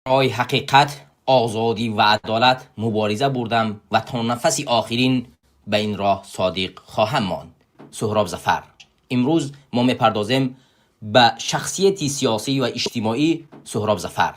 برای حقیقت، آزادی و عدالت مبارزه بردم و تا نفس آخرین به این راه صادق خواهم ماند. سهراب ظفر. امروز ما میپردازیم به شخصیت سیاسی و اجتماعی سهراب ظفر.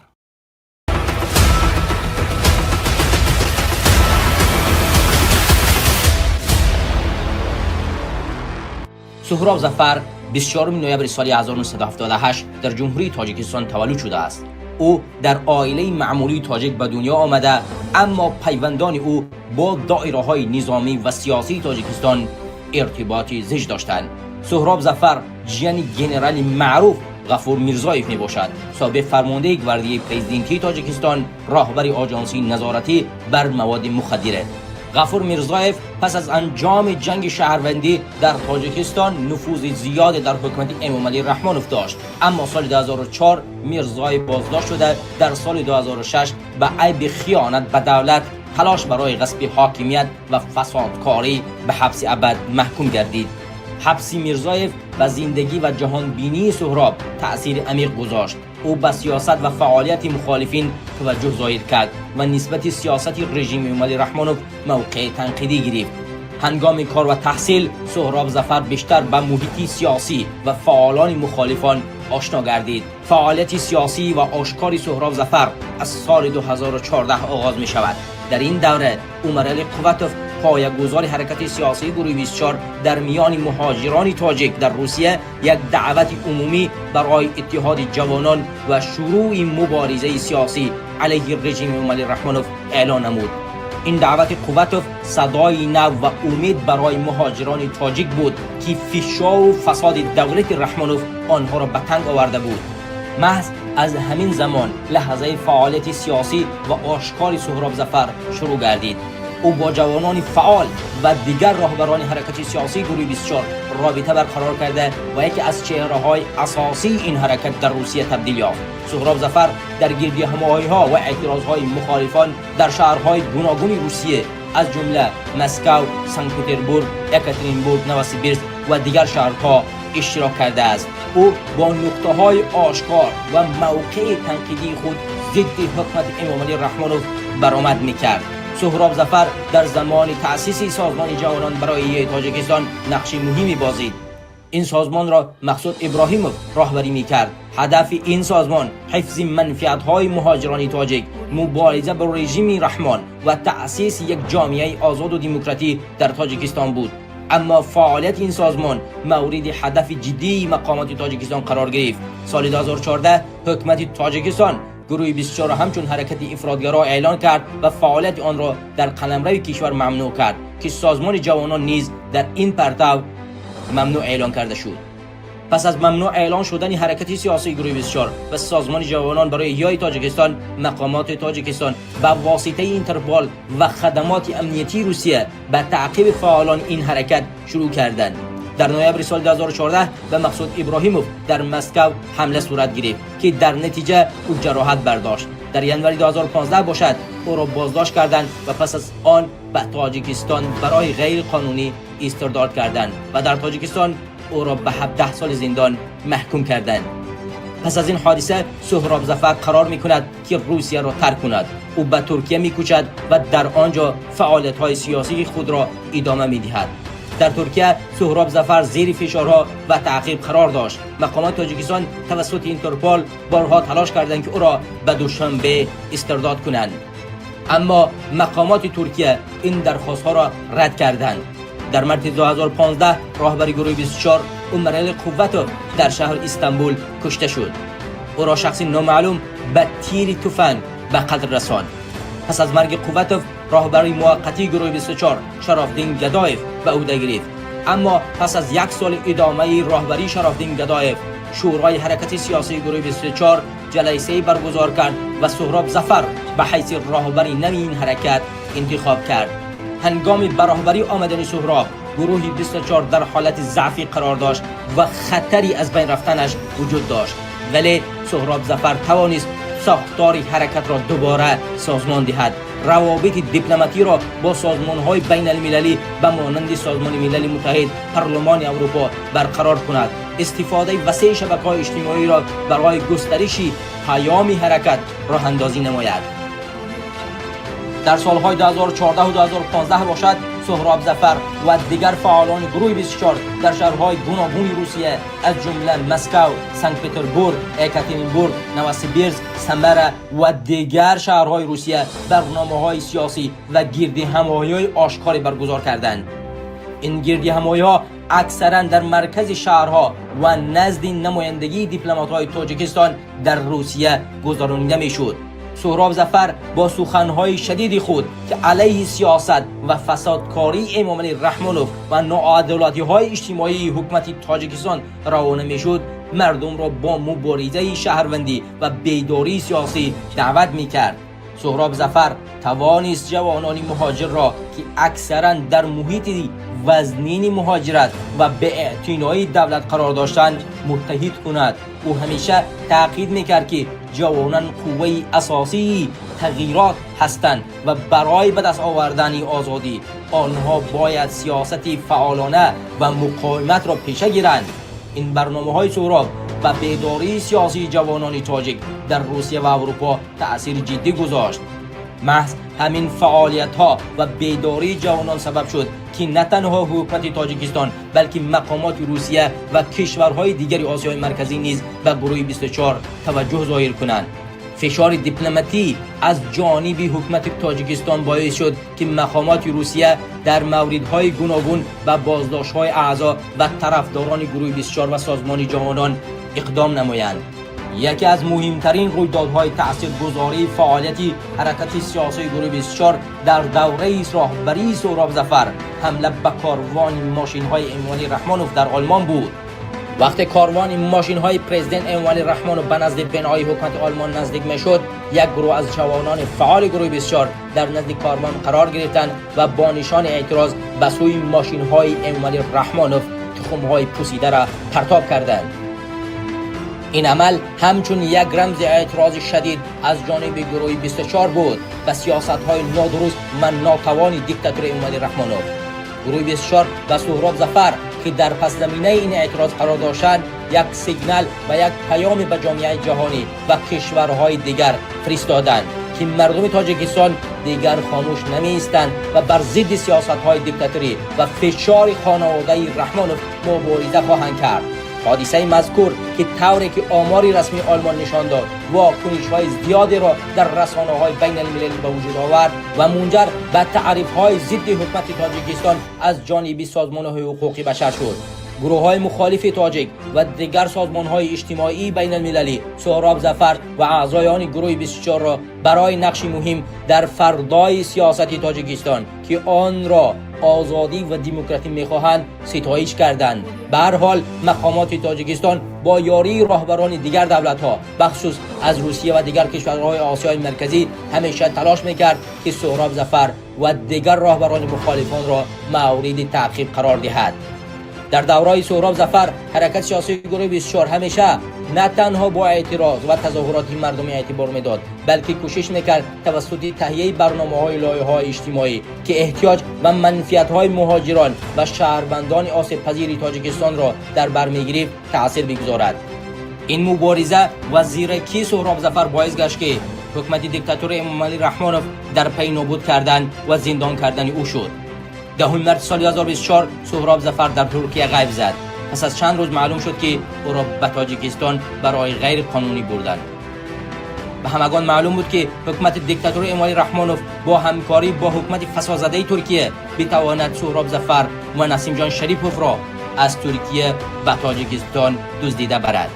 سهراب ظفر 24 نوامبر سال 1978 در جمهوری تاجیکستان تولد شده است. او در عائله معمولی تاجیک به دنیا آمده، اما پیوندان او با دایره‌های نظامی و سیاسی تاجیکستان ارتباطی زیج داشتند. سهراب ظفر جیان گنرال معروف غفور میرزایف می باشد. سابق فرمانده گواردی پرزیدنتی تاجیکستان، راهبر آژانسی نظارتی بر مواد مخدره. غفور میرزایف پس از انجام جنگ شهروندی در تاجیکستان نفوذ زیاد در حکومت امامعلی رحمانوف داشت، اما سال 2004 میرزایف بازداشت شده. در سال 2006 به عیب خیانت به دولت، تلاش برای غصب حاکمیت و فسادکاری به حبس ابد محکوم گردید. حبس میرزایف به زندگی و جهانبینی سهراب تأثیر عمیق گذاشت. او به سیاست و فعالیت مخالفین توجه ظاهر کرد و نسبت سیاست رژیم امامعلی رحمانوف موقع تنقیدی گرفت. هنگام کار و تحصیل سهراب ظفر بیشتر به محیط سیاسی و فعالان مخالفان آشنا گردید. فعالیت سیاسی و آشکار سهراب ظفر از سال 2014 آغاز می شود. در این دوره عمرعلی قوتوف، پایه‌گذار حرکت سیاسی گروه 24، در میان مهاجران تاجیک در روسیه یک دعوت عمومی برای اتحاد جوانان و شروع مبارزه سیاسی علیه رژیم امامعلی رحمانوف اعلان نمود. این دعوت قوتوف صدای نو و امید برای مهاجران تاجیک بود که فشار و فساد دولت رحمانوف آنها را به تنگ آورده بود. محض از همین زمان لحظه فعالیت سیاسی و آشکار سهراب ظفر شروع گردید. او با جوانان فعال و دیگر راهبران حرکت سیاسی گروه 24 رابطه برقرار کرده و یکی از چهره‌های اساسی این حرکت در روسیه تبدیل یافت. سهراب ظفر در گردی هماهنگی‌ها و اعتراضهای مخالفان در شهرهای گوناگون روسیه از جمله مسکو، سن پترزبورگ، یکاترینبورگ، نووسیبیرسک و دیگر شهرها اشتراک کرده است. او با نقطه‌های آشکار و موقع تنقیدی خود ضد حکومت امامعلی رحمانوف برآمد می‌کرد. سهراب ظفر در زمان تأسیس سازمان جوانان برای تاجیکستان نقش مهمی بازید. این سازمان را مقصود ابراهیموف راهبری می‌کرد. هدف این سازمان حفظ منفعت‌های مهاجران تاجیک، مبارزه با رژیم رحمان و تأسیس یک جامعه آزاد و دموکراتی در تاجیکستان بود. اما فعالیت این سازمان مورد هدف جدی مقامات تاجیکستان قرار گرفت. سال 2014 حکومت تاجیکستان گروه 24 را همچون حرکت افراطگرا اعلان کرد و فعالیت آن را در قلمرو کشور ممنوع کرد که سازمان جوانان نیز در این پرتو ممنوع اعلان کرده شد. پس از ممنوع اعلان شدن حرکت سیاسی گروه 24 و سازمان جوانان برای احیای تاجیکستان، مقامات تاجیکستان با واسطه اینترپول و خدمات امنیتی روسیه به تعقیب فعالان این حرکت شروع کردند. در نوامبر سال 2014 به مقصود ابراهیموف در مسکو حمله صورت گرفت که در نتیجه او جراحت برداشت. در ینوری 2015 باشد او را بازداشت کردند و پس از آن به تاجیکستان برای غیر قانونی استرداد کردند و در تاجیکستان او را به 17 سال زندان محکوم کردند. پس از این حادثه سهراب ظفر قرار می‌کند که روسیه را ترک کند. او به ترکیه می‌کوچد و در آنجا فعالیت‌های سیاسی خود را ادامه می‌دهد. در ترکیه سهراب ظفر زیر فشارها و تعقیب قرار داشت. مقامات تاجیکستان توسط اینترپول بارها تلاش کردند که او را به دوشنبه استرداد کنند، اما مقامات ترکیه این درخواست‌ها را رد کردند. در مارس 2015 راهبر گروه 24 عمرعلی قوتوف در شهر استانبول کشته شد. او را شخصی نامعلوم به تیر تفنگ به قتل رساند. پس از مرگ قوتوف راهبر موقتی گروه 24 شرافدین گدایف به عهده گرفت، اما پس از یک سال ادامه راهبری شرافدین گدایف، شورای حرکت سیاسی گروه 24 جلسه برگزار کرد و سهراب ظفر به حیث راهبر نوی این حرکت انتخاب کرد. هنگام به راهبری آمدن سهراب، گروه 24 در حالت ضعفی قرار داشت و خطری از بین رفتنش وجود داشت، ولی سهراب ظفر توانست ساختار حرکت را دوباره سازمان دهد. روابط دیپلماتی را با سازمان‌های بین المللی به مانند سازمان ملل متحد، پارلمان اروپا برقرار کند. استفاده وسیع شبکه‌های اجتماعی را برای گسترش پیام حرکت راه اندازی نماید. در سالهای 2014 و 2015 باشد سهراب ظفر و دیگر فعالان گروه 24 در شهرهای گوناگون روسیه از جمله مسکو، سنت پترزبورگ، اکاترینبورگ، نووسیبیرسک، سمره و دیگر شهرهای روسیه برنامه‌های سیاسی و گردهمایی‌های آشکاری برگزار کردند. این گردهمایی‌ها اکثرا در مرکز شهرها و نزد نمایندگی دیپلمات‌های تاجیکستان در روسیه گذرانیده می‌شد. سهراب ظفر با سخنهای شدید خود که علیه سیاست و فسادکاری امامعلی رحمانوف و ناعادلتی‌های اجتماعی حکومت تاجیکستان روانه میشد، مردم را با مبارزه شهروندی و بیداری سیاسی دعوت میکرد. سهراب ظفر توانست جوانان مهاجر را که اکثرا در محیط وزنین مهاجرت و به اعتنای دولت قرار داشتند متحد کند. او همیشه تاکید میکرد که جوانان قوه اساسی تغییرات هستند و برای به دست آوردن آزادی آنها باید سیاست فعالانه و مقاومت را پیشه گیرند. این برنامه‌های سهراب و بیداری سیاسی جوانان تاجیک در روسیه و اروپا تأثیر جدی گذاشت. محض همین فعالیت‌ها و بیداری جوانان سبب شد که نه تنها حکومت تاجیکستان بلکه مقامات روسیه و کشورهای دیگر آسیای مرکزی نیز به گروه 24 توجه ظاهر کنند. فشار دیپلماتی از جانب حکومت تاجیکستان باعث شد که مقامات روسیه در موردهای گوناگون و بازداشت‌های اعضا و طرفداران گروه 24 و سازمان جوانان اقدام نمایند. یکی از مهمترین رویدادهای تاثیرگذاری فعالیت حرکت سیاسی گروه 24 در دوره راهبری سهراب ظفر حمله به کاروان ماشین‌های امامعلی رحمانوف در آلمان بود. وقتی کاروان ماشین‌های پرزیدنت امامعلی رحمانوف به نزد بنای حکومت آلمان نزدیک می‌شد، یک گروه از جوانان فعال گروه 24 در نزد کاروان قرار گرفتند و با نشان اعتراض به سوی ماشین‌های امامعلی رحمانوف تخم‌های پوسیده را پرتاب کردند. این عمل همچون یک رمز اعتراض شدید از جانب گروه 24 بود و سیاست‌های نادرست و ناتوان دیکتاتور امامعلی رحمانوف. گروه 24 و سهراب ظفر که در پس زمینه این اعتراض قرار داشتند، یک سیگنال و یک پیام به جامعه جهانی و کشورهای دیگر فرستادند که مردم تاجیکستان دیگر خاموش نمی‌ایستند و بر ضد سیاست‌های دیکتاتوری و فشار خانواده رحمانوف مبارزه خواهند کرد. حادثه مذکور که طوری که آماری رسمی آلمان نشان داد واکنش‌های زیادی را در رسانه‌های بین المللی به وجود آورد و منجر به تعریف‌های ضد حکومت تاجیکستان از جانب سازمان‌های حقوقی بشر شد. گروه‌های مخالف تاجیک و دیگر سازمان‌های اجتماعی بین المللی سهراب ظفر و اعضایان گروه 24 را برای نقش مهم در فردای سیاست تاجیکستان که آن را آزادی و دموکراسی می‌خواهند ستایش کردند. به هر حال مقامات تاجیکستان با یاری راهبران دیگر دولت‌ها بخصوص از روسیه و دیگر کشورهای آسیای مرکزی همیشه تلاش می‌کرد که سهراب ظفر و دیگر راهبران مخالفان را مورد تعقیب قرار دهد. در دوره سهراب ظفر حرکت سیاسی گروه 24 همیشه نه تنها با اعتراض و تظاهرات مردمی اعتبار میداد، بلکه کوشش میکرد توسط تهیه برنامه‌های لایحه‌های اجتماعی که احتیاج و منفعت‌های مهاجران و شهروندان آسیب پذیر تاجیکستان را در بر می‌گرفت تأثیر بگذارد. این مبارزه و زیرکی سهراب ظفر باعث گشت که حکومت دیکتاتور امامعلی رحمانوف در پی نابود کردن و زندان کردن او شد. 10 مارس سال 2024 سهراب ظفر در ترکیه غیب زد. پس از چند روز معلوم شد که او را به تاجیکستان برای غیر قانونی بردند. به همگان معلوم بود که حکومت دیکتاتور امامعلی رحمانوف با همکاری با حکومت فسادزده ترکیه بتواند سهراب ظفر و نسیم جان شریپوف را از ترکیه به تاجیکستان دزدیده برد.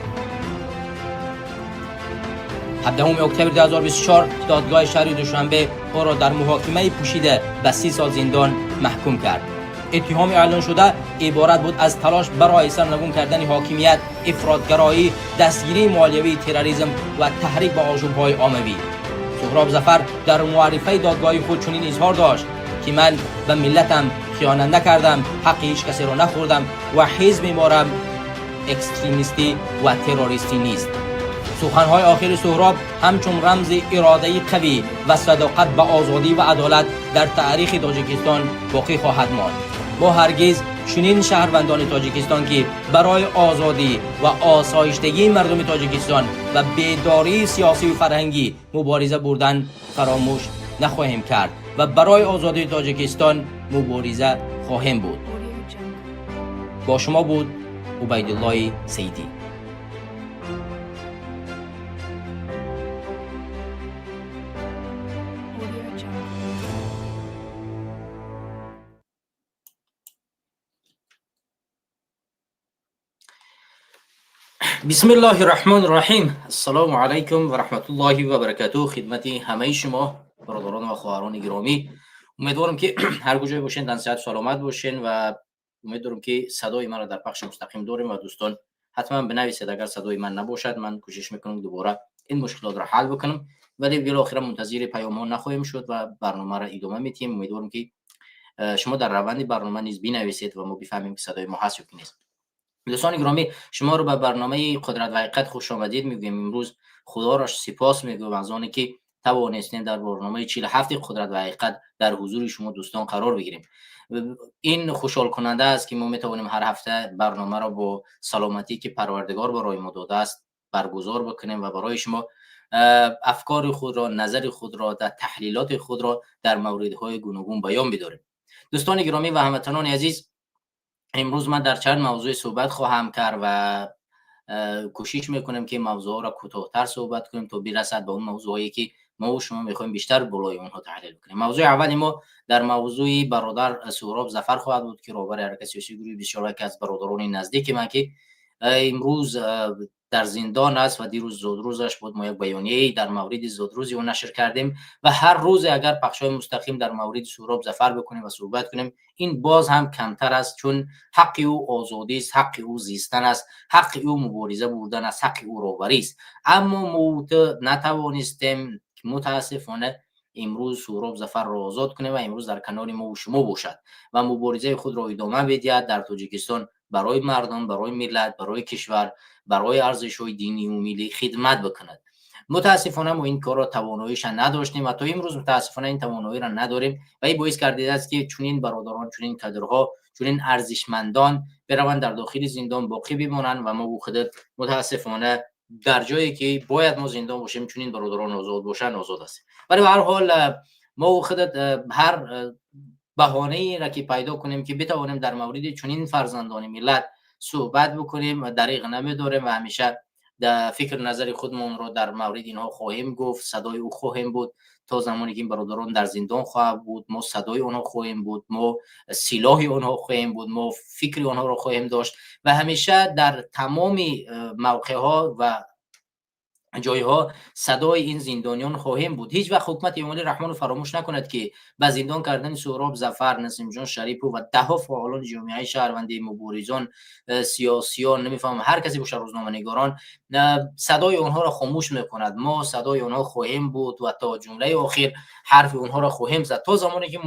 17 اکتبر 2024 دادگاه شهر دوشنبه او را در محاکمه پوشیده به 30 سال زندان محکوم کرد. اتهام اعلان شده عبارت بود از تلاش برای سرنگون کردن حاکمیت، افراطگرایی، دستگیری مالیوی، تروریسم و تحریک به آشوب‌های عاموی. سهراب ظفر در معرفه دادگاه خود چنین اظهار داشت که من به ملتم خیانت نکردم، حق هیچ کسی را نخوردم و حزب ما را اکستریمیستی و تروریستی نیست. سخنهای آخر سهراب همچون رمز اراده قوی و صداقت به آزادی و عدالت در تاریخ تاجیکستان باقی خواهد ماند. ما هرگز چنین شهروندان تاجیکستان که برای آزادی و آسایشتگی مردم تاجیکستان و بیداری سیاسی و فرهنگی مبارزه بردن فراموش نخواهیم کرد و برای آزادی تاجیکستان مبارزه خواهیم بود. با شما بود عبیدالله سیدی. بسم الله الرحمن الرحیم. السلام علیکم و رحمت الله و برکاته. خدمت همه شما برادران و خواهران گرامی، امیدوارم که هر کجای باشین در صحت سلامت باشین و امیدوارم که صدای من را در پخش مستقیم داریم و دوستان حتما بنویسید اگر صدای من نباشد. من کوشش میکنم دوباره این مشکلات را حل بکنم، ولی بالاخره منتظر پیام ها نخواهیم شد و برنامه را ادامه میدیم. امیدوارم که شما در روند برنامه نیز بنویسید و ما بفهمیم که صدای ما هست یا نیست. دوستان گرامی، شما رو به برنامه قدرت و حقیقت خوش آمدید میگویم. امروز خدا را سپاس میگویم از آنی که توانستیم در برنامه 47 قدرت و حقیقت در حضور شما دوستان قرار بگیریم. این خوشحال کننده است که ما میتوانیم هر هفته برنامه را با سلامتی که پروردگار برای ما داده است برگزار بکنیم و برای شما افکار خود را، نظر خود را، در تحلیلات خود را در موردهای گوناگون بیان بداریم. دوستان گرامی و هموطنان عزیز، امروز من در چند موضوع صحبت خواهم کرد و کوشش میکنم که موضوع را کوتاه‌تر صحبت کنیم تا برسد به اون موضوعی که ما و شما میخوایم بیشتر بالای اونها تحلیل کنیم. موضوع اول ما در موضوع برادر سهراب ظفر خواهد بود که رهبر حرکت سیاسی گروه 24 که از برادران نزدیک من که امروز در زندان است و دیروز زودروزش بود. ما یک بیانیه در مورد زودروزی اون نشر کردیم و هر روز اگر پخشای مستقیم در مورد سهراب ظفر بکنیم و صحبت کنیم این باز هم کمتر است، چون حق او آزادی است، حق او زیستن است، حق او مبارزه بردن است، حق او رهبری است. اما ما نتوانستیم متاسفانه امروز سهراب ظفر را آزاد کنیم و امروز در کنار ما و شما باشد و مبارزه خود را ادامه بدهد در تاجیکستان برای مردم، برای ملت، برای کشور، برای ارزش‌های دینی و ملی خدمت بکند. متاسفانه ما این کار را تواناییش نداشتیم و تا امروز متاسفانه این توانایی را نداریم و این باعث کرده است که چنین برادران، چنین کادرها، چنین ارزشمندان بروند در داخل زندان باقی بمانند و ما خودت متاسفانه در جایی که باید ما زندان باشیم چنین برادران آزاد باشند آزاد است. ولی به هر حال ما خودت هر بهانه‌ای را که پیدا کنیم که بتوانیم در مورد چنین فرزندان ملت صحبت بکنیم دریغ نمی‌داریم و همیشه در فکر نظر خودمون رو در مورد اینها خواهیم گفت، صدای او خواهیم بود تا زمانی که این برادران در زندان خواهد بود. ما صدای آنها خواهیم بود، ما سلاح آنها خواهیم بود، ما فکر آنها رو خواهیم داشت و همیشه در تمام موقع‌ها و جایها صدای این زندانیان خواهیم بود. هیچ وقت حکومت امامی رحمان رو فراموش نکند که به زندان کردن سهراب ظفر، نسیم جان شریف و ده ها فعالان جامعه شهروندی، مبارزان، سیاسیان، نمیفهمم هر کسی باشه، روزنامه‌نگاران، صدای اونها را خاموش میکند. ما صدای اونها خواهیم بود و تا جمله آخر حرف اونها را خواهیم زد تا زمانی که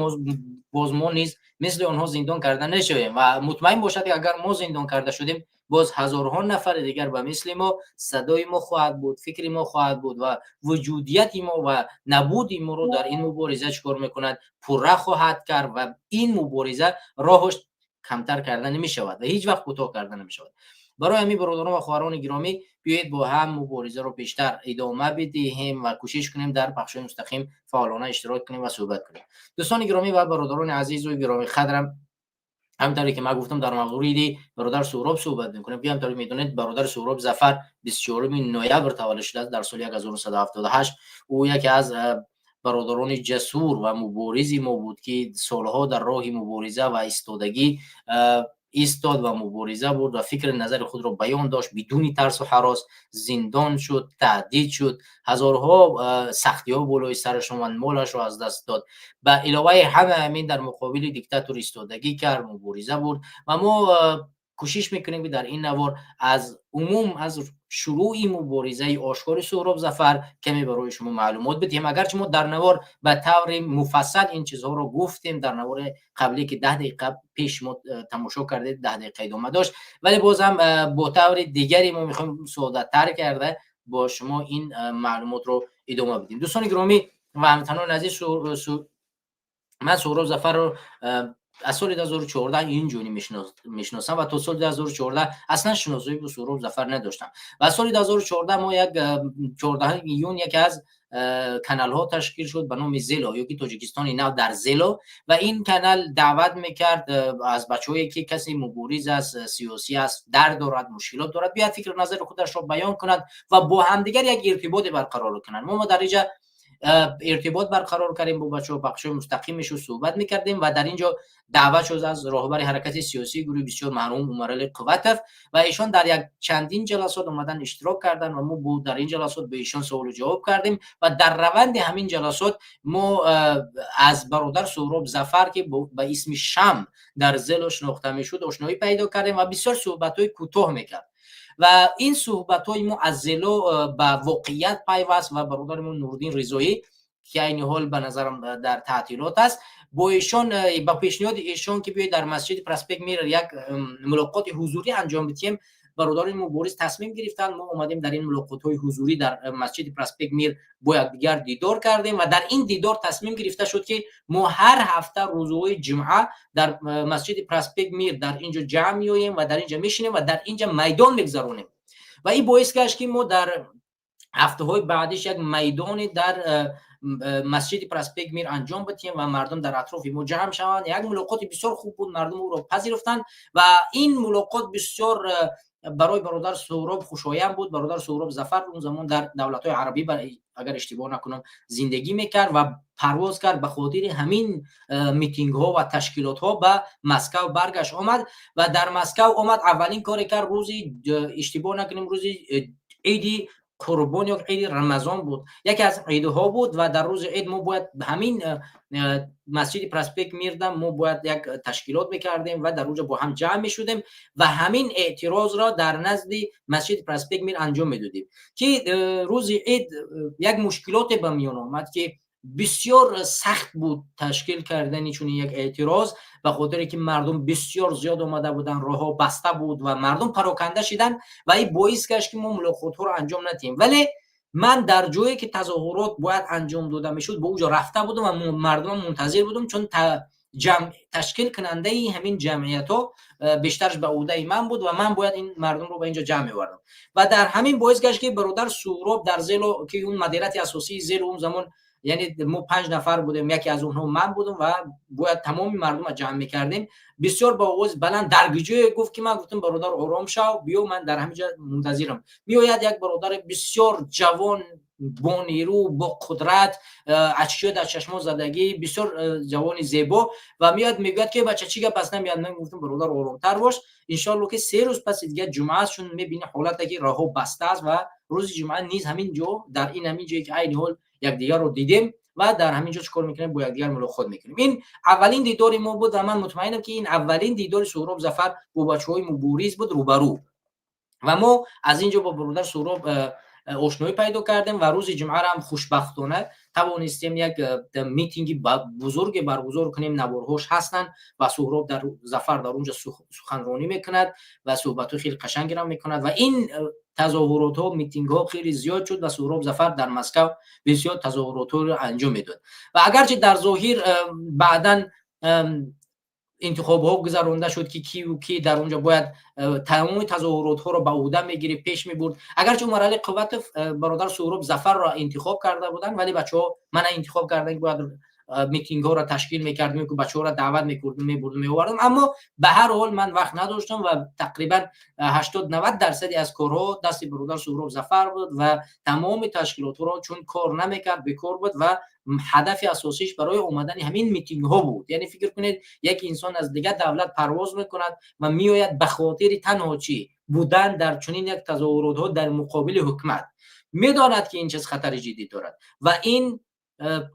باز ما نیز مثل اونها زندان کردن نشویم و مطمئن باشد که اگر ما زندان کرده شدیم باز هزارها نفر دیگر به مثل ما صدای ما خواهد بود، فکر ما خواهد بود و وجودیت ما و نبود ما رو در این مبارزه چکار میکند پره خواهد کرد و این مبارزه راهش کمتر کردن نمی شود و هیچ وقت کوتاه کردن نمی شود. برای همین برادران و خواهران گرامی بیایید با هم مبارزه رو بیشتر ادامه بدهیم و کوشش کنیم در بخش مستقیم فعالانه اشتراک کنیم و صحبت کنیم. دوستان گرامی و برادران عزیز و گرامی قدرم، همونطوری که من گفتم در مورد برادر سهراب صحبت میکنم که همونطوری میدونید برادر سهراب ظفر 24 نوامبر تولد شده در سال 1978. او یکی از برادران جسور و مبارزی ما بود که سالها در راه مبارزه و ایستادگی ایستاد و مبارزه بود و فکر نظر خود را بیان داشت بدون ترس و هراس. زندان شد، تهدید شد، هزارها سختی ها بالای سرش آمد، مالش را از دست داد. به علاوه همه همین در مقابل دیکتاتور ایستادگی کرد، مبارزه بود و ما کوشش میکنیم که در این نوار از شروع مبارزه آشکار سهراب ظفر کمی برای شما معلومات بدیم. اگرچه ما در نوار به طور مفصل این چیزها رو گفتیم در نوار قبلی که 10 دقیقه پیش ما تماشا کردید، 10 دقیقه ادامه داشت، ولی بازم با طور دیگری ما میخوایم ساده تر کرده با شما این معلومات رو ادامه بدیم. دوستان گرامی و هموطنان عزیز، من سهراب ظفر رو از سال 2014 اینجوری میشناسم و تا سال 2014 اصلا شناسایی با سهراب ظفر نداشتم و از سال 2014 ما 14 میلیون یکی از کانال ها تشکیل شد به نام زلو یا که تاجیکستانی نو در زلو و این کانال دعوت میکرد از بچه‌هایی که کسی مبارز از سیاسی است، درد دارد، مشکلات دارد، بیاد فکر نظر خودش را بیان کند و با همدیگر یک ارتباط برقرار کنند. ما در اینجا ارتباط برقرار کردیم با بچه‌ها، بخش مستقیمش رو صحبت میکردیم و در اینجا دعوت شد از راهبر حرکت سیاسی گروه بسیار مرحوم عمرعلی قوتف و ایشان در یک چندین جلسات اومدن اشتراک کردن و ما در این جلسات به ایشان سوال و جواب کردیم و در روند همین جلسات ما از برادر سهراب ظفر که به اسم شم در زل شناخته میشد آشنایی پیدا کردیم و بسیار صحبت‌های کوتاه میکرد و این صحبت‌های ما از زلو به واقعیت پیوست و برادرمون نوردین رضایی که این حال به نظرم در تعطیلات است با ایشان با پیشنهاد ایشان که بیاید در مسجد پرسپک میر یک ملاقات حضوری انجام بدیم، برادران مبارز تصمیم گرفتن. ما اومدیم در این ملاقات‌های حضوری در مسجد پرسپک میر با یکدیگر دیدار کردیم و در این دیدار تصمیم گرفته شد که ما هر هفته روزهای جمعه در مسجد پرسپک میر در اینجا جمع میاییم و در اینجا میشینیم و در اینجا میدان میگذرونیم و این باعث گشت که ما در هفته‌های بعدش یک میدان در مسجد پرسپک میر انجام بدیم و مردم در اطراف ما جمع شوند. یک ملاقات بسیار خوب بود، مردم او را پذیرفتند و این ملاقات بسیار برای برادر سهراب خوشایند بود. برادر سهراب ظفر اون زمان در دولت‌های عربی اگر اشتباه نکنم زندگی میکرد و پرواز کرد به خاطر همین میتینگ ها و تشکیلات ها به مسکو برگشت آمد و در مسکو آمد. اولین کاری کرد روزی اشتباه نکنیم روزی عید قربان یا عید رمضان بود، یکی از عیدها بود و در روز عید ما باید همین مسجد پرسپک میردم ما باید یک تشکیلات میکردیم و در اونجا با هم جمع میشدیم و همین اعتراض را در نزد مسجد پرسپک میر انجام میدادیم که روز عید یک مشکلات به میان آمد که بسیار سخت بود تشکیل کردن چون یک اعتراض به خاطر که مردم بسیار زیاد آمده بودن، راهها بسته بود و مردم پراکنده شدن و این باعث کرد که ما ملاقات ها رو انجام ندیم. ولی من در جایی که تظاهرات باید انجام داده میشد به اونجا رفته بودم و مردم منتظر بودم چون تشکیل کننده همین جمعیت ها بیشترش به عهده من بود و من باید این مردم رو به اینجا جمع می‌آوردم و در همین باعث گشت که برادر سهراب در زلو که اون مدیریت اساسی زلو اون زمان یعنی ما 5 نفر بودیم، یکی از اونها من بودم و باید تمام مردم رو جمع می‌کردیم. بسیار با آواز بلند درگیجه گفت که من گفتم برادر آرام شو، بیا من در همینجا منتظرم. میآید یک برادر بسیار جوان با نیرو با قدرت، اشک‌ها در چشم زدگی، بسیار جوان زیبا و میاد میگه که بچه چی گپ است؟ نمیاد. من گفتم برادر آرام‌تر باش، ان شاء الله که 3 روز پس دیگه جمعه است چون میبینی حالت که راهو بسته است و روز جمعه نیز همین جو در این همین جایی که عین حال یکدیگر رو دیدیم و در همینجا چیکار میکنیم با یکدیگر ملاقات میکنیم. این اولین دیدار ما بود و من مطمئنم که این اولین دیدار سهراب ظفر با بچهای مبارز بود روبرو و ما از اینجا با برادر سهراب آشنایی پیدا کردیم و روز جمعه هم خوشبختانه توانستیم یک میتینگ بزرگ برگزار کنیم. نوارهاش هستن و سهراب در ظفر در اونجا سخنرانی میکند و صحبت خیلی قشنگی را میکند و این تظاهرات ها میتینگ ها خیلی زیاد شد و سهراب ظفر در مسکو بسیار تظاهرات رو انجام میداد و اگرچه در ظاهر بعداً انتخاب ها گذرانده شد که کی و کی در اونجا باید تمام تظاهرات ها رو به عهده میگیره پیش میبرد. اگرچه عمرعلی قوتف برادر سهراب ظفر را انتخاب کرده بودن ولی بچه‌ها من انتخاب کردن که باید میتینگ ها را تشکیل میکردیم که بچه‌ها را دعوت میکردیم میبردم اما به هر حال من وقت نداشتم و تقریبا 80-90% از کارها دست برادر سهراب ظفر بود و تمام تشکیلات را چون کار نمیکرد بیکار بود و هدف اساسیش برای اومدن همین میتینگ ها بود. یعنی فکر کنید یک انسان از دیگه دولت پرواز میکند و میآید به خاطر تنها چی بودن در چنین یک تظاهرات ها در مقابل حکومت، میداند که این چه خطر جدی دارد و این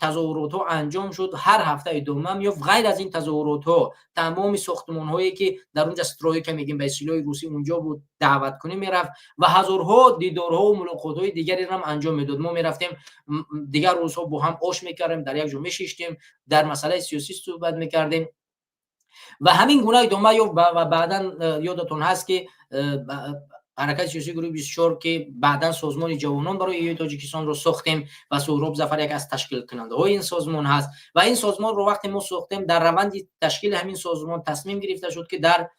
تظاهرات ها انجام شد. هر هفته ادامه میافت. غیر از این تظاهرات ها تمام ساختمان هایی که در اونجا استرایی که میگیم به اصطلاح روسی اونجا بود دعوت کنی میرفت و هزارها دیدارها و ملاقات های دیگری هم انجام میداد. ما میرفتیم دیگر روزها با هم آش میکردیم، در یک جا میشیشتیم، در مسئله سیاسی صحبت میکردیم و همین گونه ادامه یافت و بعداً یادتون هست که حرکت سیاسی گروه 24 که بعدا سازمان جوانان برای ایهای تاجیکستان رو ساختیم و سهراب ظفر یک از تشکیل کننده های این سازمان هست و این سازمان رو وقتی ما ساختیم در روند تشکیل همین سازمان تصمیم گرفته شد که در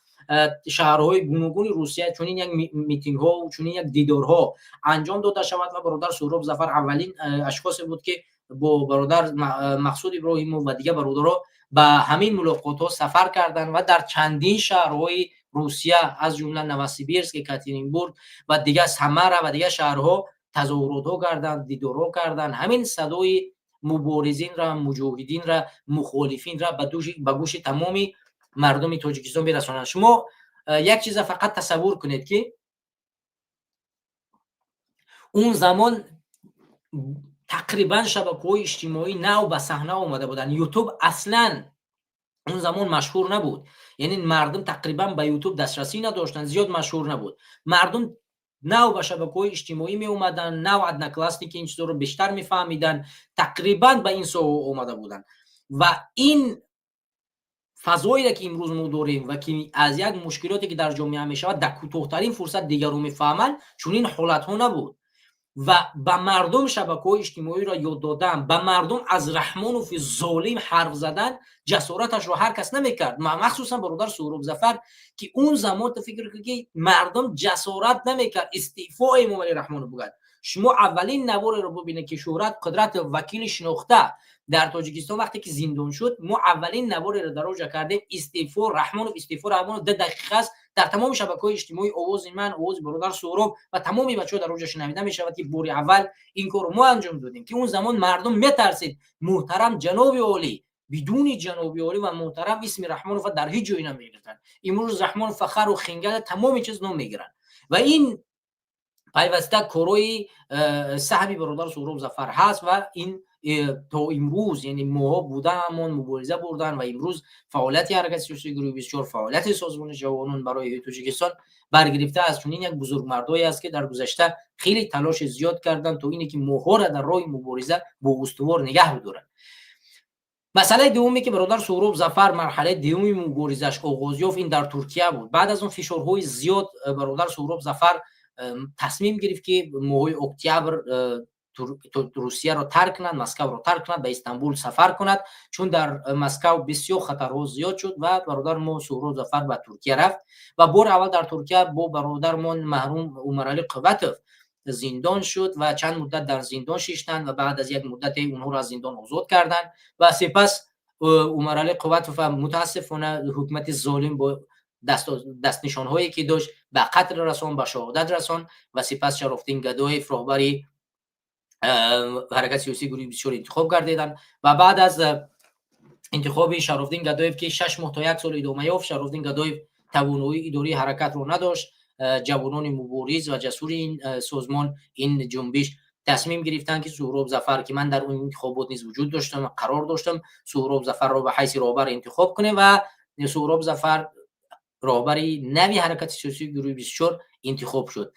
شهرهای گوناگون روسیه چنین یک میتینگ ها و چنین یک دیدارها انجام داده شود و برادر سهراب ظفر اولین اشخاصی بود که با برادر مقصود ابراهیموف و دیگر برادرها به همین ملاقات ها سفر کردند و در چندین شهرهای روسیه از جمله نوسیبیرسک، یکاترینبورگ و دیگر سمر و دیگر شهرها تظاهرات ها کردند، دیدارها کردند. همین صدای مبارزین را، مجاهدین را، مخالفین را به گوش تمامی مردم تاجیکستان برسانند. شما یک چیز فقط تصور کنید که اون زمان تقریبا شبکه‌های اجتماعی نو به صحنه آمده بودند. یوتیوب اصلا اون زمان مشهور نبود، یعنی مردم تقریبا به یوتیوب دسترسی نداشتن، زیاد مشهور نبود. مردم نو به شبکه‌های اجتماعی می اومدن، نو ادناکلاسنی که این چیزا رو بیشتر میفهمیدن، تقریبا به این سو اومده بودن و این فضایی که امروز ما داریم و که از یک مشکلاتی که در جامعه میشود در کوتاه‌ترین فرصت دیگر رو میفهمن، چون این حالت ها نبود و به مردم شبکه‌های اجتماعی را یاد دادن، به مردم از رحمانوف ظالم حرف زدن جسارتش رو هر کس نمیکرد، مخصوصا برادر سهراب ظفر که اون زمان تو فکر کنید که مردم جسارت نمیکرد استعفای امام علی رحمانو بگن. شما اولین نوار رو ببینید که شهرت قدرت وکیل شناخته در تاجیکستان وقتی که زندان شد، ما اولین نوار رو دراج کردیم استعفا رحمانوف، استعفا رحمانوف 2 دقیقه است در تمام شبکه‌های اجتماعی آواز من، آواز برادر سهراب و تمامی بچه‌ها در روزش شنیده میشود که بار اول این کارو ما انجام دادیم که اون زمان مردم میترسید محترم جناب عالی بدون جناب عالی و محترم اسم رحمانوف در هیچ جایی نمیگرفتن. امروز رحمان فخر و خنگل تمام چیز نام میگیرن و این پیوسته کروی صاحبی برادر سهراب ظفر هست و این تا امروز یعنی ماها بودن همون مبارزه بردن و امروز فعالیت حرکت سیاسی گروه 24 فعالیت سازمان جوانان برای تاجیکستان برگرفته است. چون این یک بزرگ مردایی است که در گذشته خیلی تلاش زیاد کردن تا اینی که ماها را در راه مبارزه با استوار نگه بدارن. مسئله دومی که برادر سهراب ظفر مرحله دومی مبارزش آغاز یافت این در ترکیه بود. بعد از اون فشارهای زیاد برادر سهراب ظفر تصمیم گرفت که ماه اکتبر روسیه را ترک کند، مسکو را ترک کند، به استانبول سفر کند، چون در مسکو بسیار خطرها زیاد شد و برادر ما سهراب ظفر به ترکیه رفت و بار اول در ترکیه با برادر ما مرحوم عمر علی قوتوف زندان شد و چند مدت در زندان شیشتند و بعد از یک مدت اونها را از زندان آزاد کردند و سپس عمر علی قوتوف متاسفانه حکومت ظالم با دست نشان هایی که داشت به قتل رسان، به شهادت رسان و سپس شرافدین گدایف راهبری حرکت سیاسی گروه 24 انتخاب گردیدن و بعد از انتخاب شرافدین گدایف که 6 ماه تا 1 سال ادامه یافت، شرافدین گدایف توانایی اداری حرکت رو نداشت. جوانان مبارز و جسور این سازمان این جنبش تصمیم گرفتن که سهراب ظفر که من در اون انتخابات نیز وجود داشتم و قرار داشتم سهراب ظفر رو به حیث راهبر انتخاب کنه و سهراب ظفر راهبری نوی حرکت سیاسی گروه 24 انتخاب شد.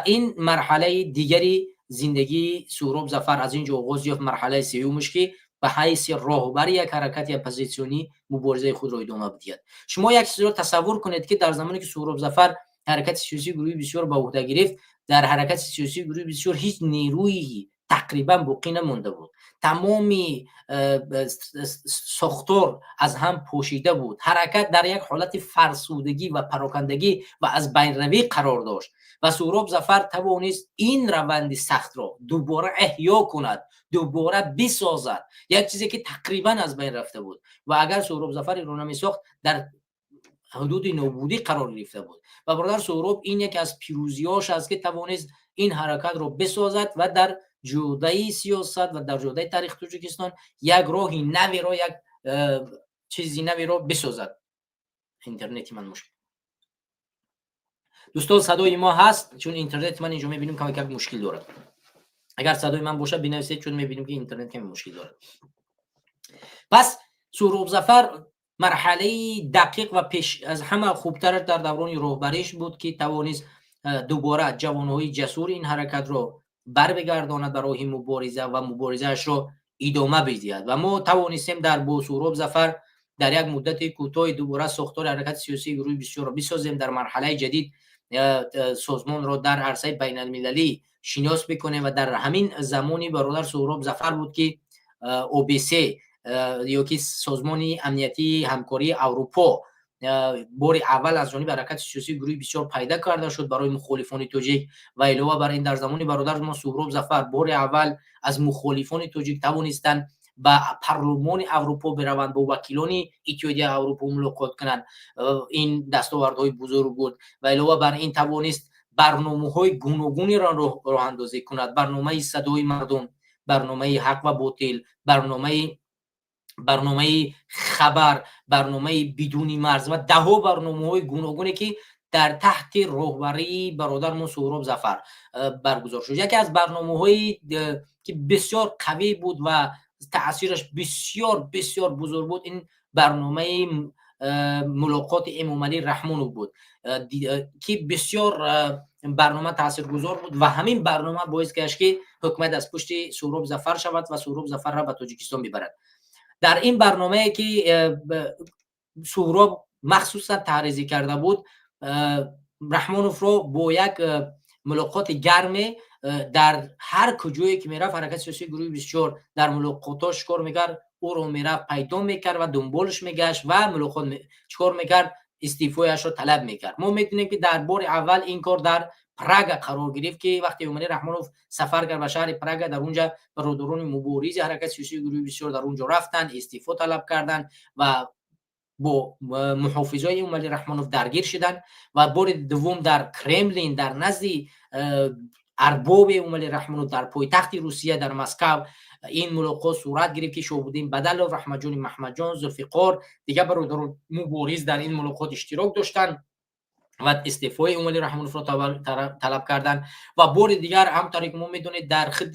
این مرحله دیگری زندگی سهراب ظفر از اینجا آغاز یافت، مرحله سومش که به حیث راهبر یک حرکت اپوزیسیونی مبارزه خود را ادامه بدهد. شما یک چیز را تصور کنید که در زمانی که سهراب ظفر حرکت سیاسی گروه 24 به عهده گرفت، در حرکت سیاسی گروه 24 هیچ نیرویی تقریبا باقی نمانده بود. تمامی ساختار از هم پوشیده بود. حرکت در یک حالت فرسودگی و پراکندگی و از بین روی قرار داشت و سهراب ظفر توانست این روند سخت را دوباره احیا کند، دوباره بسازد، یک چیزی که تقریبا از بین رفته بود و اگر سهراب ظفر رو نمی‌ساخت در حدود نابودی قرار گرفته بود و برادر سهراب این یک از پیروزی‌هاش است که توانست این حرکت رو بسازد و در جوده سیاست و در جوده تاریخ تاجیکستان یک راهی نوی را، یک چیزی نوی را بسازد. اینترنتی من مشکل دوستان صدای ما هست، چون اینترنت من اینجا میبینیم که مشکل دارد. اگر صدای من باشه بنویسید چون میبینیم که اینترنت کمی مشکل دارد. پس سهراب ظفر مرحله دقیق و پیش از همه خوبتر در دوران راهبریش بود که توانست دوباره جوانهای جسور این حرکت را بر بگرداند برای مبارزه و مبارزه‌اش را ادامه بدهد و ما توانستیم در با سهراب ظفر در یک مدت کوتاه دوباره ساختار حرکت سیاسی گروه 24 را بسازیم، در مرحله جدید سازمان را در عرصه بین المللی شناس بکنه و در همین زمانی برادر سهراب ظفر بود که OBSE یا که سازمان امنیتی همکاری اروپا بار اول از جانب حرکت سیاسی گروهی بسیار پیدا کرده شد برای مخالفان تاجیک و علاوه بر این در زمان برادر ما سهراب ظفر بار اول از مخالفان تاجیک توانستند به پارلمان اروپا بروند، با وکیلان اتحادیه اروپا ملاقات کنند. این دستاوردهای بزرگ بود و علاوه بر این توانست برنامه‌های گوناگونی را راه اندازی کند. برنامه صدای مردم، برنامه حق و باطل، برنامه خبر، برنامه بدون مرز و دهها برنامه‌های گوناگونی که در تحت راهبری برادر ما سهراب ظفر برگزار شد. یکی از برنامه‌هایی که بسیار قوی بود و تأثیرش بسیار بسیار بزرگ بود این برنامه ملاقات امام علی رحمانو بود که بسیار برنامه تاثیرگذار بود و همین برنامه باعث گشت که حکومت از پشت سهراب ظفر شود و سهراب ظفر را به تاجیکستان ببرد. در این برنامه که سهراب مخصوصا تعرضی کرده بود، رحمانوف رو با یک ملاقات گرم در هر کجایی که میرفت حرکت سیاسی گروهی بسیار در ملاقاتاش کار میکرد، او رو میرفت پیدا میکرد و دنبالش میگشت و ملاقات چیکار میکرد، استعفایش رو طلب میکرد. ما میدونیم که در بار اول این کار در پراگ قرار گرفت که وقتی عمری رحمانوف سفر کرد به شهر پراگ، در اونجا برادران مبارز حرکت سیاسی گروهی بسیار در اونجا رفتن، استعفا طلب کردن و با محافظای عمری رحمانوف درگیر شدن و بار دوم در کرملین در نزد ارباب عمری رحمانوف در پایتخت روسیه در مسکو این ملاقات صورت گرفت که شهاب‌الدین بدلوف، رحمت جان محمد جان، ذوالفقار دیگه برادران مبارز در این ملاقات اشتراک داشتن و استعفای عمری رحمانوف را طلب کردن. و بار دیگر همونطوری که ما میدونید در خود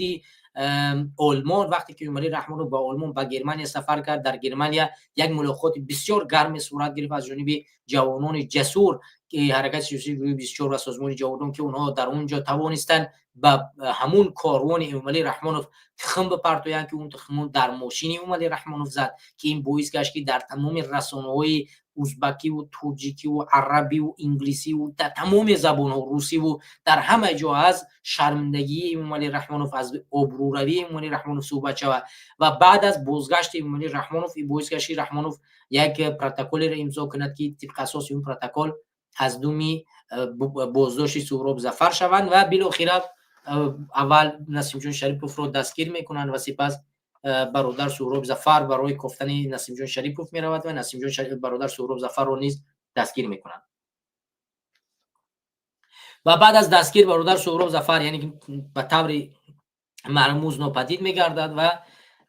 آلمان وقتی که عمری رحمانوف با آلمان به گرمانیا سفر کرد، در گرمانیا یک ملاقات بسیار گرم صورت گرفت از جانب جوانان جسور که حرکت سیاسی گروهی 24 و سازمان جوانان که اونها در اونجا توانستند به همون کاروان عمری رحمانوف تخم بپرتویند که اون تخم در ماشین عمری رحمانوف زد که این باعث گشت که در تمام رسانه‌های ازبکی و تاجیکی و عربی و انگلیسی و در تمام زبان‌ها، روسی و در همه جا از شرمندگی عمری رحمانوف، از آبروروی عمری رحمانوف صحبت شود و بعد از بازگشت عمری رحمانوف این باعث گشت رحمانوف یک پروتکل را امضا کند که طبق اساس اون پروتکل از دومی بازداشت سهراب ظفر شوند و بالاخره اول نسیم جان شریپوف رو دستگیر میکنند و سپس برادر سهراب ظفر برای گفتن نسیم جان شریپوف میرود و نسیم جان برادر سهراب ظفر رو نیز دستگیر میکنند. و بعد از دستگیر برادر سهراب ظفر یعنی به طور مرموز ناپدید میگردد و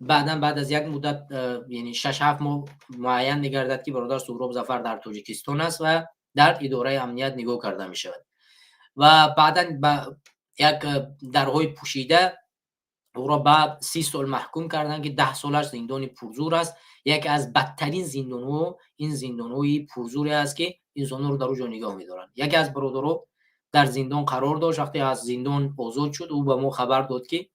بعد از یک مدت یعنی 6-7 ماه معین میگردد که برادر سهراب ظفر در تاجیکستان است و در اداره امنیت نگاه کرده می شود و بعدا با یک درهای پوشیده او را بعد 30 سال محکوم کردن که 10 سالش زندان پرزور است. یکی از بدترین زندان‌ها این زندان‌های پرزوری است که انسان‌ها رو در اونجا نگاه می‌دارن. یکی از برادرها در زندان قرار داشت، وقتی از زندان آزاد شد او به ما خبر داد که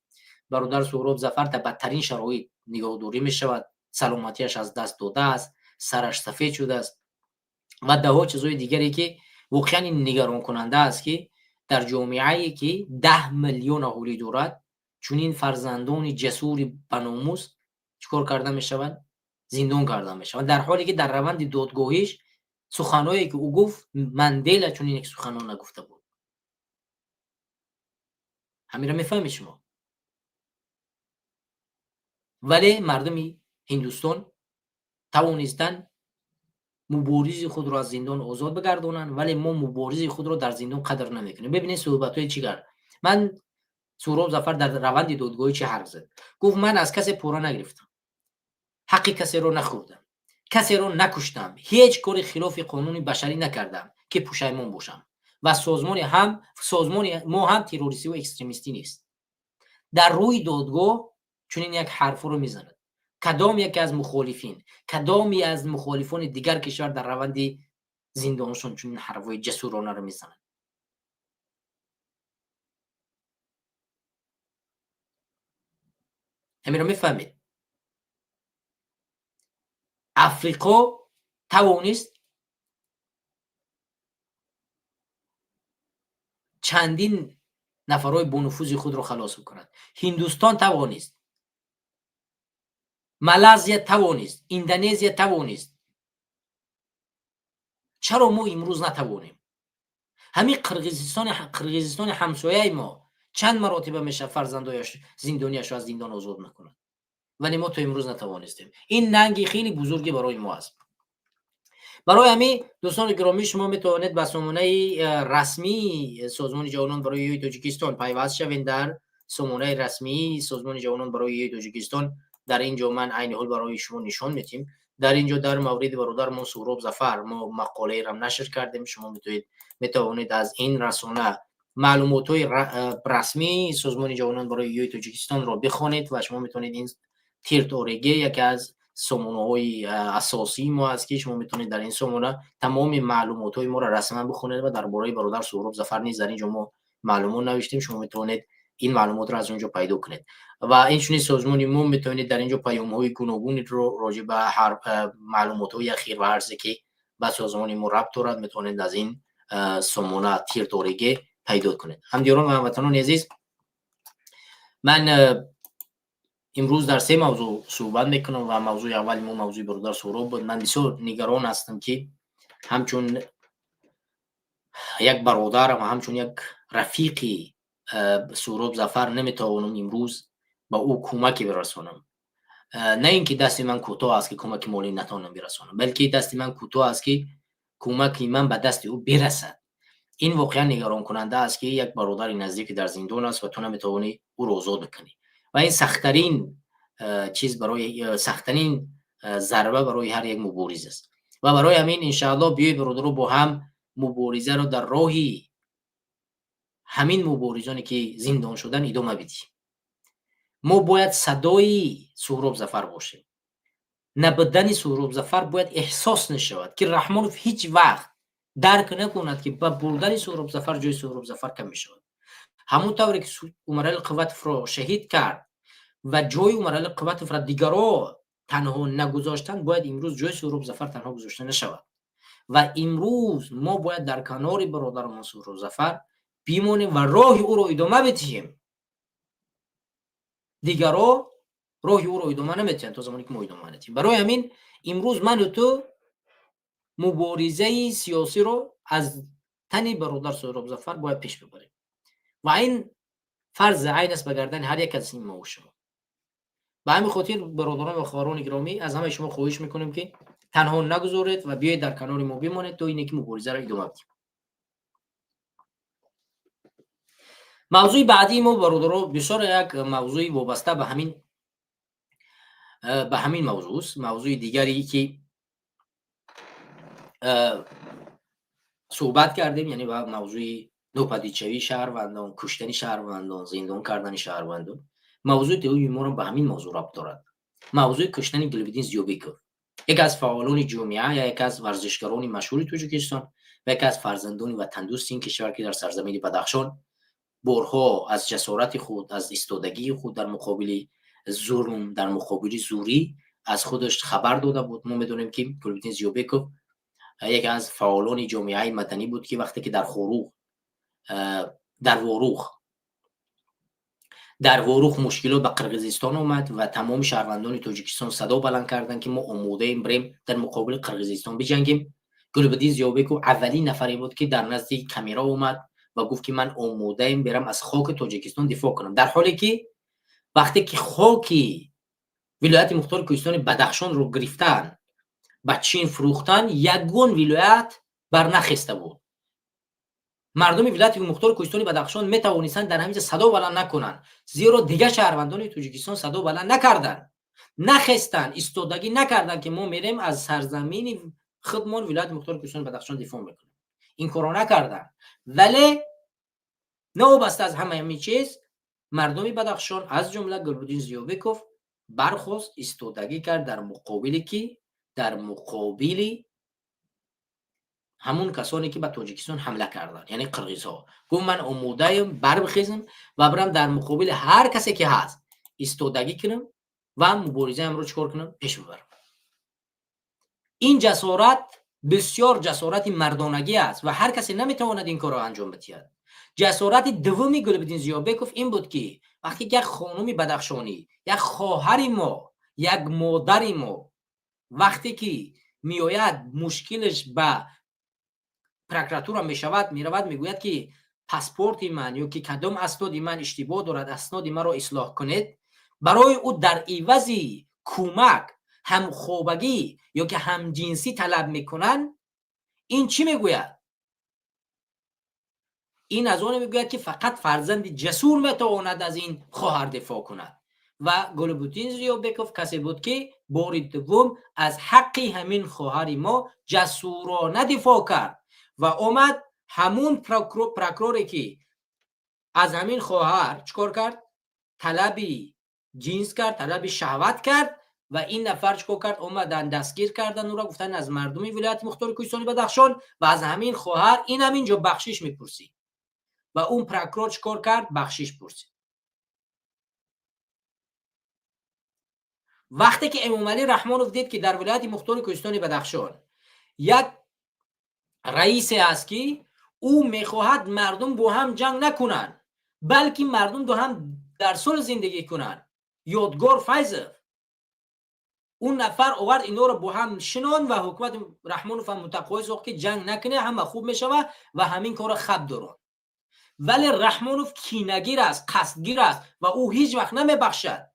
برادر سهراب ظفر در بدترین شرایط نگاهداری می‌شود، سلامتیش از دست داده است، سرش سفید شده است و ده‌ها چیزهای دیگری که واقعا نگران کننده است که در جامعه‌ای که 10 میلیون اهالی دارد چون این فرزندان جسور بناموس چیکار کرده میشوند؟ زندان کرده میشوند، در حالی که در روند دادگاهیش سخنایی که او گفت مندلا چون این یک سخنان نگفته بود. همین را میفهمید شما. ولی مردم هندوستان توانستند مبارز خود را از زندان آزاد بگردانند، ولی ما مبارز خود را در زندان قدر نمیکنیم. ببینید صحبت‌های چی کرد. من سهراب ظفر در روند دادگاهی چه حرف زد؟ گفت من از کسی پوره نگرفتم، حق کسی رو نخوردم، کسی رو نکشتم، هیچ کاری خلاف قانون بشری نکردم که پشیمان باشم و سازمان ما هم تروریستی و اکستریمیستی نیست. در روی دادگاه چنین یک حرف رو میزند. کدام یکی از مخالفین، کدامی از مخالفان دیگر کشور در روند زندانشون چنین حرفای جسورانه رو میزنند؟ همین رو میفهمید. افریقا توانست چندین نفرای بونفوذ خود رو خلاص بکنند. هندوستان توانست، مالزیا توانست، اندونزیا توانست. چرا ما امروز نتوانیم؟ همین قرقیزستان همسایه ما چند مرتبه میشه فرزندایش زندانیش از زندان آزاد میکنند، ولی ما تو امروز نتوانستیم. این ننگی خیلی بزرگی برای ما است. برای همین دوستان گرامی، شما میتوانید به سامانه رسمی سازمان جوانان برای تاجیکستان پیوست شوید. در سامانه رسمی سازمان جوانان برای تاجیکستان در اینجا من عین حال برای شما نشان میدیم. در اینجا در مورد برادرمون سهراب ظفر ما مقاله را نشر کردیم. شما میتوانید از این رسانه معلومات رسمی سازمان جوانان برای تاجیکستان را بخوانید و شما میتونید این تیرتورگی یکی از سامانه‌های اساسی ما است که شما میتونید در این سامانه تمام معلومات‌های ما را رسما بخونید و درباره برادر سهراب ظفر نیز در اینجا ما معلومات نوشتیم. شما میتونید این معلومات را از اونجا پیدا کنید و این چنین سازمانی ما میتونید در اینجا پیام‌های گوناگونی رو راجع به هر معلومات‌های اخیر و هر چیزی که به سازمان ما ربط دارد میتونید از این سامانه تیرتورگی پیدا کنید. همدیران و هموطنان عزیز، من امروز در 3 موضوع صحبت میکنم و موضوع اول ما موضوع برادر سهراب بود. من بسیار نگران هستم که همچون یک برادرم و همچون یک رفیقی سهراب ظفر نمیتوانم امروز با او کمکی برسانم. نه اینکه دست من کوتاه است که کمک مالی نتوانم برسانم، بلکه دست من کوتاه است که کمک من به دست او برسد. این واقعا نگران کننده است که یک برادر نزدیک در زندان است و تو نمیتوانی او را آزاد بکنی و این سخت‌ترین چیز برای سخت‌ترین ضربه برای هر یک مبارز است و برای همین ان شاء الله بیاید برادران با هم مبارزه را در راهی همین مبارزانی که زندان شدن ادامه بدیم. ما باید صدای سهراب ظفر باشیم. نبودن سهراب ظفر باید احساس نشود که رحمانوف هیچ وقت درک نکند که با بردن سهراب ظفر جای سهراب ظفر کم میشود. همونطوری که عمر القواتف را شهید کرد و جای عمر القواتف را دیگرها تنها نگذاشتن، باید امروز جای سهراب ظفر تنها گذاشته نشود و امروز ما باید در کنار برادرمان سهراب ظفر بیمونیم و راه او را ادامه بدهیم. دیگرها راه او را ادامه نمیدن تا زمانی که ما ادامه ندیم. برای همین امروز من و تو مبارزه سیاسی رو از تن برادر سهراب ظفر باید پیش ببریم و این فرض عین است به گردن هر یک از این ما و شما. به همین خاطر برادران و خواهران گرامی از همه شما خواهش میکنیم که تنها نگذارید و بیایید در کنار ما بمانید تا اینکه مبارزه را ادامه بدیم. موضوع بعدی ما برادران بسیار یک موضوع وابسته به همین موضوع است. موضوع دیگری که صحبت کردیم یعنی با موضوع نوپدیدشوی شهروندان، کشتن شهروندان، زندان کردن شهروندان. موضوع دیگری ما به همین موضوع ربط دارد. موضوع کشتن گلبدین زیوبکوف، یک از فعالان جامعه یا یک از ورزشکاران مشهور تاجیکستان و یک از فرزندان وطندوست این کشور که در سرزمین بدخشان بارها از جسارت خود، از ایستادگی خود در مقابل ظلم، در مقابل زوری از خودش خبر داده بود. ما میدونیم که گلبدین زیوبکوف یک از فعالان جامعه مدنی بود که وقتی که در واروخ مشکلات به قرقیزستان اومد و تمام شهروندان تاجیکستان صدا بلند کردند که ما آماده ایم بریم در مقابل قرقیزستان بجنگیم. گلبدین زیوبکوف اولین نفری بود که در نزد کامera اومد و گفت که من آماده ایم برم از خاک تاجیکستان دفاع کنم، در حالی که وقتی که خاک ولایت مختار کوهستان بدخشان رو گرفتن با چین فروختن، یگون ولایت برنخسته بود. مردم ولایت مختار کوهستان بدخشان می توانستند در همینجا صدا بلند نکنن، زیرا دیگه شهروندان تاجیکستان صدا بلند نکردن، نخستن، ایستادگی نکردن که ما میریم از سرزمین خودمان ولایت مختار کوهستان بدخشان دفاع میکنیم. این کارا نکردن. ولی نوبسته از همین چیز مردم بدخشان از جمله گلبدین زیوبکوف برخواست، ایستادگی کرد در مقابل همون کسانی که به تاجیکستان حمله کردن، یعنی قرقیزها. گفت من آماده ام برخیزم و برم در مقابل هر کسی که هست ایستادگی کنم و مبارزه ام رو چکار کنم پیش ببرم. این جسارت بسیار جسارت مردانگی است و هر کسی نمیتواند این کار را انجام بدهد، جسارت دومی گلبدین زیابکوف این بود که وقتی یک خانومی بدخشانی، یک خواهر ما، یک مادر ما، وقتی که میآید مشکلش به پروکراتور میشود، میرود میگوید که پاسپورت من یا که کدام اسناد من اشتباه دارد، اسناد من را اصلاح کنید، برای او در عوضی کمک هم خوابگی یا که هم جنسی طلب میکنن، این چی میگوید؟ این از اون میگوید که فقط فرزند جسور میتواند از این خواهر دفاع کند. و گلبوتین زیابکوف کسی بود که بار دوم از حقی همین خواهر ما جسورانه دفاع کرد و اومد همون پروکروری که از همین خواهر چکار کرد؟ طلبی جنس کرد، طلبی شهوت کرد و این نفر چکار کرد؟ اومدن دستگیر کردن او را، گفتن از مردمی ولایت مختار کوهستانی بدخشان و از همین خواهر این همینجا بخشش میپرسی و اون پروکرور چکار کرد؟ بخشش پرسید. وقتی که امام علی رحمانوف دید که در ولایت مختار کوهستان بدخشان یک رئیس است که او میخواهد مردم با هم جنگ نکنن بلکه مردم با هم در صلح زندگی کنن، یادگار فیض، اون نفر آورد اینا رو با هم شنان و حکومت رحمانوف هم متقاعد ساخت که جنگ نکنه، همه خوب میشوه و همین کار خب دارن. ولی رحمانوف کینگیر است، قصدگیر است و او هیچ وقت نمیبخشد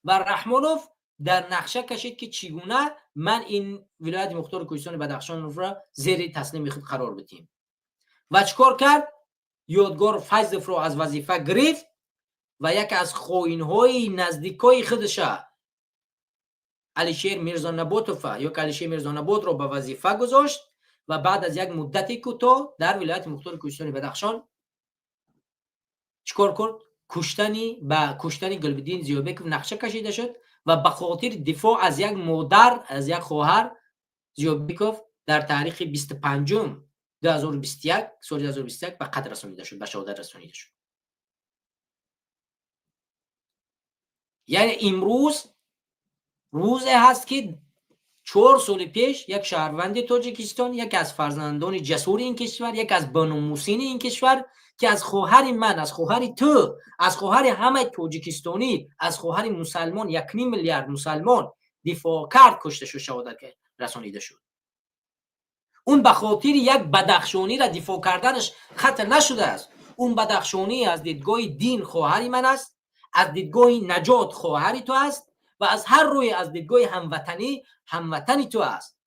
و رحمانوف در نقشه کشید که چگونه من این ولایت مختار کوهستان بدخشان را زیر تصمیم خود قرار بدیم و چیکار کرد؟ یادگار فیض را از وظیفه گرفت و یک از خوینهای نزدیکای خودش علیشیر میرزا نباتوف یا علیشیر میرزا نبات را به وظیفه گذاشت و بعد از یک مدتی کوتاه در ولایت مختار کوهستان بدخشان چیکار کرد؟ کشتنی گلبدین زیابکوف نقشه کشیده شد و به خاطر دفاع از یک مادر، از یک خواهر، زیابکوف در تاریخ 25 2021 سال 2021 به قتل رسانیده شد، به شهادت رسانیده شد. یعنی امروز روزی هست که 4 سال پیش یک شهروند تاجیکستان، یک از فرزندان جسور این کشور، یک از بانوموسین این کشور که از خواهر من، از خواهر تو، از خواهر همه تاجیکستانی، از خواهر مسلمان 1.5 میلیارد مسلمان دفاع کرد، کشته شد، شهادت رسانیده شد. اون به خاطر یک بدخشانی را دفاع کردنش خطر نشده است. اون بدخشانی از دیدگاه دین خواهری من است، از دیدگاه نجات خواهری تو است و از هر روی از دیدگاه هموطنی تو است.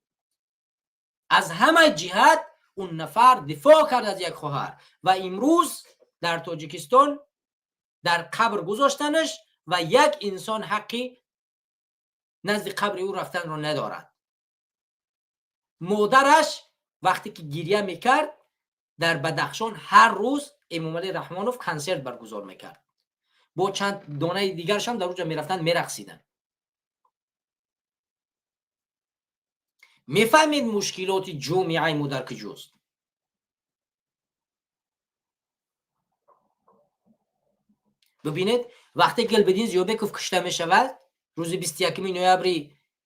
از همه جهت اون نفر دفاع کرد از یک خواهر و امروز در تاجیکستان در قبر گذاشتنش و یک انسان حقی نزد قبر او رفتن رو ندارد. مادرش وقتی که گریه میکرد در بدخشان هر روز امام علی رحمانوف کنسرت برگزار میکرد، با چند دانه دیگرش هم در اونجا میرفتن میرقصیدن. میفهمید مشکلات جامعه ما در کجاست؟ ببینید وقتی گلبدین زیابکوف کشته میشود روز 21 نوامبر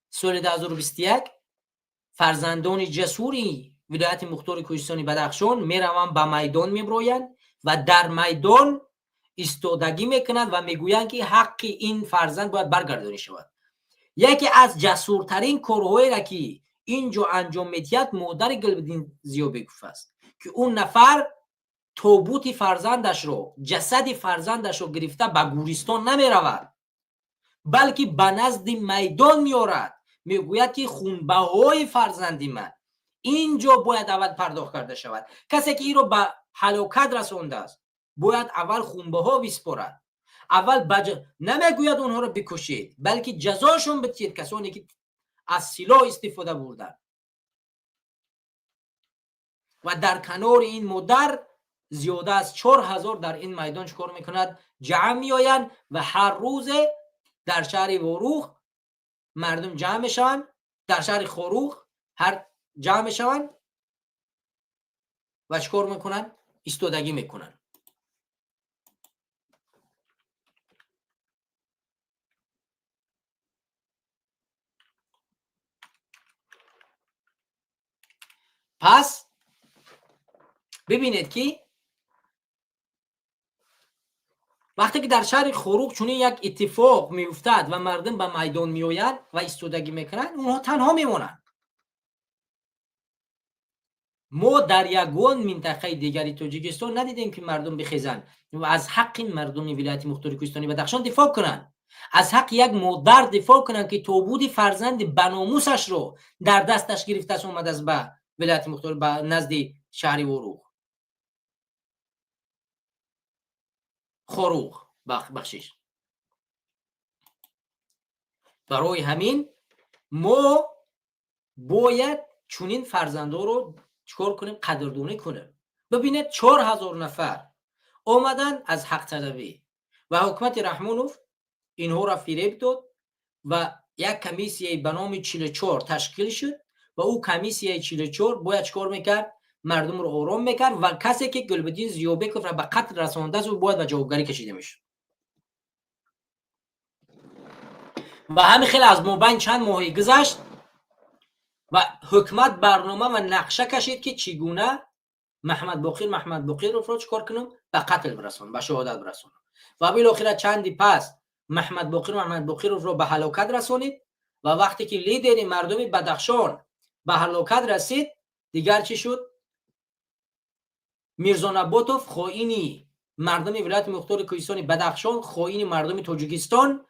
سال 2021 فرزندان جسوری ولایت مختار کوهستان بدخشان میروند به میدان میبرویند و در میدان ایستادگی میکنند و میگویند که حق این فرزند باید برگردانی شود. یکی از جسورترین کارهایی را که اینجا انجام میدهد مادر گلبدین زیابکوف است که اون نفر تابوت فرزندش رو، جسد فرزندش رو گرفته به گورستان نمیرود بلکه به نزد میدان میارد، میگوید که خونبهای فرزندی من اینجا باید اول پرداخت کرده شود. کسی که این رو به هلاکت رسانده است باید اول خونبها بسپارد، اول نمیگوید اونها رو بکشید بلکه جزاشون بدهید، کسانی که از سلاح استفاده بردن. و در کنار این مادر زیاده از 4000 در این میدان چکار میکند؟ جمع میآیند و هر روز در شهر وروخ مردم جمع میشوند، در شهر خروخ هر جمع میشوند و چکار میکنن؟ ایستادگی میکنن. پس ببینید که وقتی که در شهر خروق چنین یک اتفاق میافتد و مردم به میدان میآیند و ایستادگی میکنند، اونها تنها میمونند. ما در یگان منطقه دیگری تاجیکستان ندیدیم که مردم بخیزند و از حق این مردم ولایت مختار کوهستانی بدخشان دفاع کنند، از حق یک مادر دفاع کنند که تابوت فرزند بناموسش رو در دستش گرفته است اومد از به ولایت مختار به نزد شهر خروق بخشش. برای همین ما باید چنین فرزندا رو چکار کنیم؟ قدردانی کنیم. ببینید 4000 نفر آمدن از حق طلبی و حکومت رحمانوف اینها را فریب داد و یک کمیسیه به نام 44 تشکیل شد و او کمیسیه 44 باید چکار میکرد؟ مردم رو آرام میکرد و کسی که گلبدین ضیابکوف را به قتل رسانده است او باید به جوابگری کشیده میشد. و همین خیلی از مابین چند ماهی گذشت و حکومت برنامه و نقشه کشید که چگونه محمد باقر رو چکار کنم؟ به قتل برسونم، به شهادت برسونم. و بالاخره چندی پس محمد باقر رو به هلاکت رسونید و وقتی که لیدر مردم بدخشان به هلاکت رسید دیگر چی شد؟ میرزا نباتوف خائنی مردم ولایت مختار کوهستانی بدخشان، خائنی مردم تاجیکستان،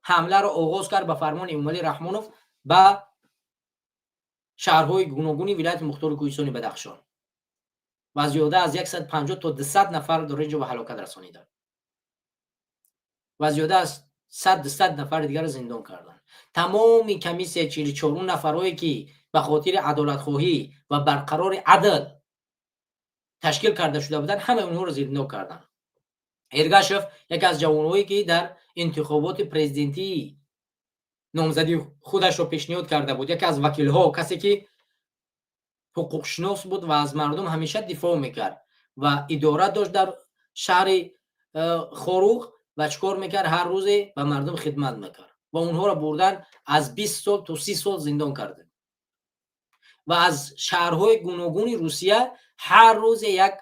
حمله را آغاز کرد به فرمان امامعلی رحمانوف به شهرهای گوناگون ولایت مختار کوهستانی بدخشان و زیاده از 150 تا 200 نفر در اینجا به هلاکت رسانیدند و زیاده از 100 نفر دیگر را زندان کردند. تمام کمیسیه 44 نفرایی که به خاطر عدالت خواهی و برقرار عدل تشکیل کرده شده بودند همه اونها را زندان کردند. ارگاشف یکی از جوانایی که در انتخابات پرزیدنتی نامزدی خودش را پیشنهاد کرده بود، یکی از وکیل‌ها، کسی که حقوق شناس بود و از مردم همیشه دفاع میکرد و اداره داشت در شهر خروق و چکار میکرد؟ هر روز به مردم خدمت میکرد و اونها را بردن از 20 سال تا 30 سال زندان کرده و از شهرهای گوناگون روسیه هر روز یک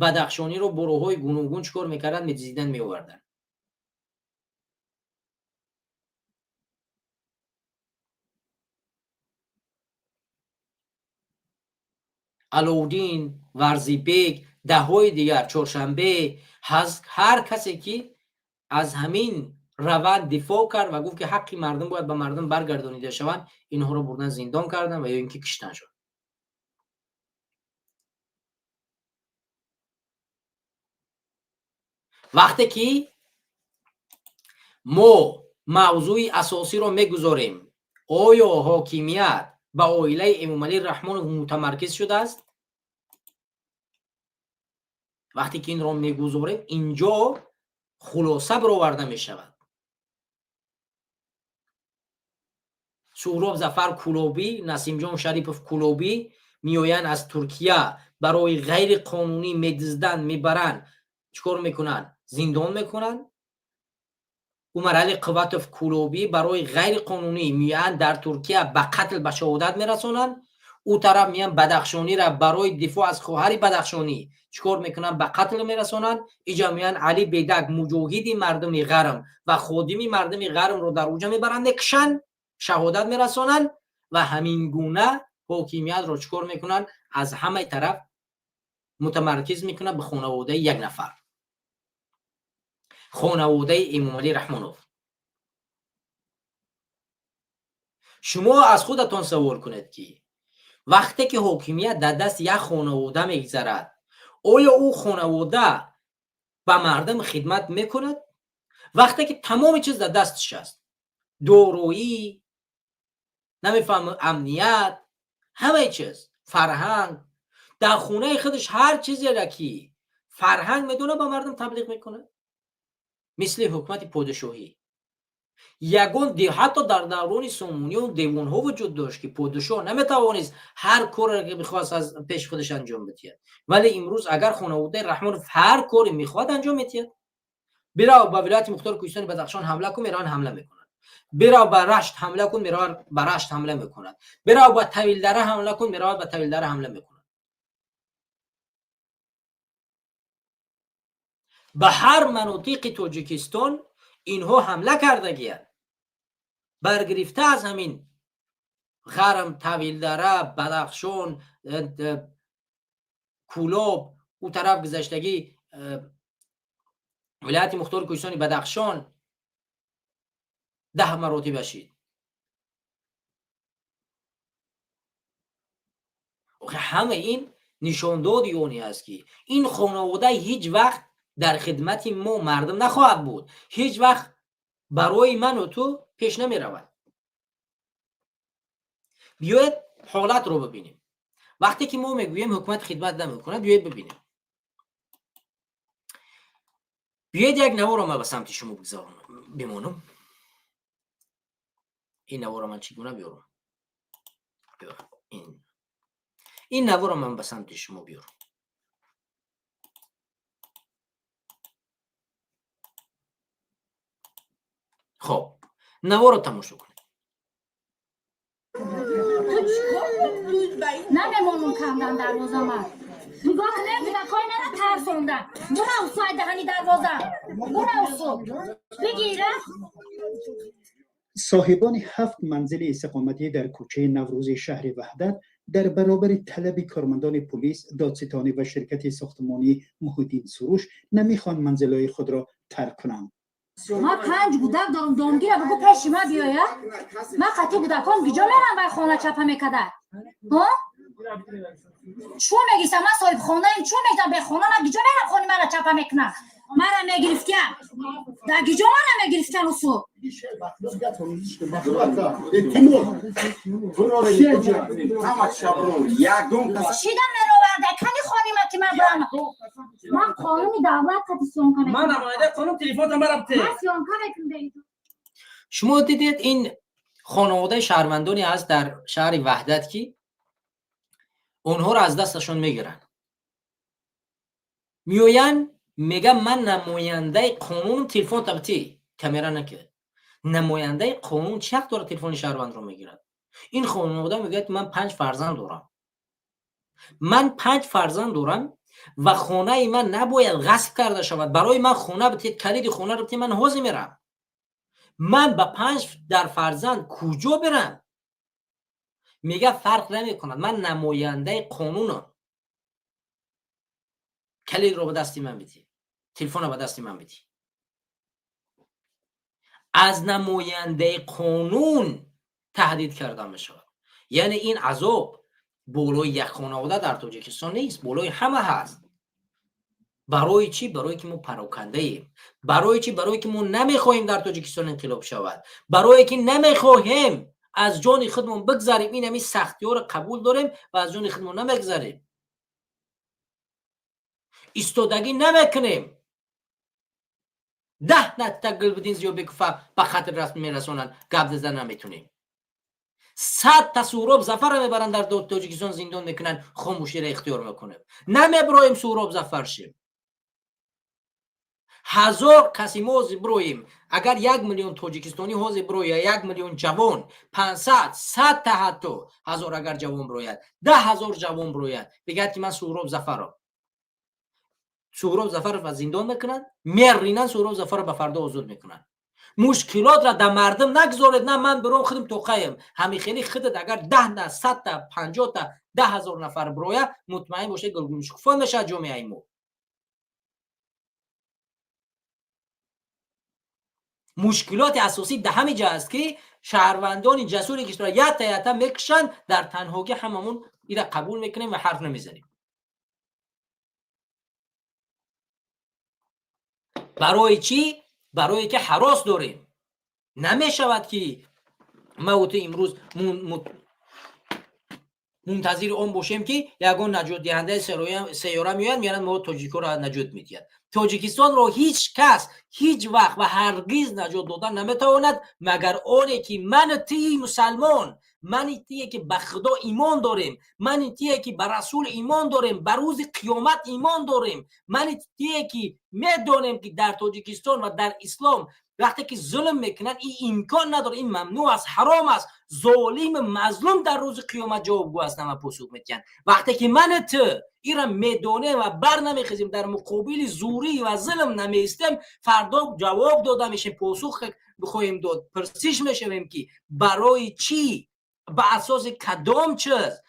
بدخشانی رو بروهای گوناگون چکار میکردن؟ می‌دزدیدن میآوردن. علاودین، ورزیبک، دههای دیگر، چهارشنبه، هر کسی که از همین روند دفاع کرد و گفت که حق مردم باید به مردم برگردانیده شوند، اینها رو بردن زندان کردن و یا اینکه کشتن شد. وقتی که ما موضوع اساسی رو میگذاریم آیا حاکمیت به عائله امامعلی رحمانوف متمرکز شده است؟ وقتی که این رو میگذاریم اینجا خلاصه برآورده می شود. سهراب ظفر کلابی، نسیم جان شریف کلابی میآیند از ترکیه برای غیر قانونی میدزدن، میبرن، چیکار میکنن؟ زندان میکنن. عمر علی قواتوف کلابی برای غیر قانونی میان در ترکیه به قتل به شهادت میرسونن. او طرف میان بدخشانی را برای دفاع از خواهر بدخشانی چیکار میکنن؟ به قتل میرسونن. اینجا میان علی بیدک مجاهد مردم غرم و خادمی مردم غرم رو در اونجا میبرن میکشن، شهادت میرسونن و همین گونه حاکمیت رو چیکار میکنن؟ از همه طرف متمرکز میکنن به خانواده یک نفر، خانواده امامعلی رحمانوف. شما از خودتان سوال کنید که وقتی که حاکمیت در دست یک خانواده میگذرد آیا او خانواده به مردم خدمت میکند؟ وقتی که تمام چیز در دستش است، دارویی، نمیفهم امنیت، همه چیز، فرهنگ، در خونه خودش هر چیزی را که فرهنگ میدونه به مردم تبلیغ میکنه. مثل حکومت پادشاهی یگان حتی در دوران سامونیون دیوان ها وجود داشت که پادشاه نمیتوانست هر کاری که میخواست از پیش خودش انجام بده، ولی امروز اگر خانواده رحمانوف هر کاری میخواد انجام میده، برا به ولایت مختار کوهستان بدخشان حمله کن، میران حمله میکنند. برا به رشت حمله کن، میران به رشت حمله میکنند. برا به طویلدره حمله کن، میران به طویلدره حمله میکنند. به هر مناطق تاجیکستان اینها حمله کردگیند. برگرفته از همین غرم، طویل دره، بدخشان، کولاب، او طرف گذشتگی ولایت مختار کوهستانی بدخشان 10 مراتب شد. همه این نشانداد یونی است که این خانواده هیچ وقت در خدمت ما مردم نخواهد بود، هیچ وقت برای من و تو پیش نمی رود. بیاید حالت رو ببینیم. وقتی که ما میگوییم حکومت خدمت نمیکنه، بیاید ببینیم. بیاید یک نوار رو من به سمت شما بمونم. این نوار رو من چگونه بیارم؟ این نوار رو من به سمت شما بیارم. خب نوار رو تماشا کنید. نمیمونم کندن دروازه من. نگاه نمیدن کاری نرم ترسوندن. برو ساید دهنی دروازه. برو بگیره. صاحبان 7 منزل اقامتی در کوچه نوروز شهر وحدت در برابر طلب کارمندان پلیس، دادستانی و شرکت ساختمانی محیطین سروش نمیخوان منزلهای خود را ترک کنند. ما 5 کودک دارم، دامگیر بگو پیش ما بیاید. من قطعی کودکان بیجا میرم و خانه چپه میکدن. ها؟ چون میگیستم من صاحب خانه ایم، چون میگیستم به خانه من بیجا میرم خانه من چپه میکنم. من را میگرفتیم در گیجا من را میگرفتیم اصول شیدم میروورده کنی خانی ما که من برم. من قانونی دولت کتیسیون کنم. من نماینده قانون تلفن تمرم ته. شما دیدید این خانواده شهروندانی هست در شهر وحدت که اونها رو از دستشون میگیرن، میوین میگم من نماینده قانون تلفن تبتی کامرا نکرد. نماینده قانون چه حق داره تلفن شهروند رو میگیرد؟ این خانواده میگه من 5 فرزند دارم. من 5 فرزند دارم و خانه من نباید غصب کرده شود. برای من خانه بتید، کلید خانه رو بتید، من حاضر میرم. من با 5 در فرزند کجا برم؟ میگه فرق نمی کند، من نماینده قانونم. کلید رو به دستی من بدی، تلفن رو به دستی من بدی. از نماینده قانون تهدید کرده می شود. یعنی این عذاب بالای یک خانواده در تاجیکستان نیست، بالای همه هست. برای چی؟ برای که ما پراکنده ایم. برای چی؟ برای که ما نمیخواهیم در تاجیکستان انقلاب شود. برای که نمیخواهیم از جان خودمون بگذاریم. این همی سختی ها رو قبول داریم و از جان خودمون نمیگذاریم. ایستادگی نمیکنیم. 10 نتیجه گل بدین زیاد بکفه به خطر رسم میرسونن، گپ زدن نمیتونیم. 100 تا سهراب ظفر میبرن در تاجیکستان زندان میکنن، خاموشی را اختیار میکنیم. نمیبرایم سهراب ظفر شیم. 1000 کسی ما برویم. اگر 1 میلیون تاجیکستانی حاضر بروید، 1 میلیون جوان، 500 100 تا حتی 1000 اگر جوان بروید، 10,000 جوان بروید، بگید که من سهراب ظفرم. سهراب ظفر رو زندان میکنن، میرینن سهراب ظفر رو به فردا آزاد میکنن. مشکلات را در مردم نگذارید. نه من برام خودم توقعیم. همین خیلی خودت اگر 10 تا 100 تا 50 تا 10,000 نفر بروید، مطمئن باشه گلگون شکوفا میشه جامعه ما. مشکلات اساسی ده همین جا است که شهروندان جسوری که یتا میکشن، در تنهایی هممون اینا قبول میکنیم و حرف نمیزنیم. برای چی؟ برای که هراس داریم. نمیشود که ما امروز منتظر اون باشیم که یگان نجات دهنده سیاره میاد میانن ما تاجیکو را نجات میدهد. تاجیکستان رو هیچ کس هیچ وقت و هرگز نجات دادن نمیتواند مگر آنی که من تی مسلمان من تیه که به خدا ایمان داریم، من تیه که به رسول ایمان داریم، به روز قیامت ایمان داریم، من تیه که میدونیم که در تاجیکستان و در اسلام وقتی که ظلم میکنن این امکان نداره، این ممنوع است، حرام است. ظالم مظلوم در روز قیامت جوابگو است و پاسخ میدن. وقتی که من تو ایرا میدونه و بر نمیخیزیم در مقابل زوری و ظلم نمیستیم، فردا جواب داده میشه، پاسخ بخوایم داد، پرسش میشویم که برای چی، به اساس کدام چیز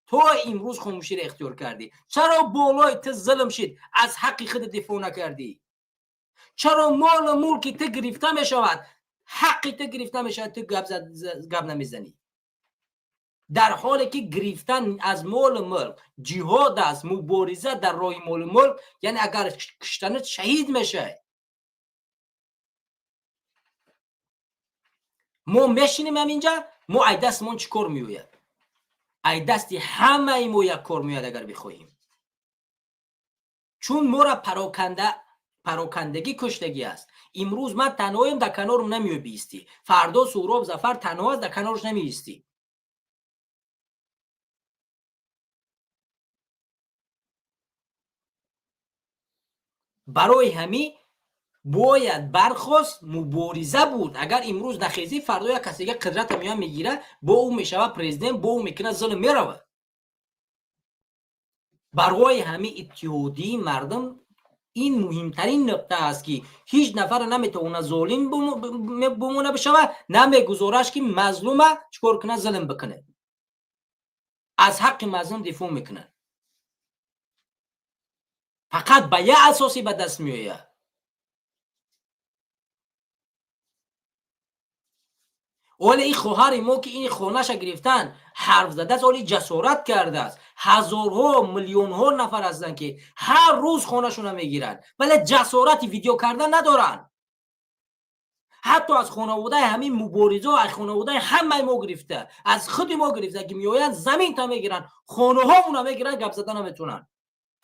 تو امروز خاموشی را اختیار کردی؟ چرا بالای تو ظلم شد از حق خود دفاع نکردی؟ چرا مال ملک تو گرفته می شود، حق تو گرفته می شود، تو گپ نمیزنی؟ در حالی که گرفتن از مال ملک جهاد است، مبارزه در راه مال ملک، یعنی اگر کشتنت شهید میشه. ما میشینیم همینجا، ما ای دستمون چی کار میوید؟ ای دستی همه ای ما یک کار میوید اگر بخواهیم، چون ما را پراکندگی کشتگی است. امروز من تنهایم، در کنارم نمیوی بیستی، فردا سهراب ظفر تنها است، در کنارش نمیستی. برای همین باید برخواست مبارزه بود. اگر امروز نخیزی فردا یک کسی که قدرت میان میگیره، با او میشوه پرزیدنت، با او میکنه ظلم میروه. برای همین اتحادی مردم این مهمترین نقطه است که هیچ نفر نمیتونه ظالم بمونه بشوه، نمیگذارش که مظلومه چکار کنه، ظلم بکنه، از حق مظلوم دفاع میکنه. فقط به یه اساسی به دست میآید. ولی این خواهر ما که این خانه‌ش گرفتن حرف زده است، ولی جسارت کرده است. هزارها میلیون‌ها نفر هستن که هر روز خانه‌شون میگیرن، ولی جسارت ویدیو کردن ندارن. حتی از خانواده همین مبارزه و از خانواده همه ما گرفته، از خود ما گرفته که میآیند زمین تا میگیرن، خانه‌هامون میگیرن، گپ زدن نمیتونن،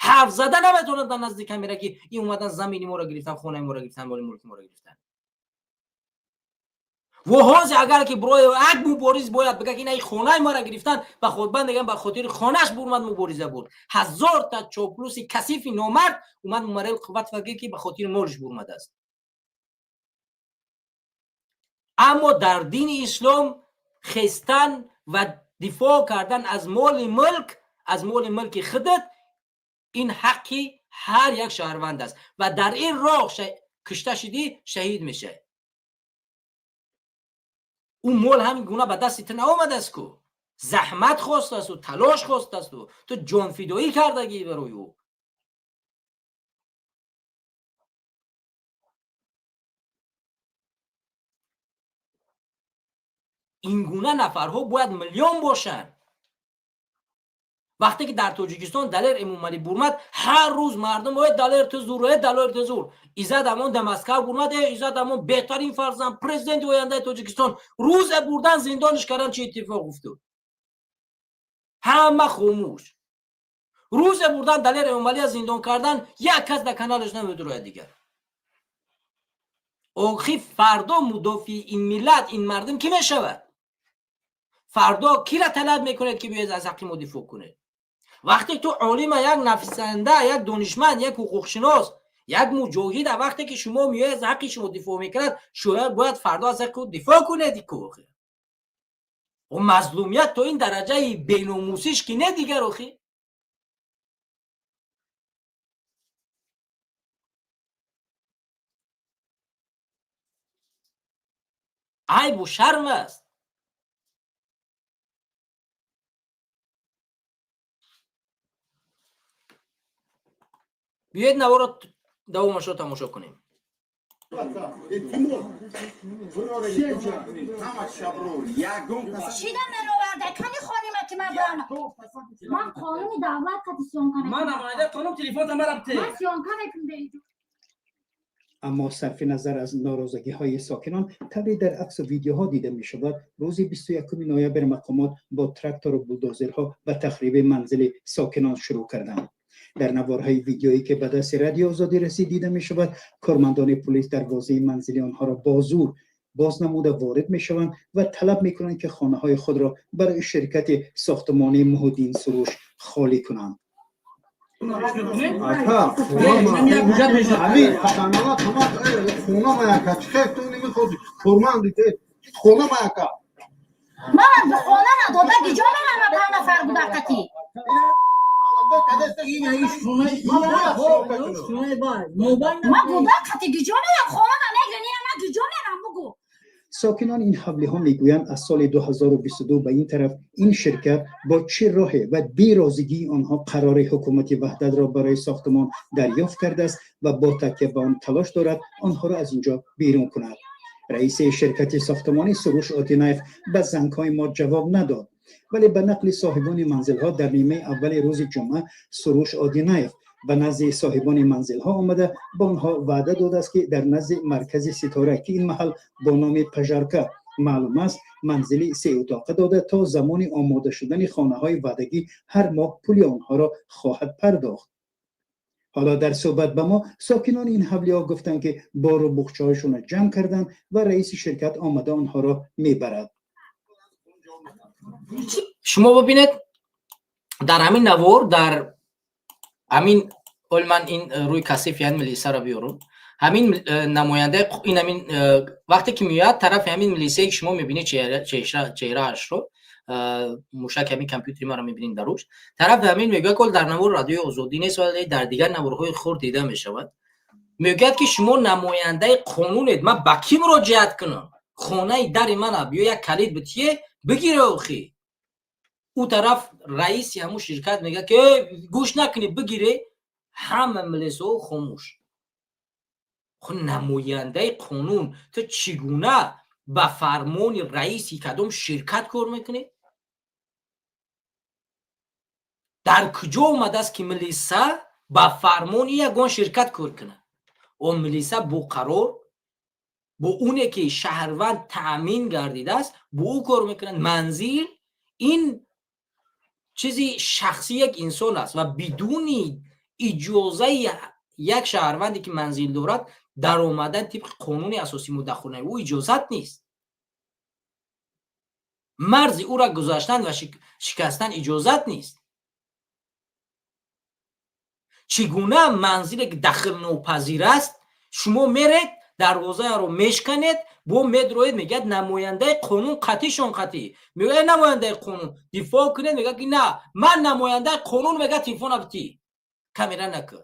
حرف زدن نمیتونن در نزدیک میره که این اومدن زمین ما رو گرفتن، خانه ما رو گرفتن، ولی ملک ما رو گرفتن. و هاز اگر که برای یک مبارز باید بگه که این خانه ما را گرفتن، به خود بندگان به خاطر خانهش برمد مبارزه بود. 1000 تا چاپلوس کثیف نامرد اومد مرل قوت فکر که به خاطر مالش برمد است. اما در دین اسلام خستن و دفاع کردن از مال ملک، از مال ملک خودت، این حقی هر یک شهروند است و در این راه کشته شدی شهید میشه. اون مال همین گونه به دستت نیامده است که زحمت خواسته است و تلاش خواسته است و تو جان فدایی کردگی برای او. این گونه نفرها باید میلیون باشن. وقتی که در تاجیکستان دلار امامعلی برمد، هر روز مردم باید دلار تزور، دلار تزور. ایزد امان دمسکو برمد، ایزد امان بهترین فرزند پرزیدنت آینده تاجیکستان، روز بردن زندانش کردن، چه اتفاق افتاد؟ همه خاموش. روز بردن دلار امامعلی از زندان کردن، یک کس در کانالش نمیدونه دیگر. آخی فردا مدافع این ملت، این مردم کی میشود؟ فردا کی را طلب میکنه که بیاید از حق ما دفاع کنه؟ وقتی تو عالم، یک نفسنده، یک دانشمند، یک حقوقشناس، یک مجاهد، وقتی که شما میاید از حق شما دفاع میکنید، شاید باید فردا از حق دفاع کنید. و مظلومیت تو این درجه بیناموسیش که نه دیگر. آخی عیب و شرم است. بیاید نوار رو دوامش رو تماشا کنیم. شیدم نروارده کنی خانیمه که من برانم. من قانون دولت که سیان کنم. من نماینده قانون تلفن ما رفته. من سیان کنم دیگه. اما صرف نظر از ناراضگی های ساکنان، طبعی در عکس و ویدیوها دیده می شود روز 21 نوامبر مقامات با تراکتور و بولدوزرها به تخریب منزل ساکنان شروع کردند. در نوارهای ویدیویی که به دست رادیو آزادی رسید دیده می شود کارمندان پلیس دروازه منزل آنها را با زور بازنموده وارد میشوند و طلب میکنند که خانه های خود را برای شرکت ساختمانی محودین سروش خالی کنند. من به خانه نداده گیجا میرم 5 نفر بودکتی من بودکتی گیجا میرم خانه نمیگرنی من گیجا میرم بگو. ساکنان این حوله ها میگویند از سال 2022 به این طرف این شرکت با چه راه و بی‌رازگی آنها قرار حکومت وحدت را برای ساختمان دریافت کرده است و با تکیه به آن تلاش دارد آنها را از اینجا بیرون کند. رئیس شرکت ساختمانی سروش آدینایف به زنگ‌های ما جواب نداد، ولی به نقل صاحبان منزل‌ها در نیمه اول روز جمعه سروش آدینایف به نزد صاحبان منزل‌ها آمده با آنها وعده داده است که در نزد مرکز ستاره که این محل با نام پژارکا معلوم است منزلی 3 اتاقه داده تا زمان آماده شدن خانه‌های وعدگی هر ماه پول آنها را خواهد پرداخت. حالا در صحبت با ما ساکنان این حوله ها گفتند که بار و بخچه‌هایشون را جمع کردند و رئیس شرکت آمده آنها را میبرد. شما ببینید در همین نوار در همین من این روی کثیف یعنی ملیسه را بیارم همین نماینده این همین وقتی که میاد طرف همین ملیسه که شما میبینید چهره اش رو موشک همین کامپیوتری ما رو میبینید دروش طرف همین میگه که در نوار رادیو آزادی نیست ولی در دیگر نوارهای خرد دیده میشود. میگه که شما نماینده قانونید من با کی مراجعت کنم خانه در من بیا یک کلید بتیه بگیره اخی. او طرف رئیس همون شرکت میگه که گوش نکنی بگیره همه ملیسو خاموش. خب نماینده قانون تو چگونه با فرمان رئیسی کدام شرکت کار میکنی؟ در کجا اومده است که ملیسه با فرمان یگان شرکت کار کنه؟ اون ملیسه با قرار با اونه که شهروند تأمین گردیده است با او کار میکنن. منزل این چیزی شخصی یک انسان است و بدون اجازه یک شهروندی که منزل دارد در اومدن طبق قانون اساسی مدخونه او اجازت نیست. مرز او را گذاشتن و شکستن اجازت نیست. چگونه منزل که داخل ناپذیر است شما میرید دروازه رو میشکنید بو میدروید میگه نماینده قانون قطعیشون قطعی میگه نماینده قانون دفاع کنید میگه که نه من نماینده قانون میگه تلفن ابتی کامیرا نکن.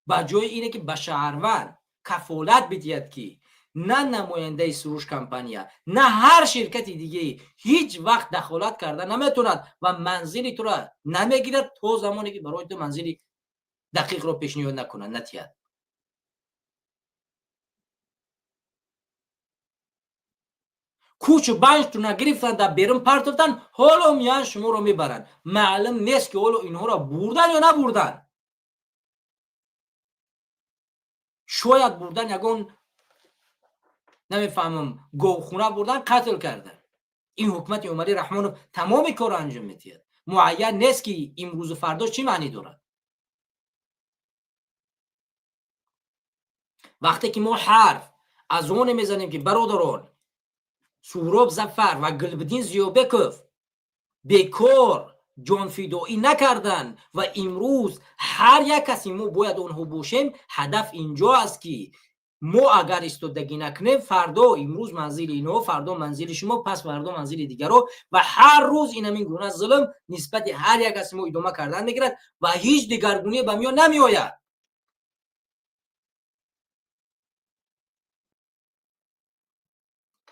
با جای اینه که به شهروند کفالت بدید که نه نماینده سروش کمپانیا نه هر شرکت دیگه هیچ وقت دخالت کرده نمیتوند و منزلی تو را نمیگیرد تا زمانی که برای تو منزلی دقیق رو پیشنهاد نکنند نتیاد. کوچ و بنج تو نگرفتن در بیرون پرتفتن حالا میان شما رو میبرن معلوم نیست که حالا اینها را بردن یا نبردن. شاید بردن یگون نمیفهمم گوخونه بردن قتل کردن. این حکومت عمری رحمان تمام کار انجام میدهد. معین نیست که امروز و فردا چی معنی دارد. وقتی که ما حرف از اون میزنیم که برادران سهراب ظفر و گلبدین ضیابکوف بیکار جان فدایی نکردن و امروز هر یک کسی ما باید اونها باشیم. هدف اینجا است که ما اگر استودگی نکنیم فردا امروز منزل اینو فردا منزل شما پس فردا منزل دیگر رو و هر روز این همین گونه ظلم نسبت هر یک کسی ما ادامه کردن میگیرد و هیچ دگرگونی به میان نمیآید.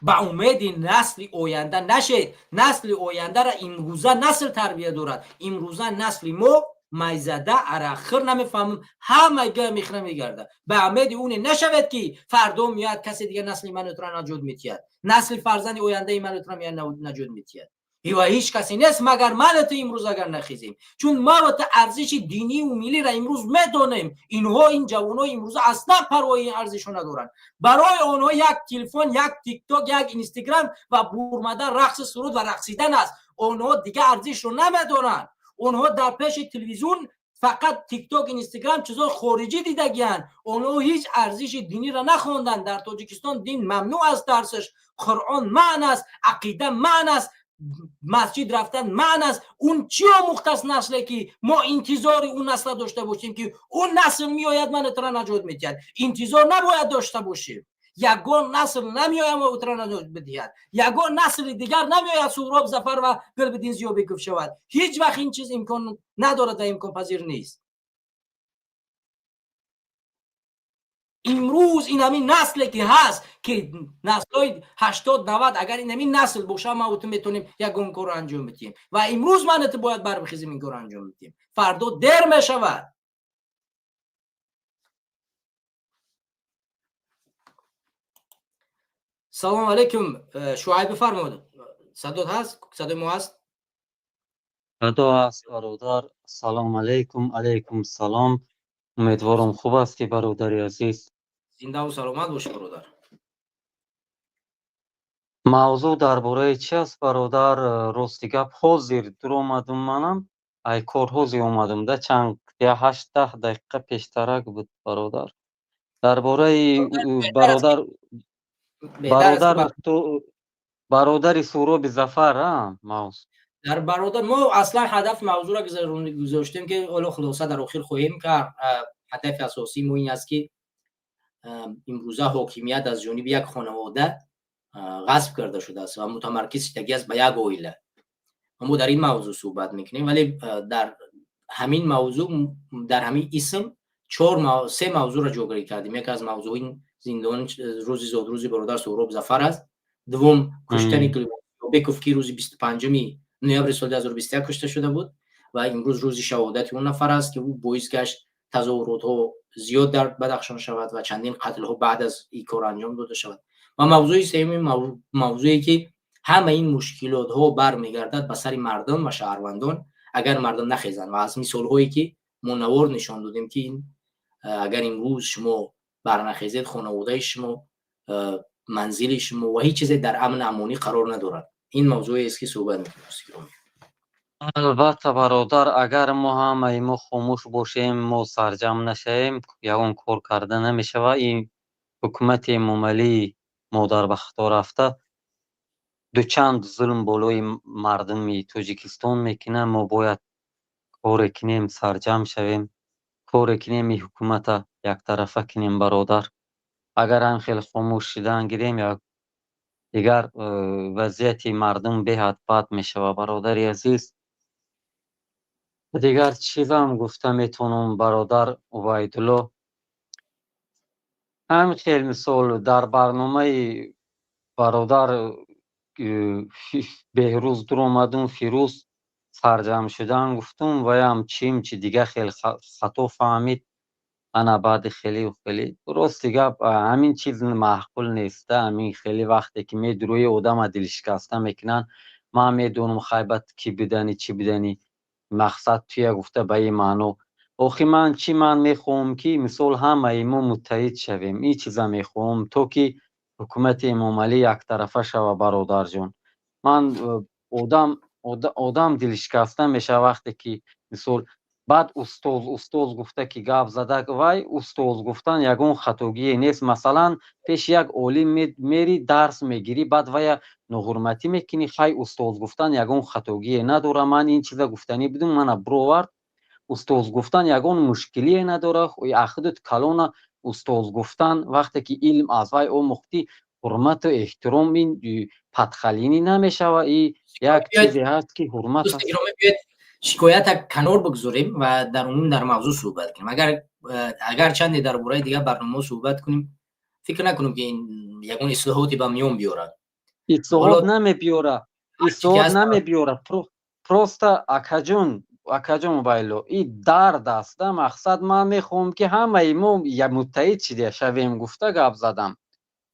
با امید نسل آینده نشد. نسل آینده را امروزه نسل تربیه دارد. امروزه نسل ما میزده اراخر نمیفهمم همه گه میخره میگرده. به امید اون نشود که فردا میاد کسی دیگه نسل من را نجات میتید. نسل فرزند آینده من را میاد نجات میتید. و هیچ کسی نیست مگر من تو امروز اگر نخیزیم. چون ما با ارزش دینی و ملی را امروز میدونیم. اینها این جوانان امروز اصلا پروای این ارزش ندارن. برای آنها یک تلفن، یک تیک تاک، یک اینستاگرام و برمدن رقص سرود و رقصیدن است. آنها دیگه ارزش رو نمیدونن. اونها در پیش تلویزیون فقط تیک توک اینستاگرام چیزای خارجی دیدگیان، اونها هیچ ارزش دینی را نخوندن. در تاجیکستان دین ممنوع است درسش، قرآن معنی است، عقیده معنی است، مسجد رفتن معنی است. اون چی آموخته است نسلی که ما انتظار اون نسل داشته باشیم که اون نسل میآید من اترا نجات میدهد؟ انتظار نباید داشته باشیم. یگان نسل نمیآید ما اترا نجات بدهد، یگان نسل دیگر نمیآید سهراب ظفر و قلب‌الدین ضیابکوف شود. هیچ وقت این چیز امکان ندارد و امکان پذیر نیست. امروز این همین نسلی که هست که نسل‌های 80 90 اگر این همین نسل باشه ما میتونیم یگان کار انجام بدیم و امروز من باید بربخیزیم این کار انجام بدیم. فردا دیر میشود. سلام علیکم. شعیب بفرمایید. صدات هست؟ صدای ما هست؟ صدا هست برادر. سلام علیکم. علیکم سلام. امیدوارم خوب هستی برادر عزیز. زنده و سلامت باش برادر. موضوع درباره چی است برادر؟ راستی گپ حاضر در اومدم منم ای کار حاضر اومدم ده چند 8 دقیقه پیشترک بود برادر. درباره برادر تو برادر سهراب ظفر موضوع در برادر ما اصلا هدف موضوع را گذاشتیم که حالا خلاصه در آخر خواهیم کرد. هدف اساسی ما این است که امروزه حاکمیت از جانب یک خانواده غصب کرده شده است و متمرکز شدگی است به یک عائله. ما در این موضوع صحبت میکنیم، ولی در همین موضوع در همین اسم 3 موضوع را جاگیری کردیم. یک از موضوع این زندان روزی زادروزی برادر سهراب ظفر است. دوم کشتن ضیابکوف که روز 25 نوامبر سال 2021 کشته شده بود و امروز روز شهادت اون نفر است که او باعث گشت تظاهرات ها زیاد در بدخشان شود و چندین قتل ها بعد از این کار انجام داده شود. و موضوع سوم موضوعی که همه این مشکلات ها برمیگردد به سر مردم و شهروندان اگر مردم نخیزند و از مثال هایی که منور نشان دادیم که اگر امروز شما برنخیزید خانواده شما منزل شما و هیچ چیزی در امن امانی قرار ندارد. این موضوعی است که صحبت می‌کنیم. البته برادر اگر ما همه ما خاموش باشیم ما سرجم نشیم یگان کار کرده نمیشه و این حکومت مملی ما در بختا رفته دوچند ظلم بالای مردم تاجیکستان میکنه. ما باید کار کنیم سرجم شویم، کار کنیم این حکومت یک طرفه کنیم برادر. اگر هم خیلی خاموش شدن گیریم یا دیگر وضعیت مردم به حد بد میشه و برادر عزیز دیگر چیز هم گفته میتونم برادر عبیدالله. هم خیلی مثال در برنامه برادر بهروز در اومدم فیروز سرجم شدن گفتم و هم چی دیگه خیلی خطا فهمید. انا بعد خیلی درست دیگه همین چیز معقول نیسته. همین خیلی وقتی که می دروی آدم دل شکسته میکنن ما میدونم خیبت کی بدنی چی بدنی مقصد توی گفته به این معنی. آخی من میخوام که مثال همه ما متحد شویم. این چیزا میخوام تو که حکومت مملی یک طرفه شوه برادر جان. من آدم دل شکسته میشه وقتی که مثال بعد استاد گفته که گپ زده وای استاد گفتن یگان خطاگی نیست. مثلا پیش یک عالم میری درس میگیری بعد وای ناحرمتی میکنی خی استاد گفتن یگان خطاگی نداره. من این چیزا گفتنی بدون من بروورد استاد گفتن یگان مشکلی نداره. اخدت کلان استاد گفتن وقتی که علم از وای او مختی حرمت و احترام این پدخلینی نمیشه و این یک چیزی هست که حرمت است. شکایت کنار بگذاریم و در عموم در موضوع صحبت کنیم. اگر چندی درباره دیگه برنامه صحبت کنیم فکر نکنم که این یگان اصلاحاتی به میون بیاره. اصلاحات نمیبیاره. پروست اکجون بایلو این درد است. مقصد من میخوام که همه ما یک متحد شده شویم گفته گپ زدم.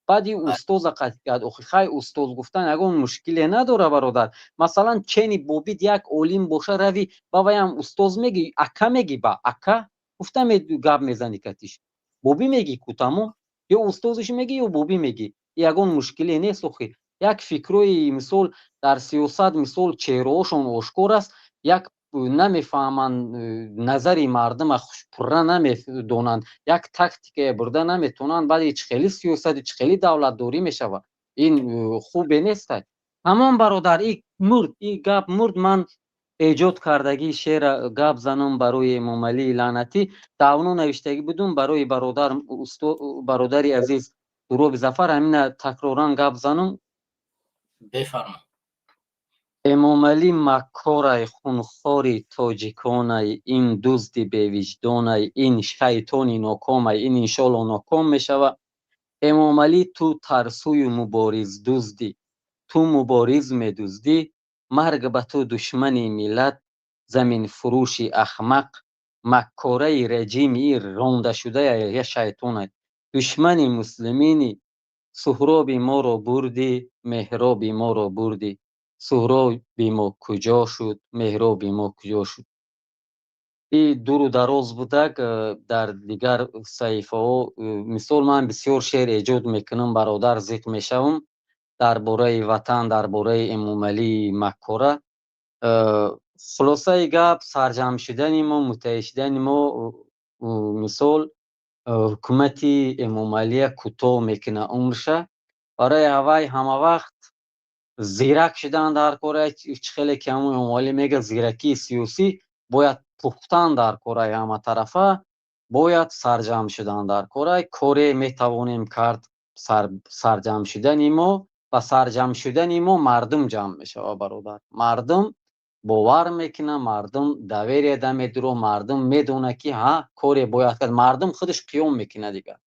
بعد این استاد قطع کرد خی استاد گفتن یگان مشکلی نداره برادر. مثلا چنی بوبید یک عالم باشه روی با هم استاد میگی اکا میگی با اکا گفتم گپ میزنی کتیش بوبی میگی کوتامو یا استادش میگی یا بوبی میگی یگان مشکلی نیست. یک فکروی مثال در سیاست مثال چهرهاشون آشکار است. یک نمیفهمند نظری مردم خوشپره نمیدونند یک تاکتیک برده نمیتونند بعد هیچ خیلی سیاست هیچ خیلی دولت دوری میشود این خوبه نیست تمام برادر این گپ مرد من ایجاد کردگی شعر گپ زنم برای امام علی لعنتی داونو نوشتگی بودم برای برادری عزیز سهراب ظفر همین تکرارا گپ زنم بفرما. امام علی مکارای خونخواری تاجیکانای این دزدی بیوجدانای این شیطانی ناکامای این انشالله ناکام میشوه امام علی تو ترسوی مبارز دزدی تو مبارز میدزدی مرگ به تو دشمنی ملت زمین فروشی احمق مکاره رژیمی رانده شده یا شیطان دشمن مسلمینی سهراب ما را بردی محراب ما را بردی سهراب ما کجا شد محراب ما کجا شد این دور و دراز بوده در دیگر صحیفه ها مثال من بسیار شعر ایجاد میکنم برادر ذکر میشوم درباره وطن درباره امام علی مکاره خلاصه گپ سرجم شدن ما متحد شدن ما مثال حکومت امام علی کوتاه میکنه عمرشه برای هوای همه وقت زیرک شدن در کار خیلی که امام علی میگه زیرکی سیاسی باید پختن در کار همه طرفه باید سرجم شدن در کار میتوانیم کرد سرجم شدن ما و سرجم شدن ما مردم جمع میشه برادر مردم باور میکنه مردم دویری دمیدرو مردم میدونه که ها کاری باید کرد مردم خودش قیام میکنه دیگه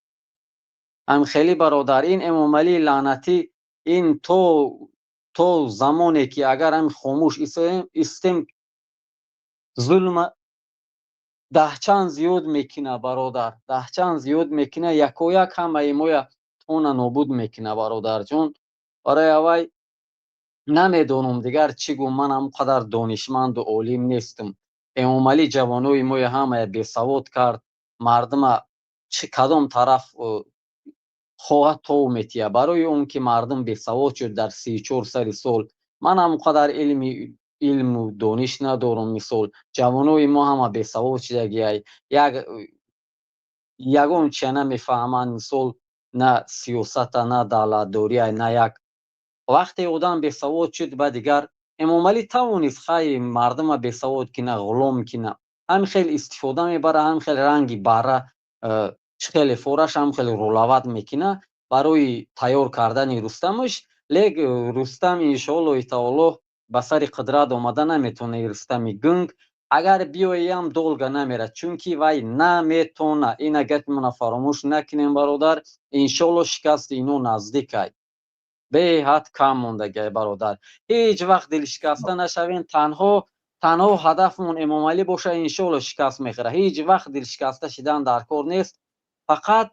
هم خیلی برادر این امام علی لعنتی این تو زمانی که اگر هم خاموش استیم ظلم ده چند زیاد میکنه برادر ده چند زیاد میکنه یکو یک هم ایمویا اون نابود میکنه برادر جون برای اوای نمیدونم دیگر چی گو من هم قدر دانشمند و عالم نیستم امام علی جوانوی موی همه بیسواد کرد مردم چه کدام طرف خواه تو میتیه برای اون که مردم بیسواد شد در 34 سال من هم قدر علم و دانش ندارم مثال جوانوی ما همه بیسواد شده یگون چه نمیفهمن مثال نه سیاست نه دولتداری نه یک وقتی آدم بیسواد شد بعد دیگر امام علی توانست خیلی مردم بیسواد کنه غلام کنه هم خیلی استفاده میبره هم خیلی رنگی بره خیلی فورش هم خیلی رولوات میکنه برای تیار کردن رستمش لیک رستم انشاءالله تعالی به سر قدرت آمده نمیتونه رستم گنگ اگر بیایی هم دولگه نمیره چون که وای نمیتونه این گت من فراموش نکنیم برادر انشاءالله شکست اینو نزدیکه به حد کم موندگی برادر هیچ وقت دل شکسته نشوین تنها هدفمون امام علی باشه انشاءالله شکست میخوره هیچ وقت دل شکسته شدن در کار نیست فقط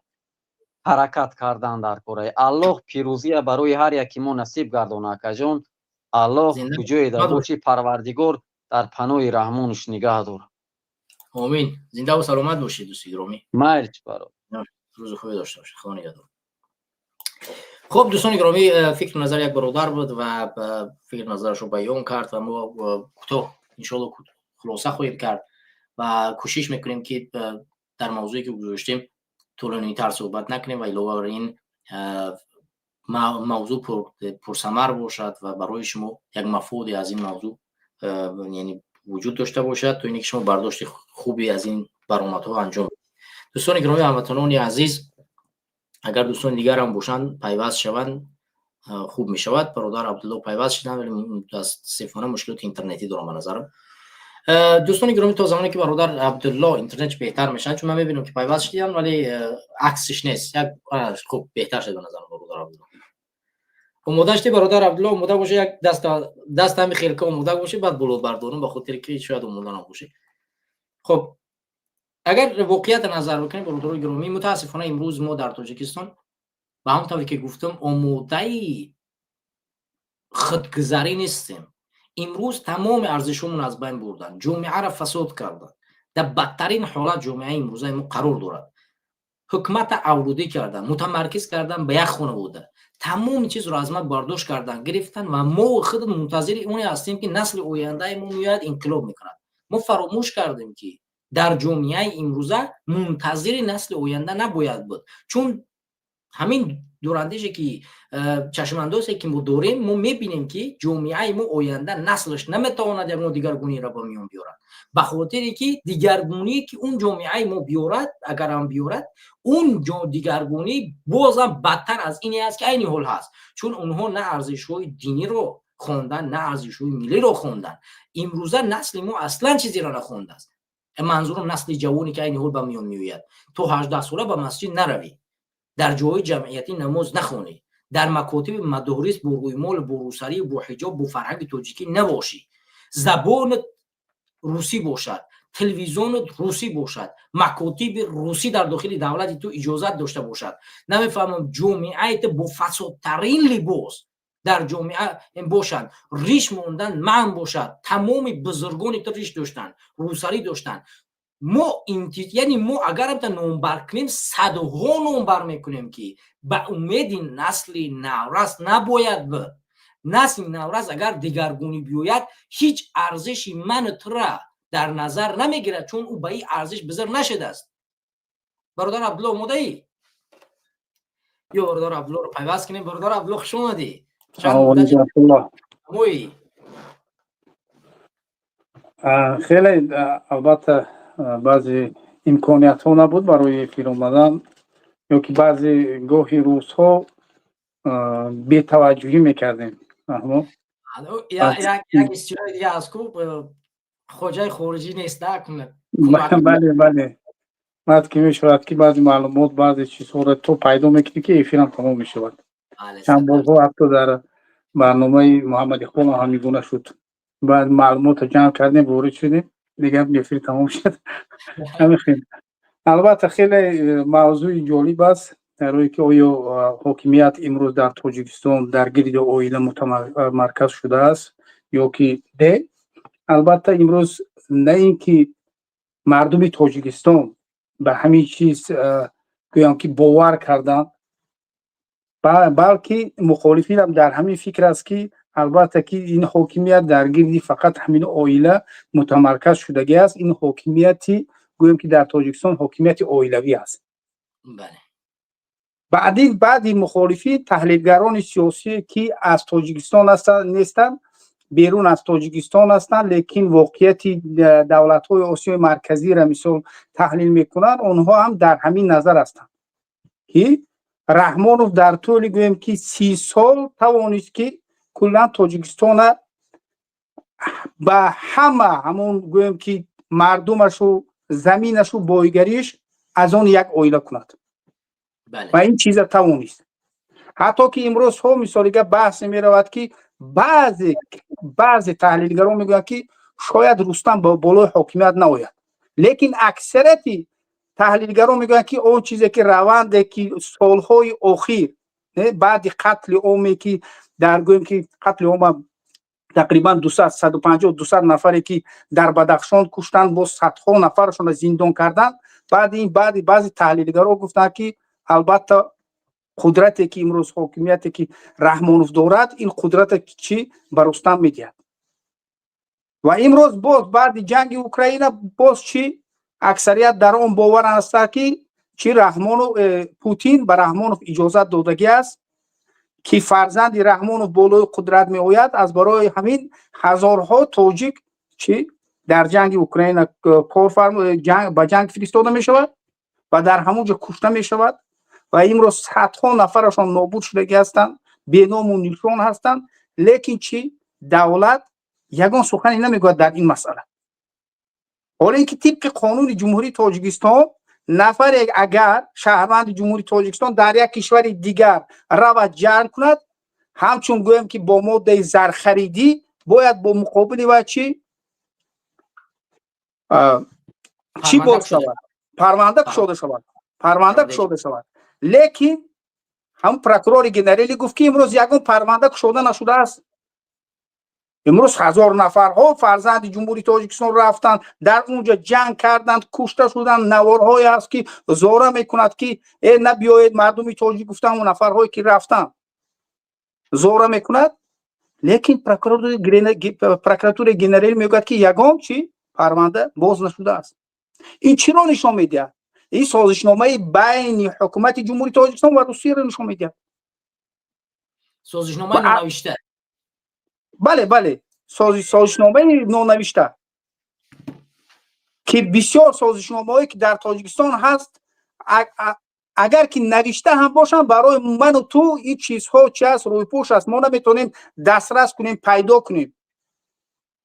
حرکت کردن در کار الله پیروزی برای هر یکی ما نصیب گردونه که جون الله کجای در باشی پروردگار در پناه رحمانش نگه داره آمین زنده و سلامت باشید دوستی گرامی مرچ برادر روز خوبی داشته باشید خدا نگهدار خب دوستان گرامی فکر نظر یک برادر بود و فکر نظرش رو بیان کرد و ما کوتاه انشالله خلاصه خواهیم کرد و کوشش میکنیم که در موضوعی که گذاشتیم طولانی تر صحبت نکنیم و علاوه بر این موضوع پرثمر باشد و برای شما یک مفهومی از این موضوع یعنی وجود داشته باشد تا اینکه شما برداشت خوبی از این برآمدها انجام بدید. دوستان گرامی هموطنان عزیز اگر دوستان دیگر هم باشند پیوست شوند خوب می شود. برادر عبدالله پیوست شدن ولی متاسفانه مشکلات اینترنتی دارم به نظرم. دوستان گرامی تا زمانی که برادر عبدالله اینترنت بهتر میشن چون من میبینم که پیوست شدن ولی عکسش نیست خوب بهتر شد به نظرم برادر عبدالله اومداشتی برادر عبدالله اومده باشه یک دست هم خیلی که اومده باشه بعد بلود بردارم به خاطر که شاید اومده نباشه. خب اگر واقعیت نظر بکنیم برادران گرامی متاسفانه امروز ما در تاجیکستان به همونطوری که گفتم آماده خودگذری نیستیم. امروز تمام ارزشمون از بین بردن، جامعه را فساد کردن، در بدترین حالت جامعه امروزه ما قرار دارد. حکمت اولودی کردن، متمرکز کردن به یک خانواده، تمام چیز را از ما برداشت کردن گرفتن و ما خود منتظر اونی هستیم که نسل آینده ما میاد انقلاب میکنند. ما فراموش کردیم که در جامعه امروزه منتظر نسل آینده نباید بود، چون همین دورندشی که چشماندازی که ما داریم ما میبینیم که جامعه ما آینده نسلش نمیتواند یک دیگرگونی را با میون بیارد، به خاطری که دیگرگونی که اون جامعه ما بیارد اگر هم بیارد اون دیگرگونی بازم بدتر از اینی است که این حال هست، چون اونها نه ارزش‌های دینی رو خواندن نه ارزش‌های ملی رو خواندن. امروزه نسل ما اصلا چیزی را نخوانده است. منظورم نسل جوانی که این حال به میون میآید. تو 18 ساله به مسجد نروی، در جای جمعیتی نماز نخونی، در مکاتب مدارس با رویمال با روسری با حجاب با فرهنگ تاجیکی نباشی، زبان روسی باشد، تلویزیون روسی باشد، مکاتب روسی در داخل دولت تو اجازت داشته باشد، نمیفهمم جامعه با فسادترین لباس در جامعه باشند، ریش موندن من باشد، تمام بزرگان تو ریش داشتن، روسری داشتن. ما یعنی ما اگر هم تا نمبر کنیم صدها نمبر میکنیم که به امید نسل نورس نباید بود. نسل نورس اگر دیگرگونی بیاید هیچ ارزشی من ترا در نظر نمیگیرد، چون او به این ارزش بزر نشده است. برادر عبدالله اومده ای؟ یا برادر عبدالله رو پیوست کنیم. برادر عبدالله خوش اومدی. خیلی البته بعضی امکانیت ها نبود برای فیلم اومدن، یا که بعضی گاهی روزها بی توجهی میکردیم. یک استیای دیگه از کو خوجای خارجی نیست کنه. بله بعد که میشود که بعضی معلومات بعضی چیزها رو تو پیدا میکنی که این فیلم تمام میشود. چند بارها حتی در برنامه محمد خان همیگونه شد، بعد معلومات جمع کردیم وارد شدیم دیگه فیلم تمام شد. همین. البته خیلی موضوع جالب است در روی که آیا حاکمیت امروز در تاجیکستان در گرد عائله متمرکز شده است یا که نه. البته امروز نه اینکه مردم تاجیکستان به همین چیز گویان که باور کردن، بلکه مخالفین هم در همین فکر است که البته که این حاکمیت در گرد فقط همین عائله متمرکز شدگی است. این حاکمیتی گویم که در تاجیکستان حاکمیت عائلوی است. بله. بعدی مخالفین تحلیلگران سیاسی که از تاجیکستان نیستند، بیرون از تاجیکستان هستند، لیکن واقعیت دولت‌های آسیای مرکزی را مثال تحلیل میکنند، اونها هم در همین نظر هستند که رحمانوف در طول گویم که 30 سال توانست که کلا تاجیکستان با همون گویم که مردمش و زمینش و بایگریش از آن یک عائله کند. بله. و این چیز توانست. حتی که امروز ها مثالی که بحث می رود که بعضی تحلیلگران میگویند که شاید رستم با بالای حاکمیت نآید، لیکن اکثریت تحلیلگران میگویند که اون چیزی که روند که سالهای اخیر بعد قتل عامی که در گویم که قتل عام تقریبا 250-200 نفری که در بدخشان کشتن، با صدها نفرشون زندان کردن، بعضی تحلیلگران گفتند که البته قدرتی که امروز حاکمیتی که رحمانوف دارد، این قدرت چی بر رستم میدهد. و امروز باز بعد جنگ اوکراین باز چی اکثریت در آن باور است که چی پوتین به رحمانوف اجازت دادگی است که فرزند رحمانوف بالای قدرت می آید، از برای همین هزارها تاجیک چی در جنگ اوکراین به جنگ فرستاده می شود و در همونجا کشته می شود و امروز صدها نفرشان نابود شده هستند، بینام و نشان هستند، لیکن چی دولت یگان سخنی نمیگوید در این مسئله. حالا اینکه طبق قانون جمهوری تاجیکستان نفر اگر شهروند جمهوری تاجیکستان در یک کشور دیگر رود جنگ کند، همچون گویم که با ماده زرخریدی باید با مقابل و چی باز شود، پرونده کشاده شود. لیکن هم پروکورور گنرالی گفت که امروز یگان پرونده کشاده نشده است. امروز 1000 نفرها فرزند جمهوری تاجیکستان رفتند در اونجا جنگ کردند، کشته شدند. نوارهایی است که زاره میکند که نبیاید مردمی تاجیک گفتن اون نفرهایی که رفتند زاره میکند، لیکن پروکورور گنرالی میگوید که یگان چی پرونده باز نشده است. این چرا نشان میده؟ این سازشنامه بین حکومت جمهوری تاجیکستان و روسیه را نشان میده. سازشنامه نونوشته. بله سازشنامه نونوشته که بسیار سازشنامه‌ای که در تاجیکستان هست اگر که نوشته هم باشن برای من و تو این چیزها چی است روی پوش است، ما نمیتونیم دسترس کنیم پیدا کنیم.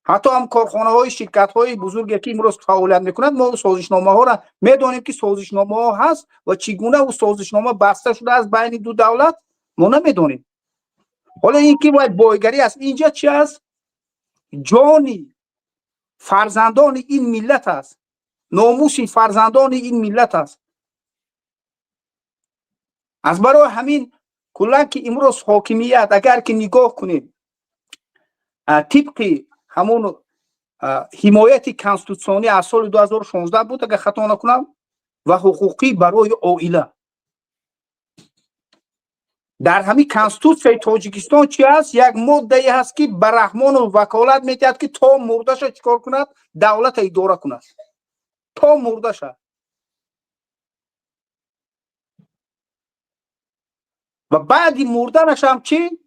حتی هم کارخانه‌های شرکت‌های بزرگی که امروز فعالیت می‌کنند ما سازشنامه‌ها را می‌دانیم که سازشنامه‌ها هست و چگونه او سازشنامه بسته شده است بین دو دولت ما نمی‌دانیم. حالا این که باید بایگری است، اینجا چی است؟ جانی فرزندان این ملت است، ناموس فرزندان این ملت است. از برای همین کلا که امروز حاکمیت اگر که نگاه کنیم طبق همون حمایت کنستیتوسیونی از سال 2016 بود اگر خطا نکنم و حقوقی برای عائله در همین کنستیتوسیون تاجیکستان چی است؟ یک ماده هست که بر رحمان وکالت میدهد که تا مردش چیکار کند؟ دولت اداره کند تا مردش. و بعد مردنش هم چی؟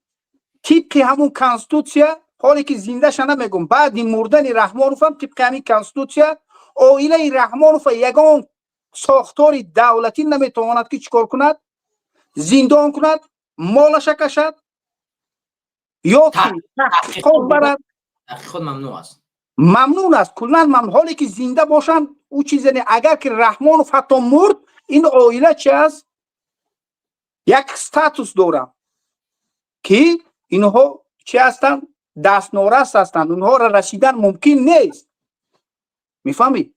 طبق همون کنستیتوسیون حالی که زنده شنه میگم بعد مردن رحمانوف هم طبق همین کنستیتوسیون عائله رحمانوف یگان ساختار دولتی نمیتواند که چیکار کند؟ زندان کند، مالش کشد یا که تحقیقات برد. تحقیقات ممنوع است. ممنون است کلا ممنون. حالی که زنده باشن او چیزی نه. اگر که رحمانوف حتی مرد این عائله چی است؟ یک استاتوس دارم که اینها چی هستند؟ دست نورست هستند، اونها را رسیدن ممکن نیست. میفهمی؟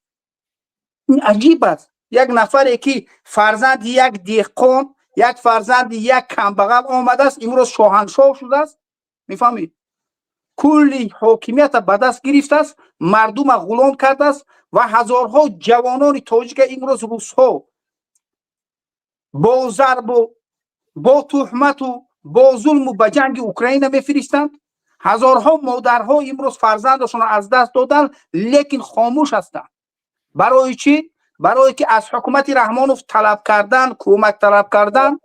این عجیب است. یک نفری که فرزند یک دهقان، یک فرزند یک کمبغل آمده است امروز شاهنشاه شده است. میفهمی؟ کلی حاکمیت به دست گرفته است، مردم غلام کرده است و هزارها جوانان تاجیک امروز روس‌ها با ضرب و با تهمت و با ظلم و به جنگ اوکراین میفرستند. هزارها مادرها امروز فرزندشون از دست دادن لیکن خاموش هستند. برای چی؟ برای که از حکومت رحمانوف طلب کردن، کمک طلب کردن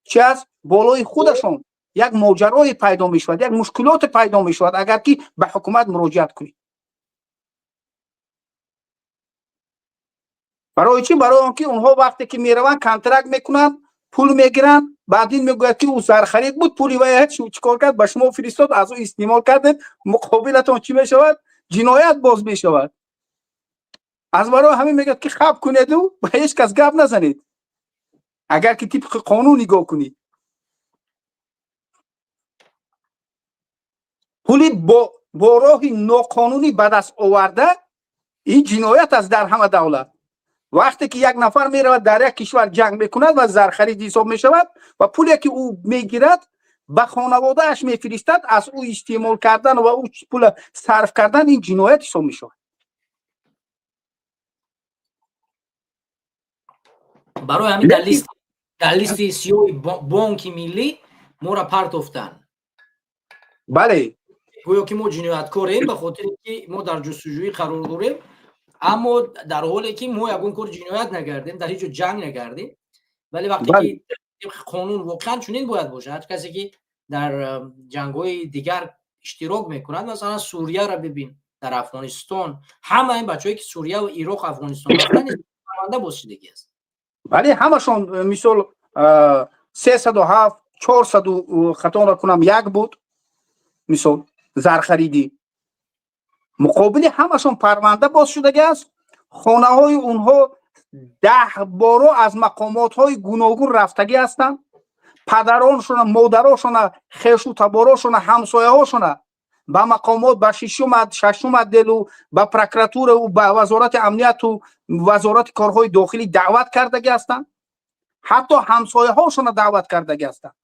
چی از بالای خودشون یک ماجرای پیدا می شود، یک مشکلات پیدا می شود اگر که به حکومت مراجعت کنید. برای چی؟ برای آنکه اونها وقتی که میروند کانترکت میکنن پول میگیرن بعدین میگوید که او سرخرید بود پولی باید چیکار کرد به شما فرستاد از او استعمال کردید مقابلتون چی میشود؟ جنایت باز میشود. از برای همین میگه که خب کنید و به هیچ کس گپ نزنید اگر که طبق قانون نگاه کنید. پولی با راه ناقانونی به دست آورده این جنایت است در همه دولت. وقتی که یک نفر میرود در یک کشور جنگ میکند و زرخرید حساب میشود و پولی که او میگیرد به خانواده اش میفرستد از او استعمال کردن و او پول صرف کردن این جنایت حساب میشود. برای همین در لیست سیوی بانک ملی ما را پرتافتن. بله گویا که ما جنایتکاریم به خاطر که ما در جستجوی قرار داریم اما در حالی که ما یگان کار جنایت نکردیم در هیچ جنگ نکردیم ولی وقتی که قانون واقعا چنین باید باشه هر کسی که در جنگ‌های دیگر اشتراک میکنند مثلا سوریه را ببین در افغانستان همه این بچه‌ای که سوریه و عراق افغانستان هستن پرونده بازشدگی است. ولی همشون مثال 307 400 خطا نکنم یک بود مثال زرخریدی مقابل همشون پرونده باز شده است. خانه های اونها 10 بارو از مقامات های گوناگون رفتگی هستند. پدرانشون مادراشون خیش و تباراشون همسایه هاشون به مقامات به ششم دلو به پروکراتور و به وزارت امنیت و وزارت کارهای داخلی دعوت کردگی هستند. حتی همسایه هاشون دعوت کردگی هستند.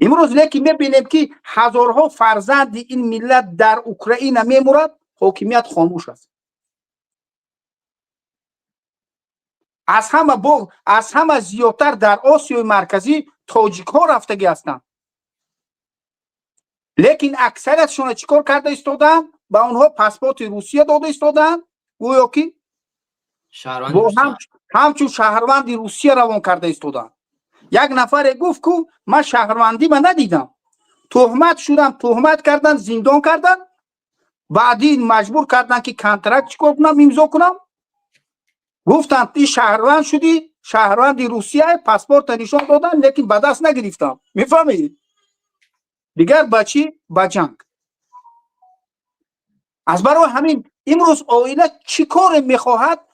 امروز لیکن میبینیم که هزارها فرزند این ملت در اوکراین میمورد حاکمیت خاموش است. از همه زیادتر در آسیای مرکزی تاجیک ها رفتگی هستند. لیکن اکثریتشون چیکار کرده استادن؟ به اونها پاسپورت روسیه داده ایستادن گویا که شهروند با روسیه. همچون شهروند روسیه روان کرده ایستادن. یک نفر گفت که من شهروندی من ندیدم، تهمت شدم، تهمت کردن، زندان کردن، بعدی مجبور کردن که کنترکت چیکار کنم امضا کنم، گفتن تی شهروند شدی، شهروند روسیه، پاسپورت نشان دادن لیکن به دست نگرفتم. میفهمید؟ دیگر بچی با جنگ. از برای همین امروز آیله چی کار میخواهد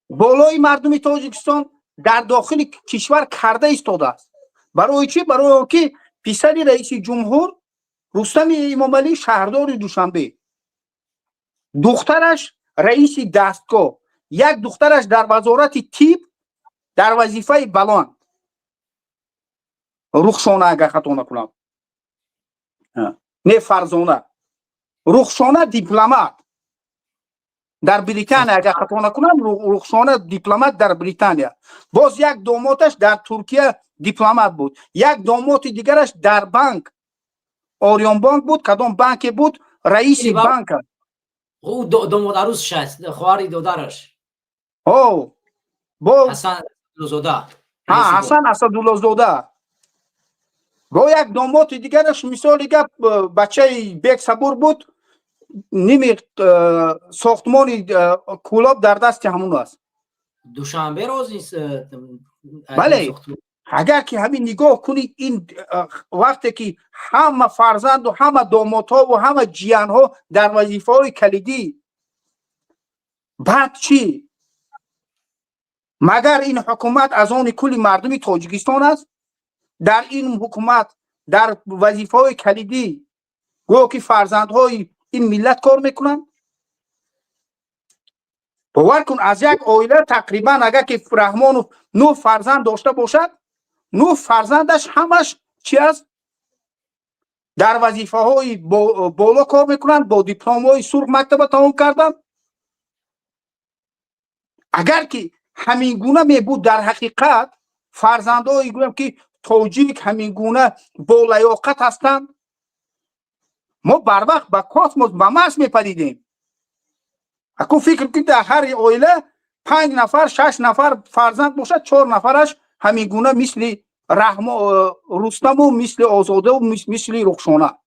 بالای مردم تاجیکستان در داخل کشور کرده ایستاده است. برای چی؟ برای که پسر رئیس جمهور رستم امامعلی شهردار دوشنبه، دخترش رئیس دستگاه، یک دخترش در وزارت طب در وظیفه بلند، رخشانه اگر خطا نکنم، نه فرزانه، رخشانه دیپلمات در بریتانیا اگر خطا نکنم، رخشانه دیپلمات در بریتانیا، باز یک دامادش در ترکیه دیپلمات بود، یک داماد دیگرش در بانک آریان بانک بود، کدام بانک بود رئیس بانک. او داماد عروس شست خواهر دادرش او با حسن زاده، حسن اسدالله زاده، با یک داماد دیگرش مثال گپ بچه بیگ صبور بود، نیمی ساختمان کولاب در دست همون است. دوشنبه روز نیست. بله، اگر که همین نگاه کنید این وقتی که همه فرزند و همه دامادها و همه جیانها در وظیفه های کلیدی، بعد چی؟ مگر این حکومت از آن کل مردم تاجیکستان است؟ در این حکومت در وظیفه های کلیدی گویا که فرزندهای این ملت کار میکنن؟ باور کن از یک عائله تقریبا اگر که رحمان 9 فرزند داشته باشد، 9 فرزندش همش چی است؟ در وظیفه های بالا کار میکنن، با دیپلم های سرخ مکتب تمام کردن. اگر که همین گونه می بود در حقیقت فرزندای گویم که تاجیک همین گونه با لیاقت هستند، ما بر وقت به کاسموس به مس میپریدیم. اکو فکر کنید در هر عائله 5 نفر 6 نفر فرزند باشد، 4 نفرش همین گونه مثل رستم و مثل آزاده و مثل رخشانه.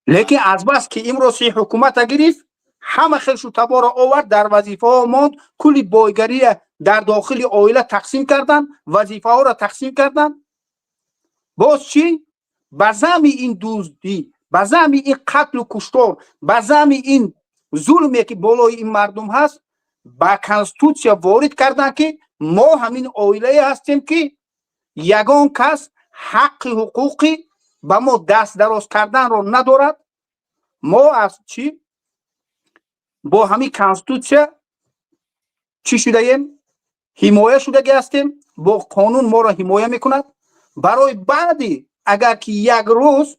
لیکن از بس که امروز حکومت گرفت، همه خیلشو تبار آورد در وظیفه ها ماند، کلی بایگری در داخل عائله تقسیم کردن، وظیفه ها را تقسیم کردن. باز چی؟ بزم این دزدی، بزم این قتل و کشتار، بزم این ظلمی که بالای این مردم هست، با کانستیتوسیا وارد کردن که ما همین عائله هستیم که یگان کس حق حقوقی با ما دست دراز کردن رو ندارد. ما از چی؟ با همین کانستیتوسیا چی شده ایم؟ حمایه شده هستیم، با قانون ما را حمایه میکند. برای بعدی اگر که یک روز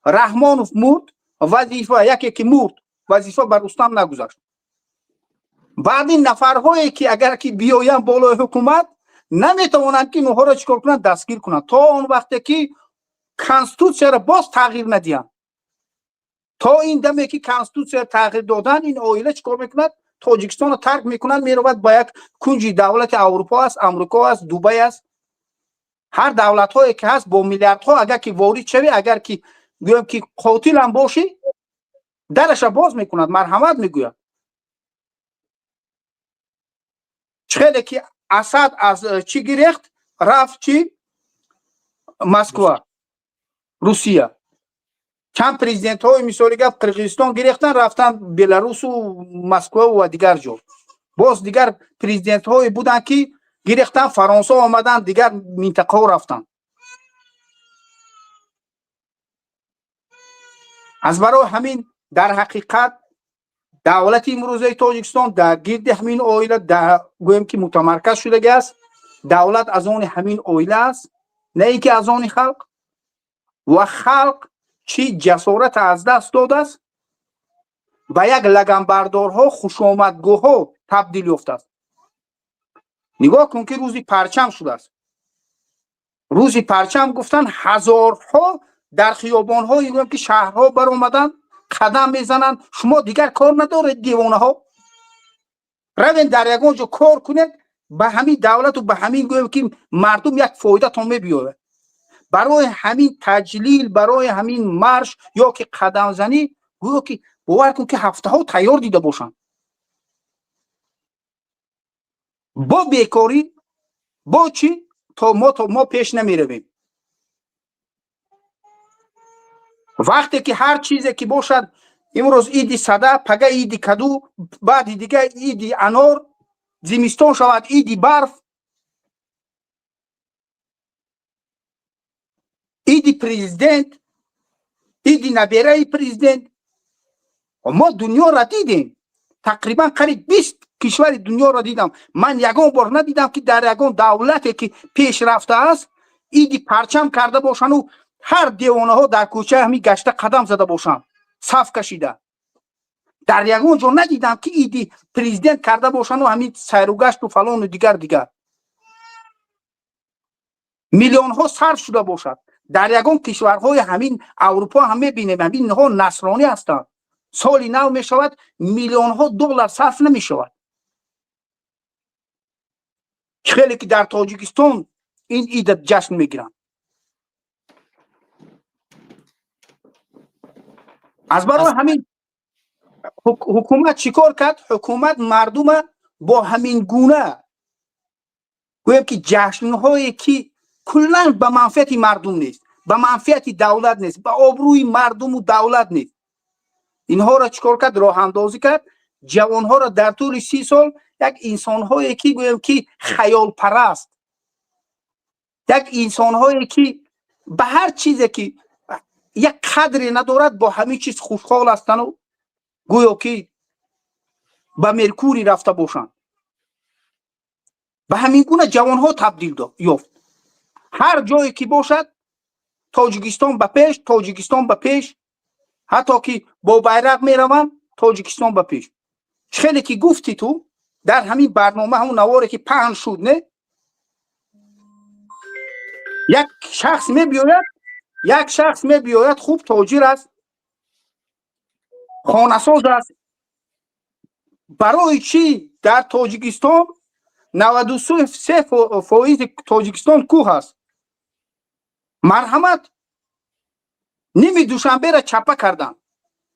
رحمانوف مرد، وظیفه یکی که مرد وظیفه بر رستم نگذاشت. بعد این نفرهایی که اگر که بیایم بالای حکومت نمیتوانند که اونها را چیکار کنند؟ دستگیر کنند تا اون وقتی که کانستیتوسیا را باز تغییر ندهند. تا این دمی که کانستیتوسیا تغییر دادن، این عائله چیکار میکند؟ تاجیکستان رو ترک میکنند، میرود با یک کنج دولت اروپا است، امریکا است، دبی است، هر دولت هایی که هست با میلیاردها اگر که وارد شوی، اگر که گویم که قاتل هم باشی درش باز میکند، مرحمت میگوید. چخیلی که اسد از چی گرفت؟ رفت چی؟ مسکو، روسیه. چند پرزیدنت های مثالی گفت قرقیزستان گرفتن رفتن بلاروس و مسکو و دیگر جا. باز دیگر پرزیدنت های بودن که گرفتن فرانسه آمدن، دیگر منطقه ها رفتن. از برای همین در حقیقت دولت امروزه تاجیکستان در گرد همین عائله گویم که متمرکز شده است. دولت از آن همین عائله است، نه اینکه از آن خلق. و خلق چی جسارت از دست داده است، به یک لگنبردارها خوشامدگوها تبدیل یافته است. نگاه کن که روزی پرچم شده است. روزی پرچم گفتن هزارها در خیابان‌ها میگم که شهرها بر اومدن قدم میزنن. شما دیگر کار ندارید دیوانه ها، روین در یگان جا کار کنید، به همین دولت و به همین گویم که مردم یک فایده تون میبیاره. برای همین تجلیل، برای همین مرش یا که قدم زنی گویا که باور کن که هفته ها تیار دیده باشن. با بیکاری با چی تا ما پیش نمی رویم. وقتی که هر چیزی که باشد امروز ایدی صده، پگه ایدی کدو، بعد دیگه ایدی انار، زمستان شود ایدی برف، ایدی پرزیدنت، ایدی نبیره پرزیدنت. ما دنیا را دیدیم، تقریبا قریب 20 کشور دنیا را دیدم. من یگان بار ندیدم که در یگان دولتی که پیش رفته است ایدی پرچم کرده باشن و هر دیوانه ها در کوچه همی گشته قدم زده باشن، صف کشیده. در یگان جا ندیدم که ایدی پرزیدنت کرده باشن و همین سیر و گشت و فلان و دیگر میلیون ها صرف شده باشد. در یگان کشورهای همین اروپا هم میبینیم همین ها نصرانی هستند. سالی نو می شود میلیون ها دلار صرف نمی شود. خیلی که در تاجیکستان این عید جشن میگیرن. از برای همین حکومت چیکار کرد؟ حکومت مردم با همین گونه گویم که جشن‌هایی که کلاً به منفعت مردم نیست، به منفعت دولت نیست، به آبروی مردم و دولت نیست، اینها را چیکار کرد؟ راه اندازی کرد. جوانها را در طول 30 سال یک انسان‌هایی که گویم که خیال پرست، یک انسان‌هایی که به هر چیزی که یک قدری ندارد با همین چیز خوشحال هستند و گویا که به مرکوری رفته باشند. به همین گونه جوانها تبدیل یافت. هر جایی که باشد تاجیکستان به پیش، تاجیکستان به پیش، حتی که با بیرق میروند تاجیکستان به پیش. خیلی که گفتی تو در همین برنامه همون نواری که پهن شد، نه یک شخص میبیاید خوب تاجر است، خانه ساز است. برای چی در تاجیکستان 93% تاجیکستان کوه است؟ مرحمت نیمی دوشنبه را چپه کردن،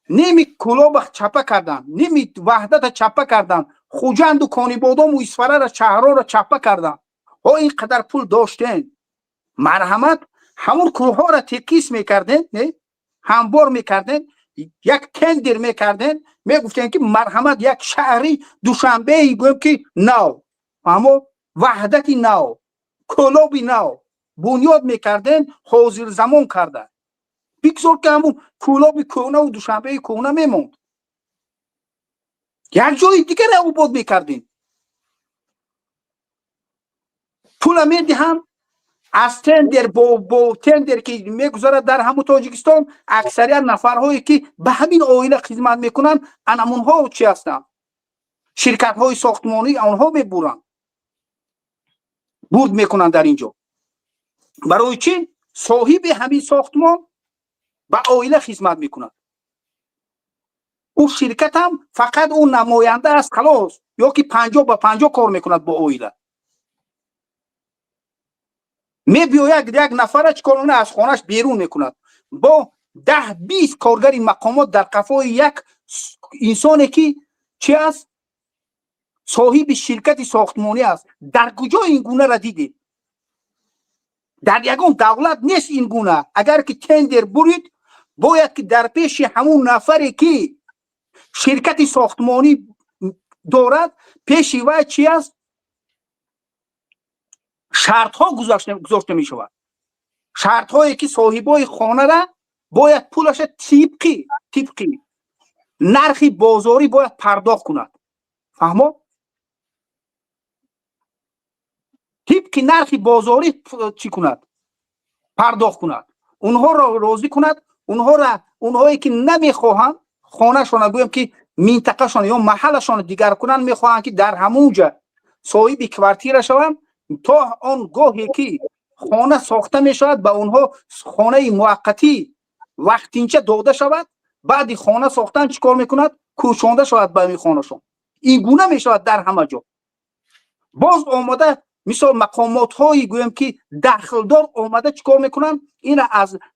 نیمی کلاب چپه کردن، نیمی وحدت چپه کردن، خوجند و کانی بادام و اسفره را شهرها را چپه کردن. ها اینقدر پول داشتن، مرحمت همون کوه ها را تکیس میکردن، نه هموار میکردن، یک تندر میکردن، میگفتن که مرحمت یک شهری دوشنبه ای گویم که نو، اما وحدتی نو، کلابی نو بنیاد میکردن، حاضر زمان کردن. بگذار که همون کلابی کهنه و دوشنبه کهنه میموند، یک جای دیگر آباد میکردین. پول میدهم از تندر با تندر که میگذارد در همون تاجیکستان. اکثریت نفرهایی که به همین عائله خدمت میکنن انمونها چی هستن؟ شرکت های ساختمانی آنها میبرن، بود میکنن در اینجا. برای چی؟ صاحب همین ساختمان به عائله خدمت میکنن. او شرکت هم فقط اون نماینده است خلاص، یا که 50 به 50 کار میکند با عائله. میبیاید یک نفر چکارونه از خانهش بیرون میکند با 10-20 کارگری مقامات در قفای یک انسانی که چی است؟ صاحب شرکت ساختمانی است. در کجا این گونه را دیدید؟ در یگان دولت نیست این گونه. اگر که تندر برید باید که در پیش همون نفری که شرکت ساختمانی دارد پیش وی چی است؟ شرط ها گذاشته می شود. شرط هایی که صاحبای خانه را باید پولش طبقی نرخ بازاری باید پرداخت کند. فهمو؟ طبق نرخ بازاری چی کند؟ پرداخت کند. اونها را راضی کند. اونهایی که نمیخواهند خانه شان گویم که منطقه شان یا محلشان دیگر کنند، میخواهند که در همونجا صاحب کوارتیر شوند تا آن گاهی که خانه ساخته می شود به اونها خانه موقتی وقتینچه داده شود بعد خانه ساختن چیکار میکند کوشانده شود به این خانهشون این گونه می شود در همه جا باز آمده مثال مقامات هایی گویم که دخلدار آمده چیکار میکنن این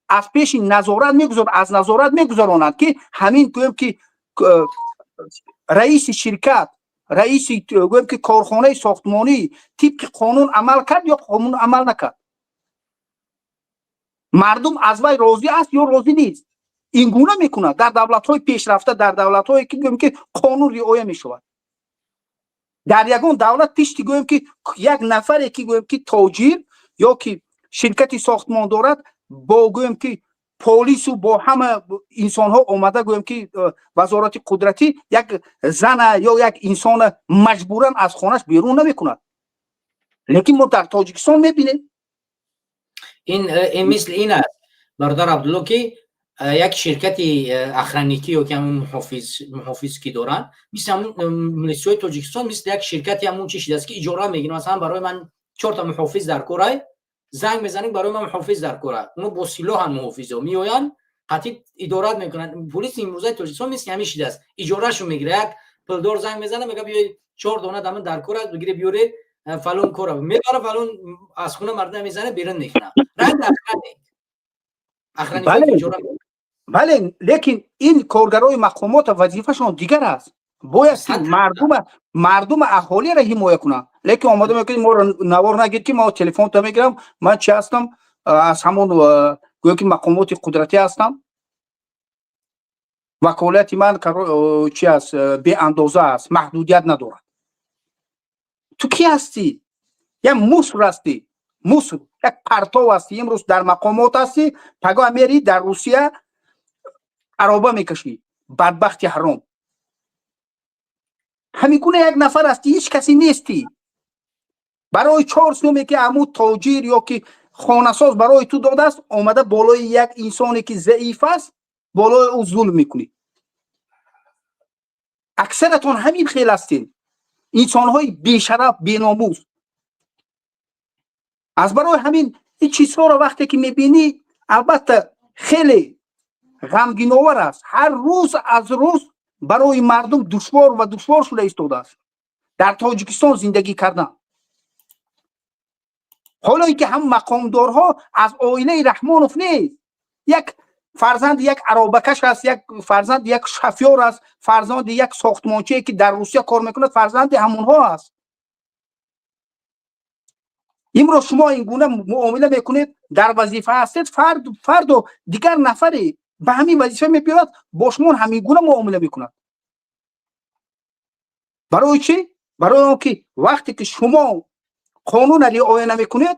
از پیش نظارت میگذارن از نظارت میگذارانند که همین گویم که رئیس شرکت رئیس گویم که کارخانه ساختمانی طبق قانون عمل کرد یا قانون عمل نکرد مردم از وی راضی است یا راضی نیست این گونه میکنند در دولت های پیشرفته در دولت هایی که گویم که قانون رعایت میشود در یگان دولت پیش گویم که یک نفری که گویم که تاجر یا که شرکتی ساختمان دارد با گویم که پلیس و با همه انسان ها اومده گویم که وزارت قدرتی یک زن یا یک انسان مجبورا از خانهش بیرون نمیکند لیکن ما در تاجیکستان میبینیم این مثل این است برادر عبدالله که یک شرکت اخرانیکی یا که همون محافظ که دارن مثل همون ملیسیای تاجیکستان مثل یک شرکتی همون چی شده است که اجاره میگیرن مثلا برای من 4 تا محافظ در کره زنگ میزنن برای من محافظ در کره اونو با سلاح هم محافظا میآیند قطعی ادارات میکنن پلیس امروزه تاجیکستان مثل همین شده است اجاره شو میگیره یک پلدار زنگ میزنه میگه بیا 4 دانه دم در کره بگیره بیاره فلان کره میبره فلان از خونه مردم میزنه بیرون میکنه رنگ اخرانی بله لیکن این کارگرای مقامات وظیفه‌شون دیگر است باید مردم اهالی را حمایت کنند لیکن آماده میگه ما نوار نگیر که ما تلفن تا میگیرم من چی هستم از همون گویا که مقامات قدرتی هستم وکالت من چی است به اندازه است محدودیت ندارد تو کی هستی یا مصر هستی مصر یک پرتو هستی امروز در مقامات هستی پگاه میری در روسیه عربه میکشی بدبختی حرام همیگونه یک نفر هستی هیچ کسی نیستی برای 4 سومی که عمود تاجر یا که خانه ساز برای تو داده است آمده بالای یک انسانی که ضعیف است بالای او ظلم میکنی اکثرتون همین خیل هستین انسان های بیشرف بیناموس از برای همین این چیزها رو وقتی که میبینی البته خیلی غمگین آور است هر روز از روز برای مردم دشوار شده ایستاده است در تاجیکستان زندگی کردن حالا اینکه هم مقامدارها از عائله رحمانوف نیست یک فرزند یک عربکش است یک فرزند یک شفیار است فرزند یک ساختمانچی که در روسیه کار میکنه فرزند همونها است امروز شما این گونه معامله میکنید در وظیفه هستید فرد و دیگر نفری به همین وظیفه میپیوند با شما همین گونه معامله میکند برای چی؟ برای آنکه وقتی که شما قانون رعایت نمیکنید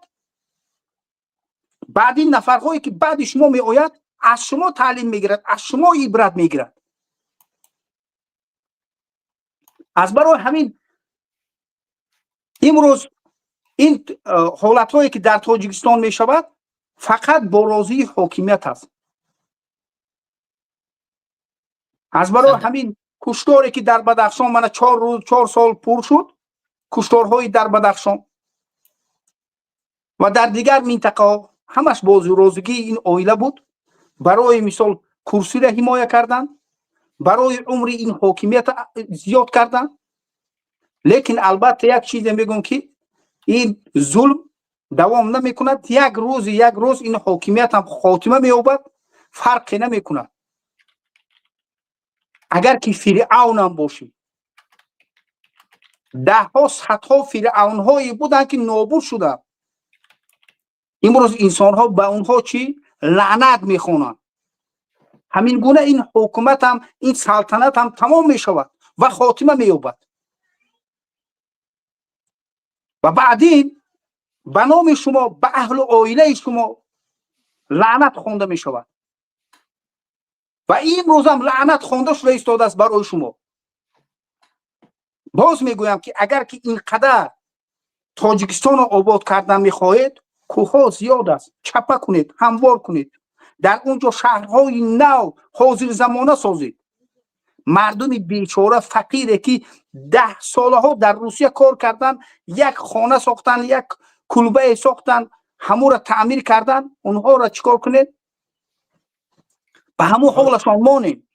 بعد این نفرهایی که بعد شما میآید از شما تعلیم میگیرد از شما عبرت میگیرد از برای همین امروز این حالت هایی که در تاجیکستان می شود فقط با راضی حاکمیت است از برای همین کشتاری که در بدخشان من 4 سال پر شد کشتارهای در بدخشان و در دیگر منطقه همش بازی روزگی این عائله بود برای مثال کرسی را حمایت کردن برای عمر این حاکمیت زیاد کردن لیکن البته یک چیز میگم که این ظلم دوام نمیکند یک روز این حاکمیت هم خاتمه مییابد فرقی نمیکند اگر که فرعون هم باشی 10 ها 100 ها فرعون هایی بودن که نابود شدن امروز انسان ها به اونها چی لعنت میخوانند همین گونه این حکومت هم این سلطنت هم تمام میشود و خاتمه مییابد و بعدین به نام شما به اهل و عائله شما لعنت خوانده می شود و این روز هم لعنت خوانده شده ایستاده است برای شما باز میگویم که اگر که اینقدر تاجیکستان رو آباد کردن میخواهید کوهها زیاد است چپه کنید هموار کنید در اونجا شهرهای نو حاضر زمانه سازید مردم بیچاره فقیره که 10 ساله ها در روسیه کار کردن یک خانه ساختن یک کلبه ساختن همو را تعمیر کردن، اونها را چیکار کنید؟ به همون حالشان مانید،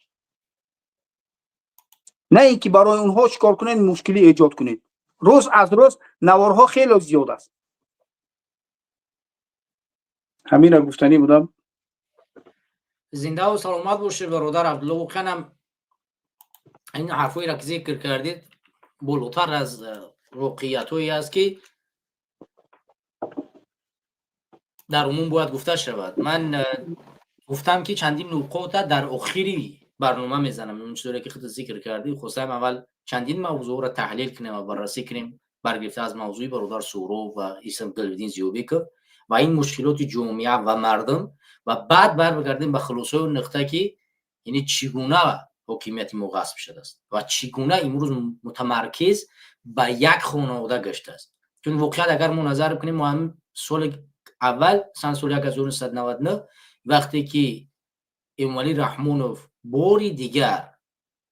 نه اینکه برای اونها چیکار کنید مشکلی ایجاد کنید. روز از روز نوارها خیلی زیاد است. همین را گفتنی بودم. زنده و سلامت باشید برادر عبدالله. واقعا این حرفایی را که ذکر کردید بالاتر از واقعیتایی است که در عموم باید گفته شود. من گفتم که چندین نکات در آخری برنامه میزنم، اون چیزی که خودت ذکر کردی. خواستم اول چندین موضوع را تحلیل کنیم و بررسی کنیم، برگرفته از موضوعی برادر سهراب و اسم گلودین زیوبیک و این مشکلات جامعه و مردم، و بعد برگردیم به خلاصه اون نقطه که یعنی چگونه حکومت ما غصب شده است و چگونه امروز متمرکز به یک خانواده گشته است. چون واقعا اگر ما نظر کنیم، ما هم سال اول سال 1999 وقتی که امولی رحمانوف باری دیگر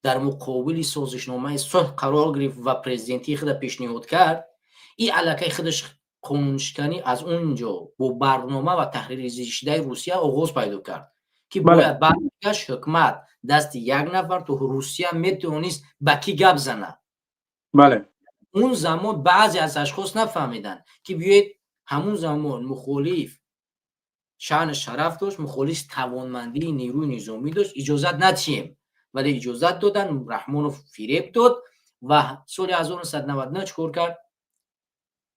در مقابل سازشنامه صلح قرار گرفت و پرزیدنتی خود پیشنهاد کرد، این علاقه خودش قانونشکنی از اونجا با برنامه و تحریر زیشده روسیه آغاز پیدا کرد که باید برگشت حکمت دست یک نفر تو روسیه میتونست با کی گپ زنه. بله. اون زمان بعضی از اشخاص نفهمیدن که بیاید همون زمان مخالف شأن شرف داشت، مخالف توانمندی نیروی نظامی داشت، اجازت ندیم، ولی اجازت دادن. رحمانوف فریب داد و سال 1999 چکار کرد؟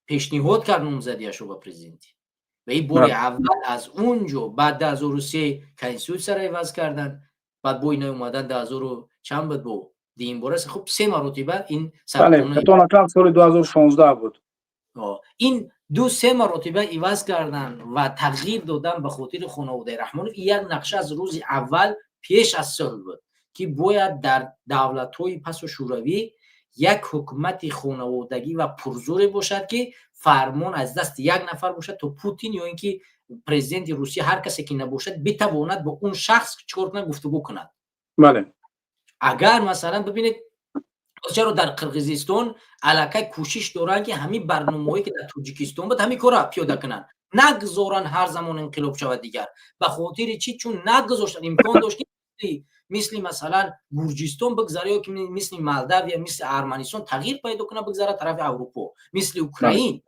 پیشنهاد کرد نامزدیش رو به پرزیدنتی و این بار اول از اونجا. بعد 2003 کنستیتوسیون را عوض کردن، بعد با اینا اومدن 2000 چند بود با دین بارس. خب 3 مرتبه این بله کتون کلام سال 2016 بود. این 2-3 مرتبه عوض کردن و تغییر دادن به خاطر خانواده رحمانوف. یک نقشه از روز اول پیش از سال بود که باید در دولت‌های پس و شوروی یک حکومت خانوادگی و پرزور باشد که فرمان از دست یک نفر باشد تا پوتین یا اینکه پرزیدنت روسیه هر کسی که نباشد بتواند با اون شخص چیکار کنه؟ گفتگو کند. بله. اگر مثلا ببینید چرا در قرقیزستان علاقه کوشش دارن که همین برنامه‌ای که در تاجیکستان بود همین کارا پیاده کنن، نگذارن هر زمان انقلاب شود دیگر. به خاطر چی؟ چون نگذاشتن امکان داشت که مثل مثلا گورجستان بگذره یا که مثل مالداویا، مثل ارمنستان تغییر پیدا کنه بگذره طرف اروپا، مثل اوکراین.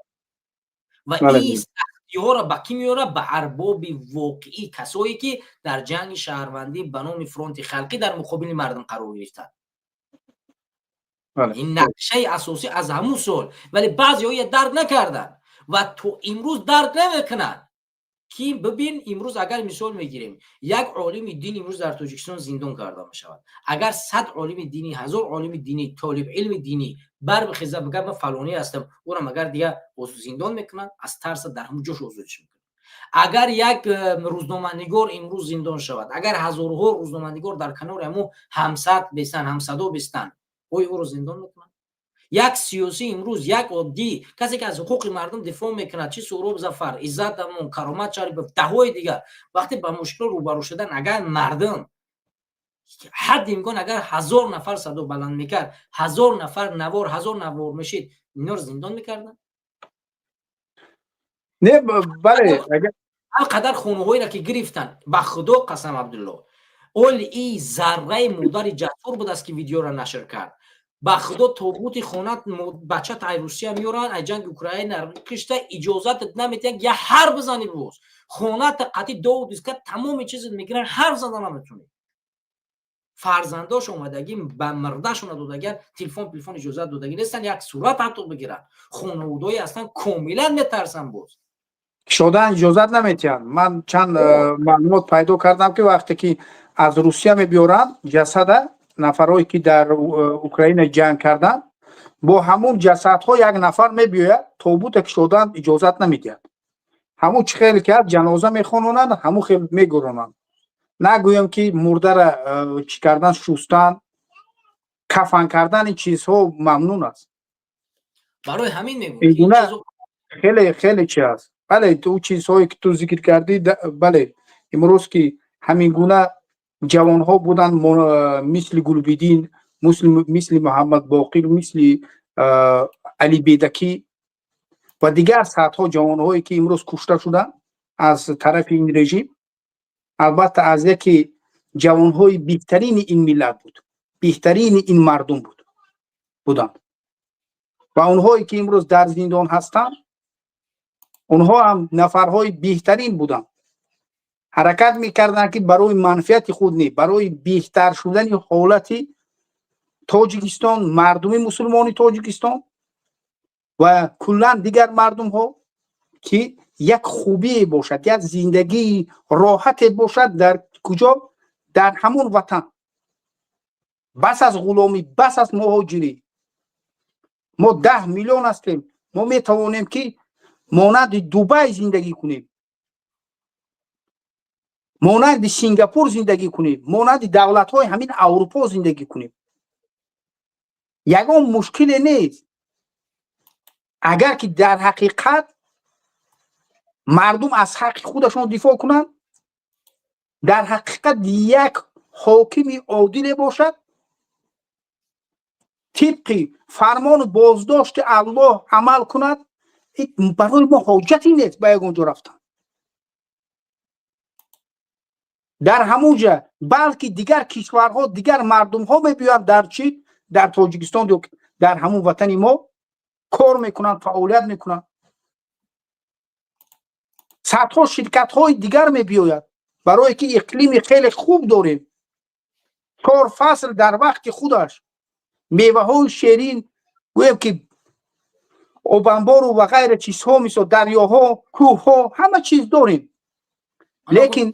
و این اختیار را به کی میاره؟ به ارباب واقعی، کسایی که در جنگ شهروندی به نام فرانت خلقی در مقابل مردم قرار گرفتن. این نقشه اساسی از همون سال، ولی بعضی‌ها درک نکردن و تو امروز درک نمیکنن که ببین امروز اگر مثال میگیریم یک عالم دینی امروز در تاجیکستان زندان کرده میشود، اگر 100 عالم دینی، 1000 عالم دینی، طالب علم دینی بر بخیزه بگه من فلانی هستم، او را مگر دیگه زندان میکنن، از ترس در همون جاش آزادش میکنن. اگر یک روزنامه‌نگار امروز زندان شود، اگر هزارها روزنامه‌نگار در کنار همو همسد بستن، همسدا بستن، او رو زندان میکنن. یک سیاسی امروز، یک عادی کسی که از حقوق مردم دفاع میکنه، چه سهراب ظفر، عزت امون، کرامت شریفov، دههای دیگر، وقتی با مشکل روبرو شدن، اگر مردم حد امکان اگر 1000 نفر صدا بلند میکرد، 1000 نفر نوار، 1000 نوار میشید، اینا رو زندان میکردن. نه بله. اینقدر خونه‌هایی را که گرفتن، به خدا قسم عبدالله، اول ای ذره مادر جسور بود است که ویدیو را نشر کرد. به خدا تابوت خونت بچه تای روسیه میورن، از جنگ اوکراین کشته اجازت نمیتن یا حرف بزنی روز خونت قطعی دو دیسکت تمام چیز میگیرن، حرف زدن نمیتونی. فرزنداش اومدگی به مرداشون دادگی تلفن اجازت دادگی نیستن یک صورت حتی بگیرن. خانواده‌ای اصلا کاملا میترسن باز شدن اجازت نمیتن. من چند معلومات پیدا کردم که وقتی که از روسیه میبیارن جسد نفرایی که در اوکراین جنگ کردن، با همون جسدها یک نفر میبیاید، تابوت که شدن اجازت نمیدن. همون چه خیلی که جنازه میخونونن، همون خیلی میگرونن. نگویم که مرده را چی کردن، شستن، کفن کردن، این چیزها ممنون است. برای همین میگم خیلی خیلی چی است. بله تو چیزهایی که تو ذکر کردی، بله امروز که همین گونه جوان ها بودن مثل گلبدین، مثل محمد باقر، مثل علی بیدکی و دیگر صدها جوانهایی که امروز کشته شدند از طرف این رژیم، البته از یکی جوانهای بهترین این ملت بود، بهترین این مردم بودند و اونهایی که امروز در زندان هستند اونها هم نفرهای بهترین بودند. حرکت میکردند که برای منفعت خود نه، برای بهتر شدن حالت تاجیکستان، مردم مسلمان تاجیکستان و کلا دیگر مردم ها که یک خوبی باشد، یک زندگی راحت باشد. در کجا؟ در همون وطن. بس از غلامی، بس از مهاجری. ما 10 میلیون هستیم، ما میتوانیم که مانند دبی زندگی کنیم، مانند سنگاپور زندگی کنیم، مانند دولت های همین اروپا زندگی کنیم. یگان مشکل نیست اگر که در حقیقت مردم از حق خودشون دفاع کنند، در حقیقت یک حاکم عادل باشد، طبق فرمان بازداشت الله عمل کند. برای ما حاجتی نیست به اونجا رفتن. در همونجا بلکه دیگر کشورها، دیگر مردم ها میبیان در چی؟ در تاجیکستان، در همون وطن ما کار میکنن، فعالیت میکنن. صدها شرکت های دیگر میبیاید برای که اقلیم خیلی خوب داریم. 4 فصل در وقت خودش میوه های شیرین، گویم که آبانبار و غیره چیزها، مثل دریاها، کوه ها، همه چیز داریم. لیکن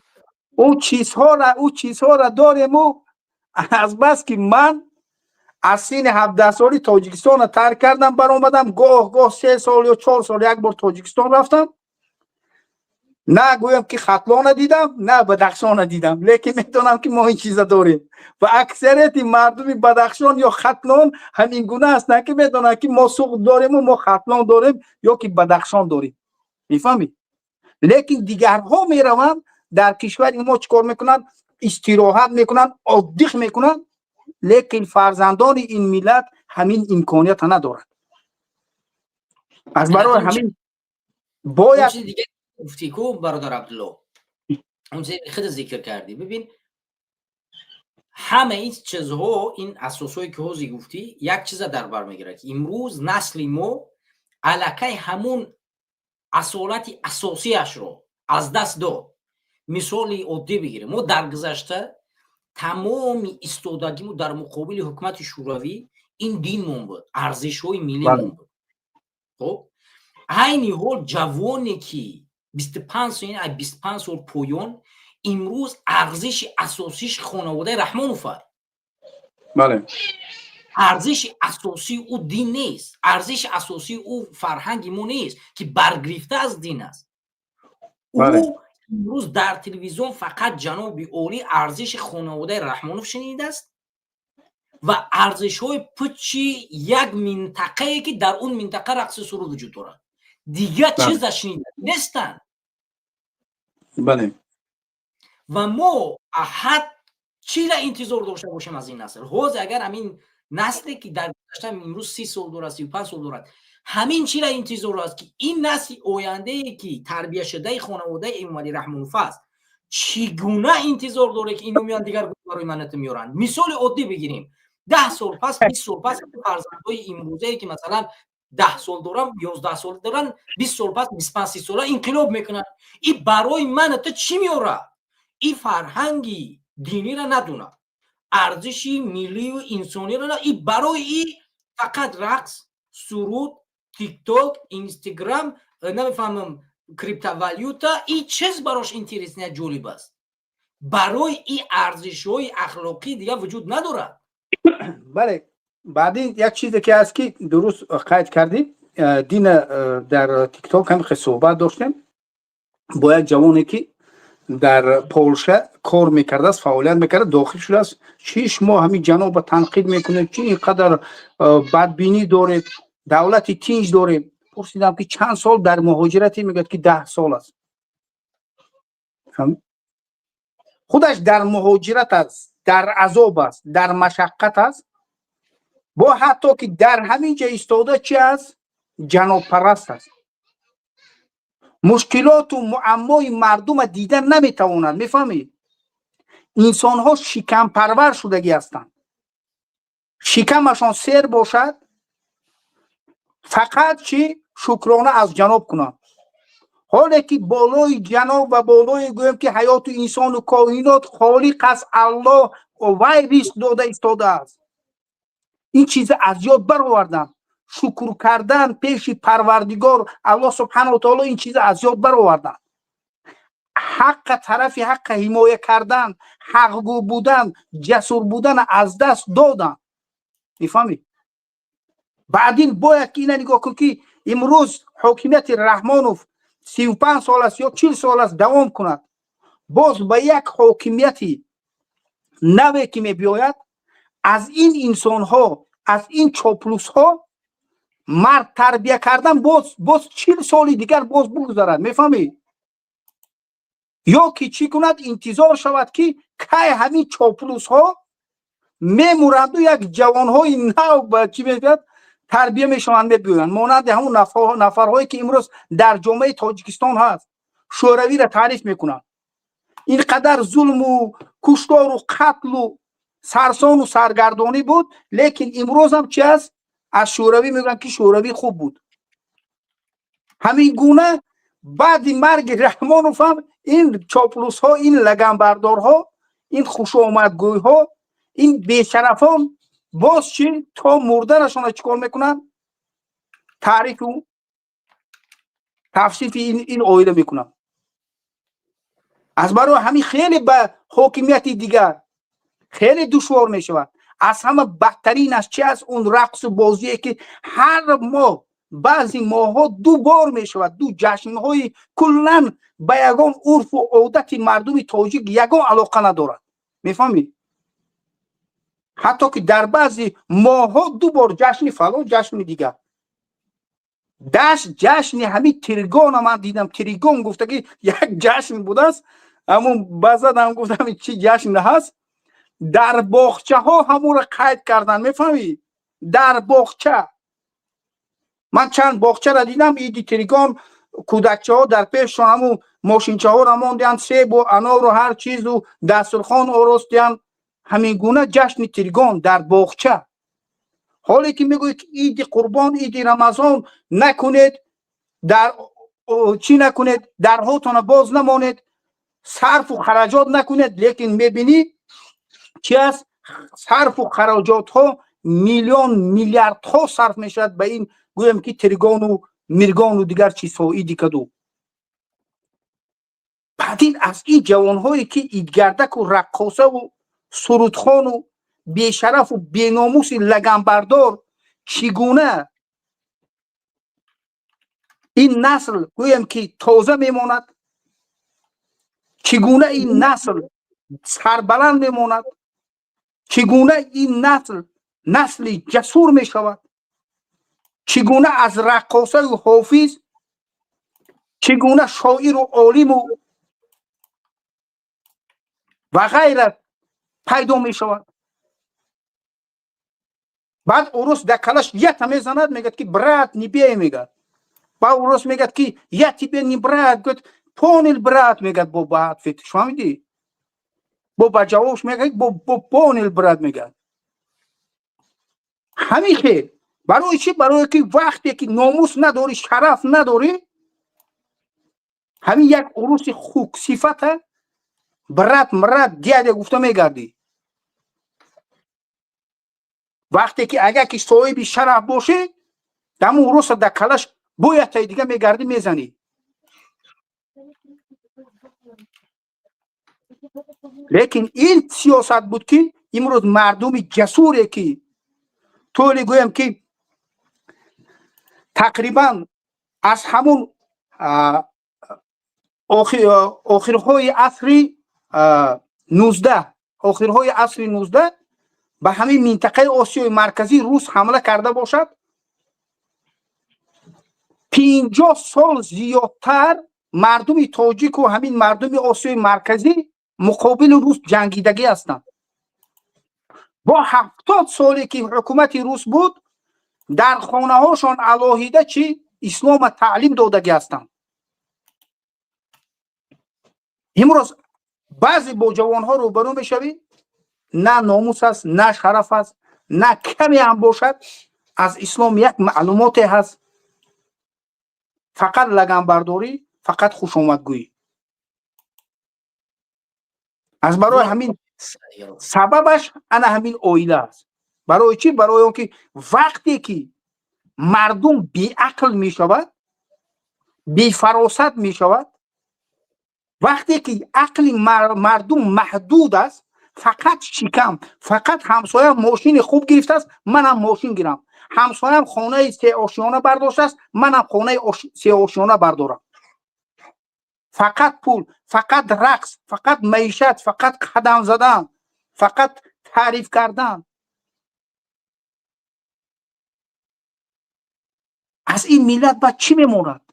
اون چیزها را داریم و از بس که من از سن 17 سالی تاجیکستان را ترک کردم، برآمدم. گاه 3 سال یا 4 سال یک بار تاجیکستان رفتم. نه گویم که ختلان دیدم، نه بدخشان دیدم، لیکن میدونم که ما این چیزا داریم و اکثریت مردم بدخشان یا ختلان همین گونه است، نه که میدونن که ما سوق داریم و ما ختلان داریم یا که بدخشان داریم. میفهمی؟ لیکن دیگرها میروند در کشور ما چیکار میکنن؟ استراحت میکنن، عادیخ میکنن، لیکن فرزندان این ملت همین امکانیت ندارند. از برای همین باید دیگه گفتی کو برادر عبدالله، اون خود ذکر کردی. ببین همه این چیزها، این اساسایی که حوزی گفتی، یک چیز در بر میگیره که امروز نسل ما علاقه همون اصالت اساسیش رو از دست داد. مثالی عادی بگیریم، ما در گذشته تمام ایستادگیمو در مقابل حکومت شوروی این دینمون بود، ارزش‌های ملیمون بود. خب عین حال جوانی که 25 سال پایان امروز ارزش اساسیش خانواده رحمانوف است. بله. ارزش اساسی او دین نیست، ارزش اساسی او فرهنگ ما نیست که برگرفته از دین است. بله. او امروز در تلویزیون فقط جناب عالی ارزش خانواده رحمانوف شنیده است و ارزش های پچی یک منطقه که در اون منطقه رقص سرود وجود دارد، دیگه چیز شنیده نیستن. بله. و ما احد چی را انتظار داشته باشیم از این نسل؟ حوز اگر همین نسلی که در گذشته امروز 30 سال دارد، 35 سال دارد، همین چی را انتظار است که این نسل آینده ای که تربیت شده خانواده امام رحمانوف است چگونه انتظار داره که اینو میان دیگر برای منت میارن؟ مثال عادی بگیریم، 10 سال پس، 20 سال پس فرزندای امروزه که مثلا 10 سال دارن، 11 سال دارن، 20 سال پس 25 30 ساله انقلاب میکنن، این برای منت چی میاره؟ این فرهنگی دینی را ندونه، ارزشی ملی و انسانی را نه، این برای این فقط رقص، سرود، تیک توک، اینستاگرام، نمیفهمم کریپتووالیوتا، این چیز براش اینترسنت جالب است. برای این ارزش‌های اخلاقی دیگه وجود نداره. بله. بعدی یک چیزی که از که درست قید کردیم، دین در تیک توک هم خیلی صحبت داشتیم با یک جوانی که در پولشه کار میکرده است، فعالیت میکرده، داخل شده است. 6 ماه همین جناب تنقید میکنه که اینقدر بدبینی داره، دولت تینج داره. پرسیدم که چند سال در مهاجرتی؟ میگه که 10 سال است. خودش در مهاجرت است، در عذاب است، در مشقت است، با حتی که در همین جا ایستاده چی است؟ جناب پرست است. مشکلات و معمای مردم دیدن نمیتوانند. میفهمید؟ انسان ها شکم پرور شدگی هستند. شکمشان سیر باشد، فقط چی شکرانه از جناب کنند. حالی که بالای جناب و بالای گویم که حیات انسان و کائنات خالق از الله و وی ریسک داده ایستاده است. این چیز از یاد برآوردن، شکر کردن پیش پروردگار الله سبحانه و تعالی، این چیز از یاد برآوردن. حق طرف حق حمایه کردن، حقگو بودن، جسور بودن از دست دادن. میفهمید؟ بعدین باید که اینا نگاه کن که امروز حاکمیت رحمانوف 35 سال است یا 40 سال است دوام کند، باز به یک حاکمیتی نوی که می بیاید، از این انسان ها، از این چاپلوس ها مرد تربیه کردن باز 40 سال دیگر باز بگذارد. میفهمید؟ یا که چی کند، انتظار شود که همین چاپلوس ها میمورند و یک جوان های نو به چی میگوید تربیه میشوند بیایند، مانند همون نفرهایی که امروز در جامعه تاجیکستان هست. شوروی را تعریف میکنند. اینقدر ظلم و کشتار و قتل و سرسان و سرگردانی بود، لیکن امروز هم چی است؟ از شوروی میگن که شوروی خوب بود. همین گونه بعد مرگ رحمانوف هم این چاپلوس ها، این لگنبردار ها، این خوش آمدگوی ها، این بیشرفان باز چی تا مردنشان چیکار میکنن؟ تعریف و تفسیف این آیله میکنن. از برای همین خیلی به حاکمیت دیگر خیلی دشوار میشود. از همه بدترین از چی از اون رقص و بازیه که هر ماه بعضی ماها 2 بار میشود، 2 جشنهای کلن به یگان عرف و عادت مردم تاجیک یگان علاقه ندارد. میفهمید؟ حتی که در بعضی ماها 2 بار جشن فلان جشن دیگر. جشن همین تریگان من دیدم، تریگان گفته که یک جشن بوده است، همون بزد هم گفتم چی جشن هست. در باغچه ها همون را قید کردن. میفهمید؟ در باغچه من چند باغچه را دیدم، ایدی تریگان کودکچه ها در پیششان همون ماشینچه ها را ماندیان، سیب و انار و هر چیز و دسترخوان آراستیان. همین گونه جشن تریگان در باغچه. حالی که میگوید که عید قربان، عید رمضان نکنید، در چی نکنید، درهاتون باز نمانید، صرف و خراجات نکنید، لیکن میبینی چی است؟ صرف و خراجات ها میلیون میلیارد ها صرف میشد به این گویم که تریگان و میرگان و دیگر چیزها ایدی کدو. بعدین از این جوان هایی که ایدگردک و رقاصه و سرودخان و بیشرف و بیناموس لگنبردار چگونه این نسل گویم که تازه میماند، چگونه این نسل سربلند میماند، چگونه این نسل جسور میشود، چگونه از رقاصه و حافظ، چگونه شاعر و عالم و غیره پیدا میشود. بعد اروس دکلش یت میزند، میگد که برات نیبیه میگد. با اروس میگد که یتی به نی برات گفت پونل برات میگد با بعد فت شما میدی با بجاوش میگد با پونل برات میگد. همین خیر برای چی؟ برای که وقتی که ناموس نداری، شرف نداری، همین یک اروس خوک صفته برات مرات دیاده گفته میگردی. وقتی که اگر که صاحب شرف باشه دم اروس دکلش باید تا دیگه میگردی میزنی. لیکن این سیاست بود که امروز مردم جسوری که طوری گویم که تقریبا از همون آخرهای عصر 19 به همین منطقه آسیای مرکزی روس حمله کرده باشد، 50 سال زیادتر مردم تاجیک و همین مردم آسیای مرکزی مقابل روس جنگیدگی هستند. با 70 سالی که حکومت روس بود در خانه هاشون علاهیده چی اسلام تعلیم دادگی هستند. امروز بعضی با جوانها روبرو میشوی، نه ناموس است، نه شرف است، نه کمی هم باشد از اسلام یک معلوماتی هست، فقط لگن برداری، فقط خوش آمدگویی. از برای همین سببش انا همین اویله است. برای چی؟ برای اون که وقتی که مردم بی عقل می شود، بی فراست می شود، وقتی که عقل مردم محدود است، فقط شکم، فقط همسایه ماشین خوب گرفته است، منم ماشین گیرم، همسایم خانه 3 آشیانه برداشته است، منم خانه 3 آشیانه بردارم، فقط پول، فقط رقص، فقط معیشت، فقط قدم زدن، فقط تعریف کردن. از این ملت با چی میموند؟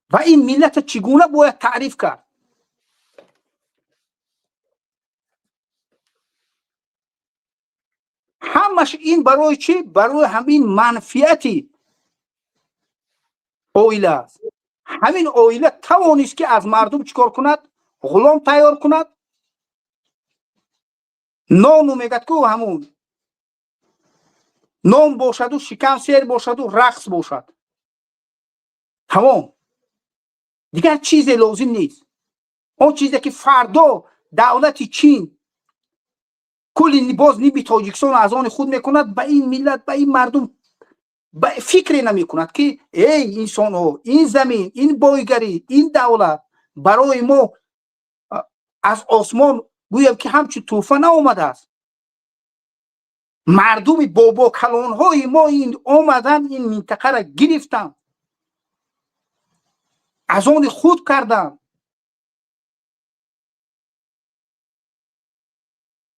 و این ملت چگونه باید تعریف کرد؟ همش این برای چی؟ برای همین منفیتی اویله است. همین اویله توانست که از مردم چیکار کند؟ غلام تیار کند. نام میگد که همون نام باشد و شکم سیر باشد و رقص باشد، تمام، دیگر چیزی لازم نیست. اون چیزی که فردا دولت چین کل باز نیبی تاجیکستان از آن خود میکند، به این ملت، به این مردم فکری نمی کند که ای انسان ها، این زمین، این بایگری، این دولت برای ما از آسمان گویم که همچی طوفان آمده است. مردم بابا کلان های ما این آمدن، این منطقه را گرفتن، از آن خود کردن،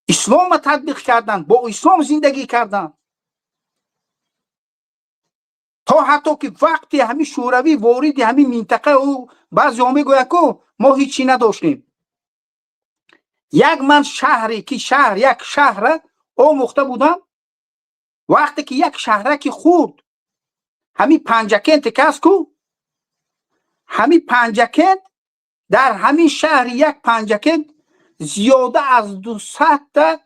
اسلام را تطبیق کردن، با اسلام زندگی کردن، تا حتی که وقتی همین شوروی وارد همین منطقه او بعضی ها میگوید که ما هیچی نداشتیم. یک من شهری که یک شهر آموخته بودم، وقتی که یک شهرک خورد همین پنجکند کس کو، همین پنجکند در همین شهر یک پنجکند زیاده از 200 تا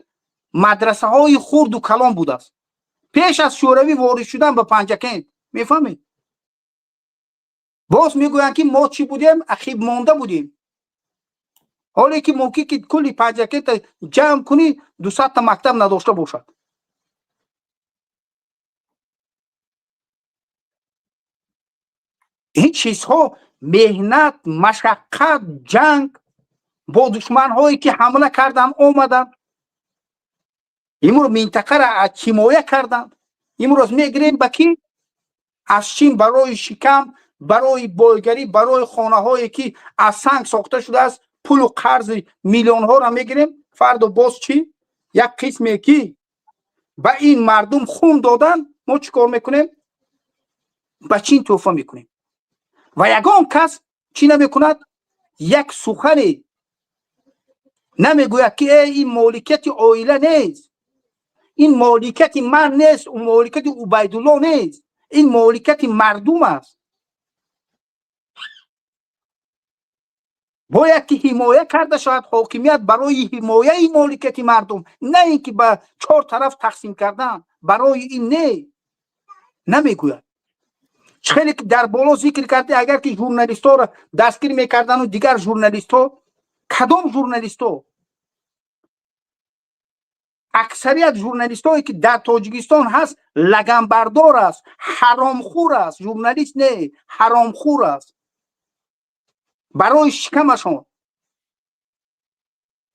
مدرسه های خرد و کلان بوده است پیش از شوروی وارد شدن به پنجکند. میفهمید؟ باز میگویند که ما چی بودیم؟ عقیب مانده بودیم، حالی که ممکن که کلی پنجکند جمع کنی 200 تا مکتب نداشته باشد. این چیزها مهنت، مشقت، جنگ با دشمن هایی که حمله کردن آمدن، امروز منطقه را حمایت کردن. امروز میگریم با کی؟ از چین برای شکم، برای بایگری، برای خانه هایی که از سنگ ساخته شده است پول و قرض میلیون ها را میگیریم. فردا باز چی؟ یک قسمی که با این مردم خون دادن، ما چیکار میکنیم؟ با چین توفه میکنیم. و یگان کس چی نمیکند؟ یک سخنی نمیگوید که این مالکیت عائله نیست، این مالکیت من نیست، اون مالکیت عبیدالله نیست، این مالکیت مردم است. باید که حمایت کرده شاید حاکمیت برای حمایت این مالکیت مردم، نه اینکه به 4 طرف تقسیم کردن. برای این نمیگوید. خیلی که در بالا ذکر کرده اگر که ژورنالیست ها را دستگیر میکردن و دیگر ژورنالیست ها، کدام ژورنالیست ها؟ اکثریت ژورنالیست هایی که در تاجیکستان هست لگن بردار است، حرامخور است، ژورنالیست نه، حرامخور است. برای شکمشان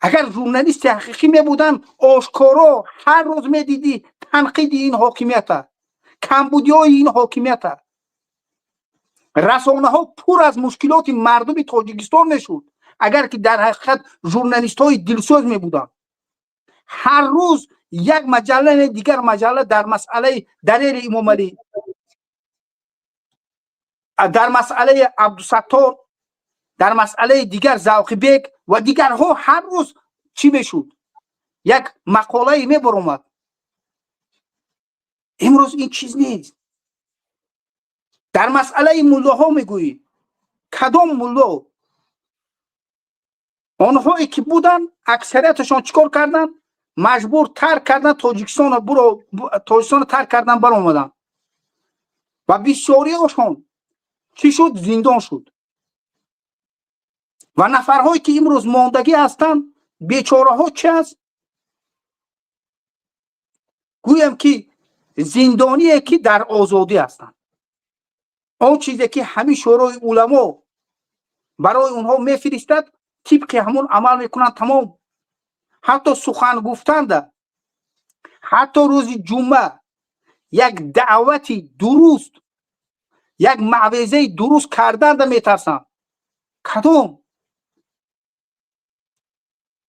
اگر ژورنالیست حقیقی می بودن آشکارا هر روز می دیدی تنقید این حاکمیت، کمبودی های این حاکمیت. رسانه ها پر از مشکلات مردم تاجیکستان میشد اگر که در حقیقت ژورنالیست های دلسوز می بودن. هر روز یک مجله دیگر مجله در مسئله دلیل امام علی، در مسئله عبدالستار، در مسئله دیگر ذوقی بیگ و دیگرها هر روز چی میشد؟ یک مقاله می برآمد. امروز این چیز نیست. در مسئله ملاها میگویی کدام ملا؟ آنهایی که بودن اکثریتشان چیکار کردن؟ مجبور ترک کردن تاجیکستان ترک کردن بر آمدن و بسیاری هاشون چی شد؟ زندان شد. و نفرهایی که امروز ماندگی هستند بیچاره ها چی است؟ گویم که زندانیه که در آزادی هستند. آن چیزی که همین شورای علما برای اونها میفرستد طبق همون عمل میکنن تمام. حتی سخن گفتند، حتی روز جمعه یک دعوتی درست، یک موعظه درست کردند میترسند. کدام؟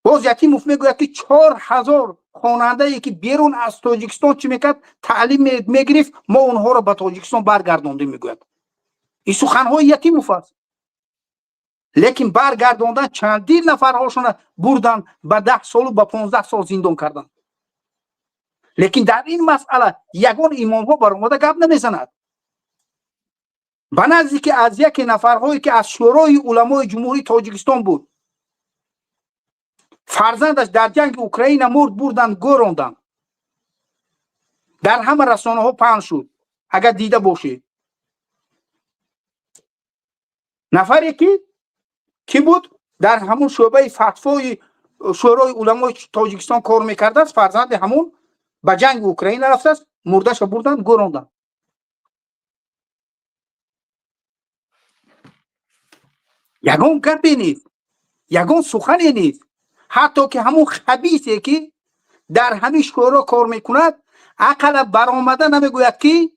باز یکی میگوید که 4000 خواننده ای که بیرون از تاجیکستان چی میکرد؟ تعلیم میگرفت، ما اونها رو به تاجیکستان برگرداندیم میگوید. این سخنهای یتیم است. لیکن برگرداندن چندین نفرهاشون بردن به 10 سال و به 15 سال زندان کردن. لیکن در این مسئله یگان امام ها برآمده گپ نمیزند. به نزدیک از یک نفرهایی که از شورای علمای جمهوری تاجیکستان بود، فرزندش در جنگ اوکراین مرد، بردن گوراندن. در همه رسانه ها پخش شد، اگر دیده باشید. نفری که کی بود؟ در همون شعبه فتوای شورای علمای تاجیکستان کار میکرده است. فرزند همون به جنگ اوکراین رفته است، مردش بردن گوراندن. یگان گپی نیست، یگان سخنی نیست. حتی که همون خبیثی که در همین شورا کار میکند عقل برآمده نمیگوید که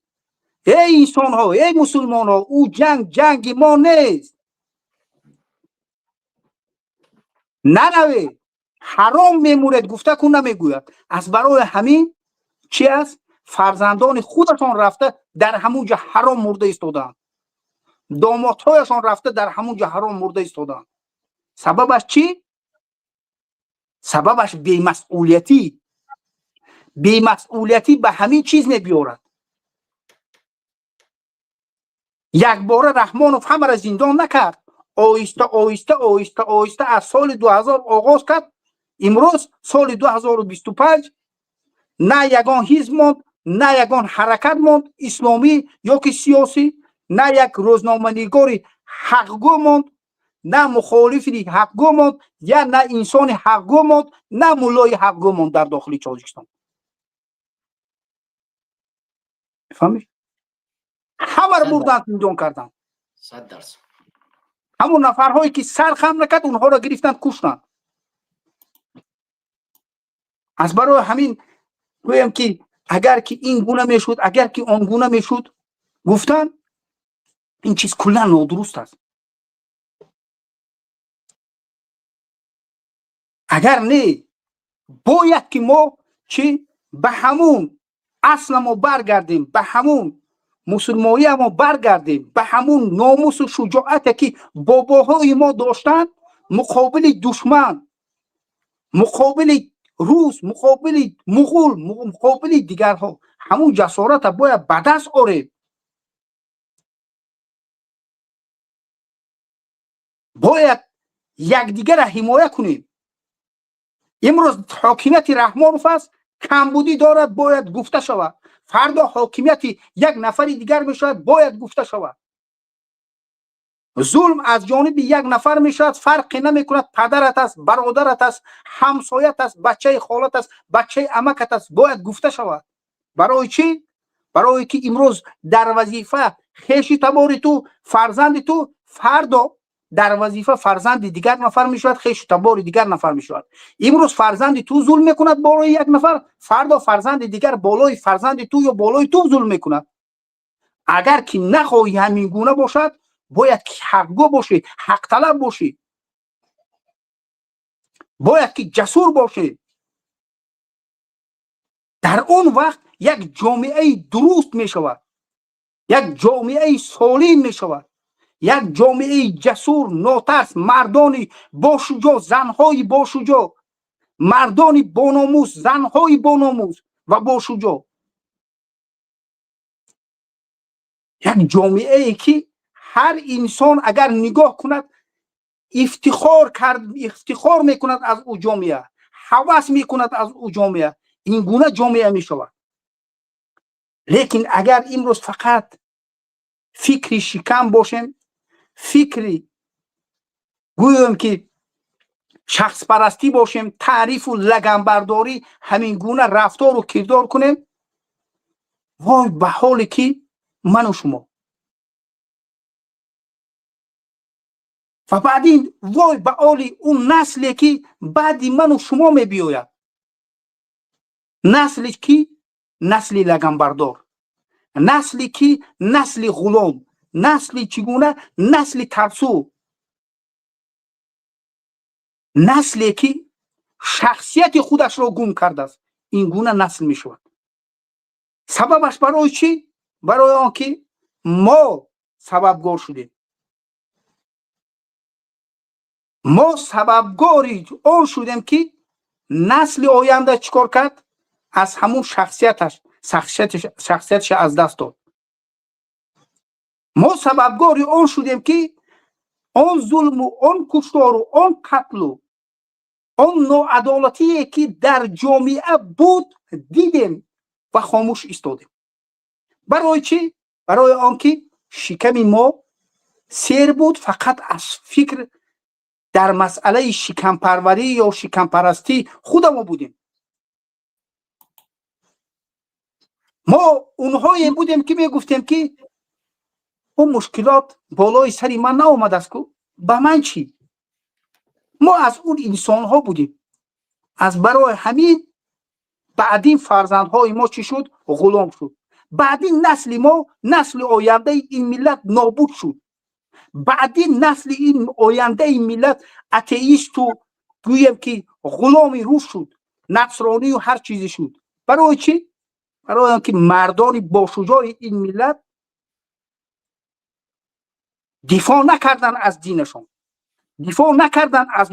ای انسان ها، ای مسلمان ها، او جنگ ما نیست. نروید، حرام میمورد، گفته کن نمیگوید. از برای همین چی است؟ فرزندان خودشان رفته در همونجا حرام مرده ایستادند. دامادهایشان رفته در همونجا حرام مرده ایستادند. سببش چی؟ سببش بی‌مسئولیتی. بی‌مسئولیتی به همین چیز میبیارد. یک بار رحمانوف همه را زندان نکرد. آیسته آیسته آیسته آیسته از سال 2000 آغاز کرد. امروز سال 2025 نه یگان حزب ماند، نه یگان حرکت ماند اسلامی یا که سیاسی، نه یک روزنامه نگاری حقگو ماند، نه مخالف حقگو ماند، یا نه انسان حقگو ماند، نه مولای حقگو ماند در داخل تاجیکستان. فهمید؟ همه رو بردن زندان کردن. 100%. همون نفرهایی که سر خم نکرد اونها رو گرفتن کشتن. از برای همین گویم که اگر که این گونه میشد، اگر که آن گونه میشد، گفتن این چیز کلا نادرست است. اگر نه باید که ما چی به همون اصل ما برگردیم، به همون مسلمانی ما برگردیم، به همون ناموس و شجاعتی که باباهای ما داشتن، مقابل دشمن، مقابل روس، مقابل مغول، مقابل دیگرها، همون جسارت باید به دست آوریم. باید یکدیگر را حمایت کنیم. امروز حاکمیت رحمانوف است، کمبودی دارد، باید گفته شود. فردا حاکمیت یک نفر دیگر میشود، باید گفته شود. ظلم از جانب یک نفر میشود، فرقی نمیکند پدرت است، برادرت است، همسایت است، بچه خالت است، بچه عمکت است، باید گفته شود. برای چی؟ برای که امروز در وظیفه خویش تبار تو، فرزند تو، فردا در وظیفه فرزند دیگر نفر میشود، خویش تبار دیگر نفر میشود. امروز فرزند تو ظلم میکند بالای یک نفر، فردا فرزند دیگر بالای فرزند تو یا بالای تو ظلم میکند. اگر که نخواهی همین گونه باشد، باید که حقگو باشی، حق طلب باشی، باید که جسور باشی. در اون وقت یک جامعه درست می شود، یک جامعه سالم می شود، یک جامعه جسور، ناترس، مردانی باشجاع، زنهای باشجاع، مردانی باناموس، زنهای باناموس و باشجاع. یک جامعه ای که هر انسان اگر نگاه کند افتخار میکند از او جامعه، هوس میکند از او جامعه، این گونه جامعه میشود. لیکن اگر امروز فقط فکری شکم باشیم، فکری گویم که شخص پرستی باشیم، تعریف و لگنبرداری همین گونه رفتار و کردار کنیم، وای به حالی که من و شما، و بعد این وای به حالی اون نسلی که بعدی من و شما می بیاید، نسلی که نسلی لگنبردار، نسلی که نسلی غلام، نسلی چگونه نسلی ترسو، نسلی که شخصیت خودش را گم کرده است. این گونه نسل می شود. سببش برای چی؟ برای آنکه ما سببگار شدیم. ما سببگاری آن شدیم که نسل آینده چیکار کرد؟ از همون شخصیتش از دست داد. ما سببگاری آن شدیم که آن ظلم و آن کشتار و آن قتل و آن ناعدالتی که در جامعه بود دیدیم و خاموش ایستادیم. برای چی؟ برای آنکه شکم ما سیر بود، فقط از فکر در مسئله شکم پروری یا شکم پرستی خودمون بودیم. ما اونهایی بودیم که میگفتیم که اون مشکلات بالای سری من نآمده است که به من چی؟ ما از اون انسان ها بودیم. از برای همین بعدین فرزندهای ما چی شد؟ غلام شد. بعدین نسل ما، نسل آینده این ملت نابود شد. بعدین نسل این آینده این ملت اتئیست و گویم که غلامی روح شد، نصرانی و هر چیزی شد. برای چی؟ برای اینکه مردان باشجاع این ملت دفاع نکردن از دینشون، دفاع نکردن از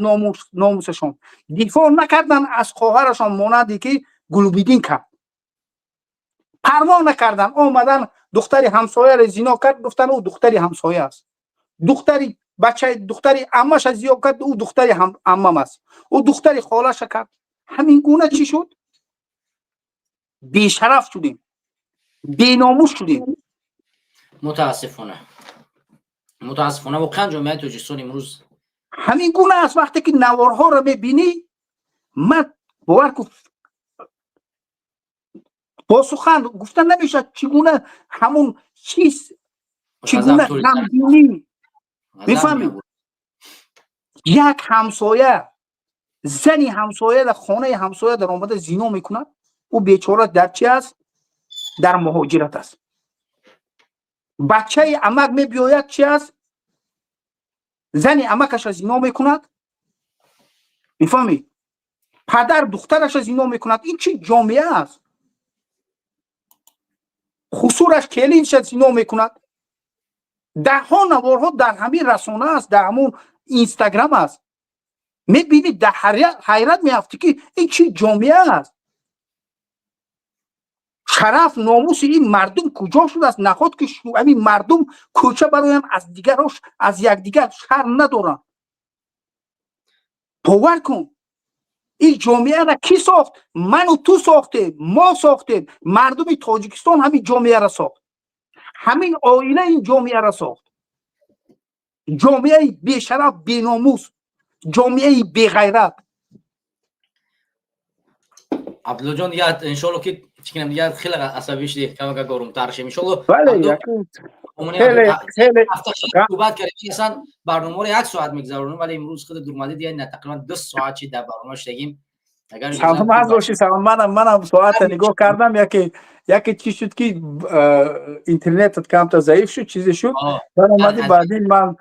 ناموسشون، دفاع نکردن از خواهرشون مانندی که گلوبیدین کرد. پروا نکردن، آمدن دختری همسایه را زنا کرد، گفتن او دختری همسایه است. دختری عمه‌ش از زنا کرد، او دختری عمم است. او دختری خاله‌ش کرد. همین گونه چی شد؟ بی‌شرف شدیم، بی‌ناموس شدیم. متاسفانه واقعا جامعه تاجیکستان امروز همین گونه است. وقتی که نوارها را می‌بینی، من باور کن با سخن گفتن نمیشه چگونه همون چیز، چگونه غمگینی میفهمی. یک همسایه، زنی همسایه در خانه همسایه در آمده زنا میکنه، او بیچاره در چی است؟ در مهاجرت است. بچه عمک میبیاید چی است؟ زنی عمکش زنا میکند، میفهمی؟ پدر دخترش زنا میکند. این چی جامعه است؟ خسورش کلینش زنا میکند. ده ها نوارها در همین رسانه است، در همون اینستاگرام است. میبینید در حیرت میافتی که این چی جامعه است؟ شرف ناموس این مردم کجا شده است؟ نخواد که همین مردم کوچه برایم از یکدیگر شرم ندارن. باور کن این جامعه را کی ساخت؟ من و تو ساخته، ما ساختیم. مردم تاجیکستان همین جامعه را ساخت، همین آینه این جامعه را ساخت. جامعه بی‌شرف، بی‌ناموس، جامعه بی‌غیرت. عبدالله جان دیگه انشالله که چیکنم دیگه خیلی عصبی شدی، کم گرمتر شه انشالله. بله خیلی صحبت کردیم. اصلا برنامه رو 1 ساعت میگذرونیم، ولی امروز خود درماده دیگه نه تقریبا 2 ساعت چی در برنامه شدیم. اگر سلام از باشی. سلام. منم ساعت نگاه کردم، یکی چی شد که اینترنتت کمتر ضعیف شد، چیزی شد. بعد بعدی من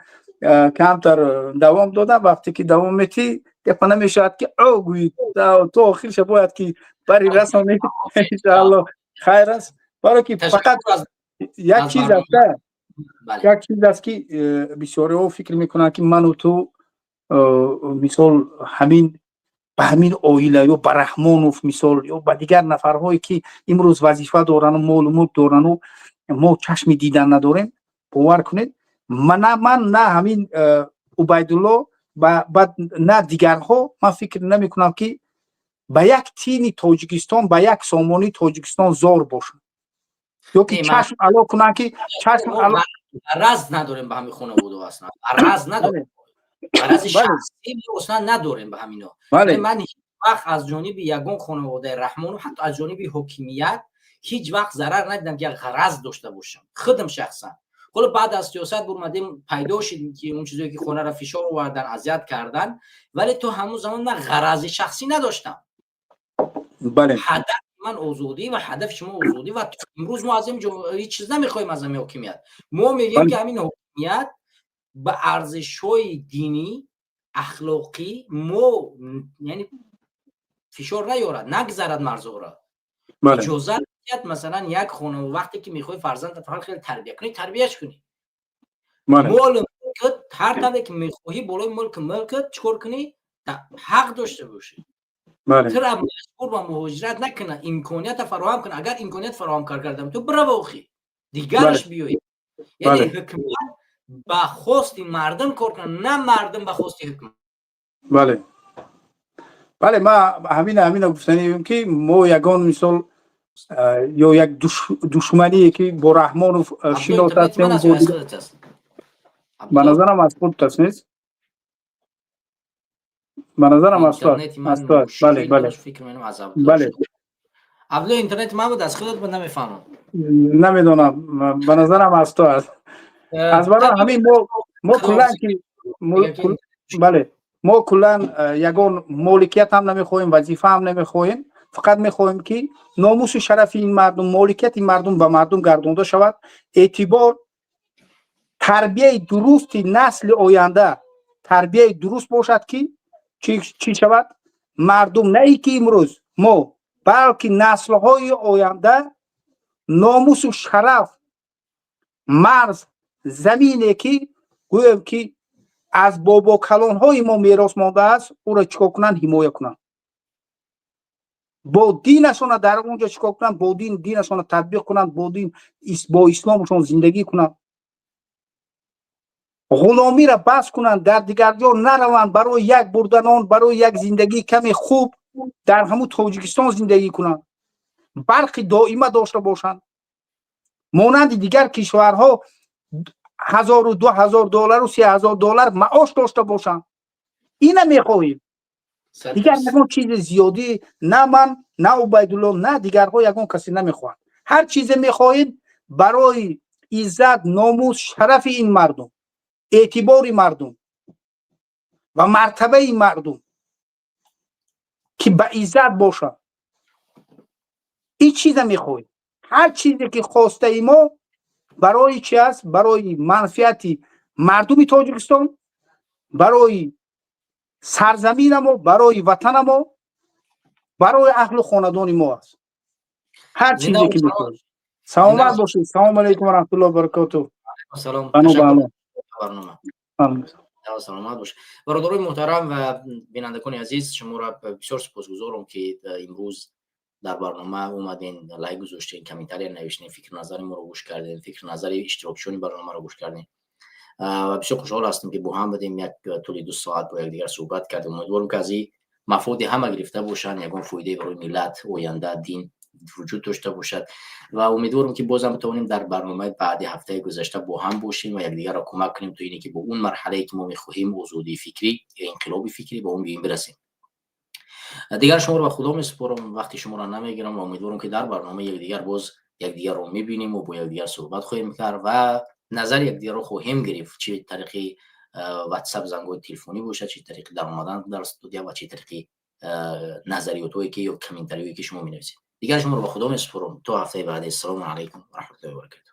کمتر دوام دادم. وقتی که دوام میتی دفعه نمیشد که او گویی تو آخرش باید که بری رسانه ان شاء الله خیر است. برای که فقط یک چیز است، یک چیز است که بسیاری ها فکر میکنن که من و تو مثال همین به همین آیله یا برحمان و مثال یا به دیگر نفرهایی که امروز وظیفه دارن و مال و ملک دارن و ما چشم دیدن نداریم. باور کنید من نه همین عبیدالله و بعد نه دیگرها من فکر نمی کنم که به یک تین تاجیکستان به یک سامانی تاجیکستان زار باشن یا که چشم علا کنن که چشم علا رز نداریم به همین خونه بودو اصلا رز نداریم رز شخصی اصلا نداریم به همینا. من هیچ وقت از جانب یگان خانواده رحمان و حتی از جانب حکومت هیچ وقت ضرر ندیدم که غرض داشته باشم خودم شخصا. حالا بعد از سیاست اومدیم پیدا شدیم که اون چیزایی که خونه را فشار آوردن اذیت کردن، ولی تو همون زمان من غرض شخصی نداشتم. بله هدف من آزادی و هدف شما آزادی و امروز ما از این هیچ چیز نمیخوایم از همین حکومت. ما میگیم که همین حکومت به ارزش‌های دینی اخلاقی ما یعنی فشار نیارد نگذرد مرزها را. اجازه ندید مثلا یک خانه وقتی که میخوای فرزند فقط خیلی تربیت کنی تربیتش کنی. مال ملکت هر طبقه که میخوای بالای ملکت چیکار کنی حق داشته باشی. ترا مجبور به مهاجرت نکنه، امکانیت فراهم کنه. اگر امکانیت فراهم کردم تو برو بخوی دیگرش بیای. یعنی حکومت با خواست مردم کار کنه نه مردم با خواست حکومت. بله ما همین گفتنیم که ما یگان مثال یا یک دشمنی که با رحمان و شینات هستیم به نظرم از خود تست نیست. به نظرم از خود بله بله عبدالله اینترنت من بود از خودت من نمیفهمم نمیدونم به نظرم از تو است. از برای همین ما کلا که بله ما کلا یگان مالکیت هم نمیخوایم وظیفه هم نمیخوایم، فقط میخوایم که ناموس و شرف این مردم مالکیت این مردم به مردم گردانده شود. اعتبار تربیه درست نسل آینده تربیه درست باشد که چی شود مردم نه ای که امروز ما بلکه نسل های آینده ناموس و شرف مرز زمینی که گویم که از بابا کلان های ما میراث مانده است او را چیکار کنن حمایت کنن، با دینشون در اونجا چیکار کنن با دینشون تطبیق کنن، با اسلامشون زندگی کنن، غلامی را بس کنن در دیگر جا نروند برای یک بردنان برای یک زندگی کمی خوب در همون تاجیکستان زندگی کنن، برخی دائمه داشته باشند مانند دیگر کشورها 1000 و 2000 دلار و 3000 دلار معاش داشته باشند. اینه میخواهیم دیگر یکون چیز زیادی نه من نه عبیدالله نه دیگرها یکون کسی نمیخواهند. هر چیز میخواهید برای عزت ناموس شرف این مردم اعتبار مردم و مرتبه این مردم که به عزت باشه این چیز میخواهید. هر چیزی که خواسته ای ما برای چی است؟ برای منفعت مردم تاجیکستان، برای سرزمین ما، برای وطن ما، برای اهل خاندان ما است. هر چیزی که میخواهید. سلامت باشید. سلام علیکم و رحمت الله و برکاته. سلام. برنامه سلامت باش. برادران محترم و بینندگان عزیز شما را بسیار سپاسگزارم که امروز در برنامه اومدین لایک گذاشتین کامنتاری نوشتین فکر نظر ما رو گوش کردین فکر نظر اشتراکشون برنامه رو گوش کردین و بسیار خوشحال هستم که با هم بودیم یک طول 2 ساعت با یکدیگر صحبت کردیم. امیدوارم که از این مفاد همه گرفته باشن یگان فایده برای ملت آینده دین وجود داشته باشد و امیدوارم که بازم بتونیم در برنامه بعد هفته گذشته با هم باشیم و یکدیگر را کمک کنیم تا اینی که با اون مرحله که ما می‌خواهیم آزادی فکری یا انقلاب فکری با اون برسیم. دیگر شما رو به خدا میسپارم، وقتی شما را نمیگیرم و امیدوارم که در برنامه یکدیگر باز یکدیگر رو میبینیم و با یکدیگر صحبت خواهیم کرد و نظر یکدیگر رو خواهیم گرفت، چه طریق واتساپ زنگ تلفنی باشه، چه طریق در اومدن در استودیو و چه طریق نظریاتی که یا کامنتاریایی که شما می‌نویسید. دیگر شما رو به خدا میسپارم تا هفته بعد. السلام علیکم و رحمت الله و برکاته.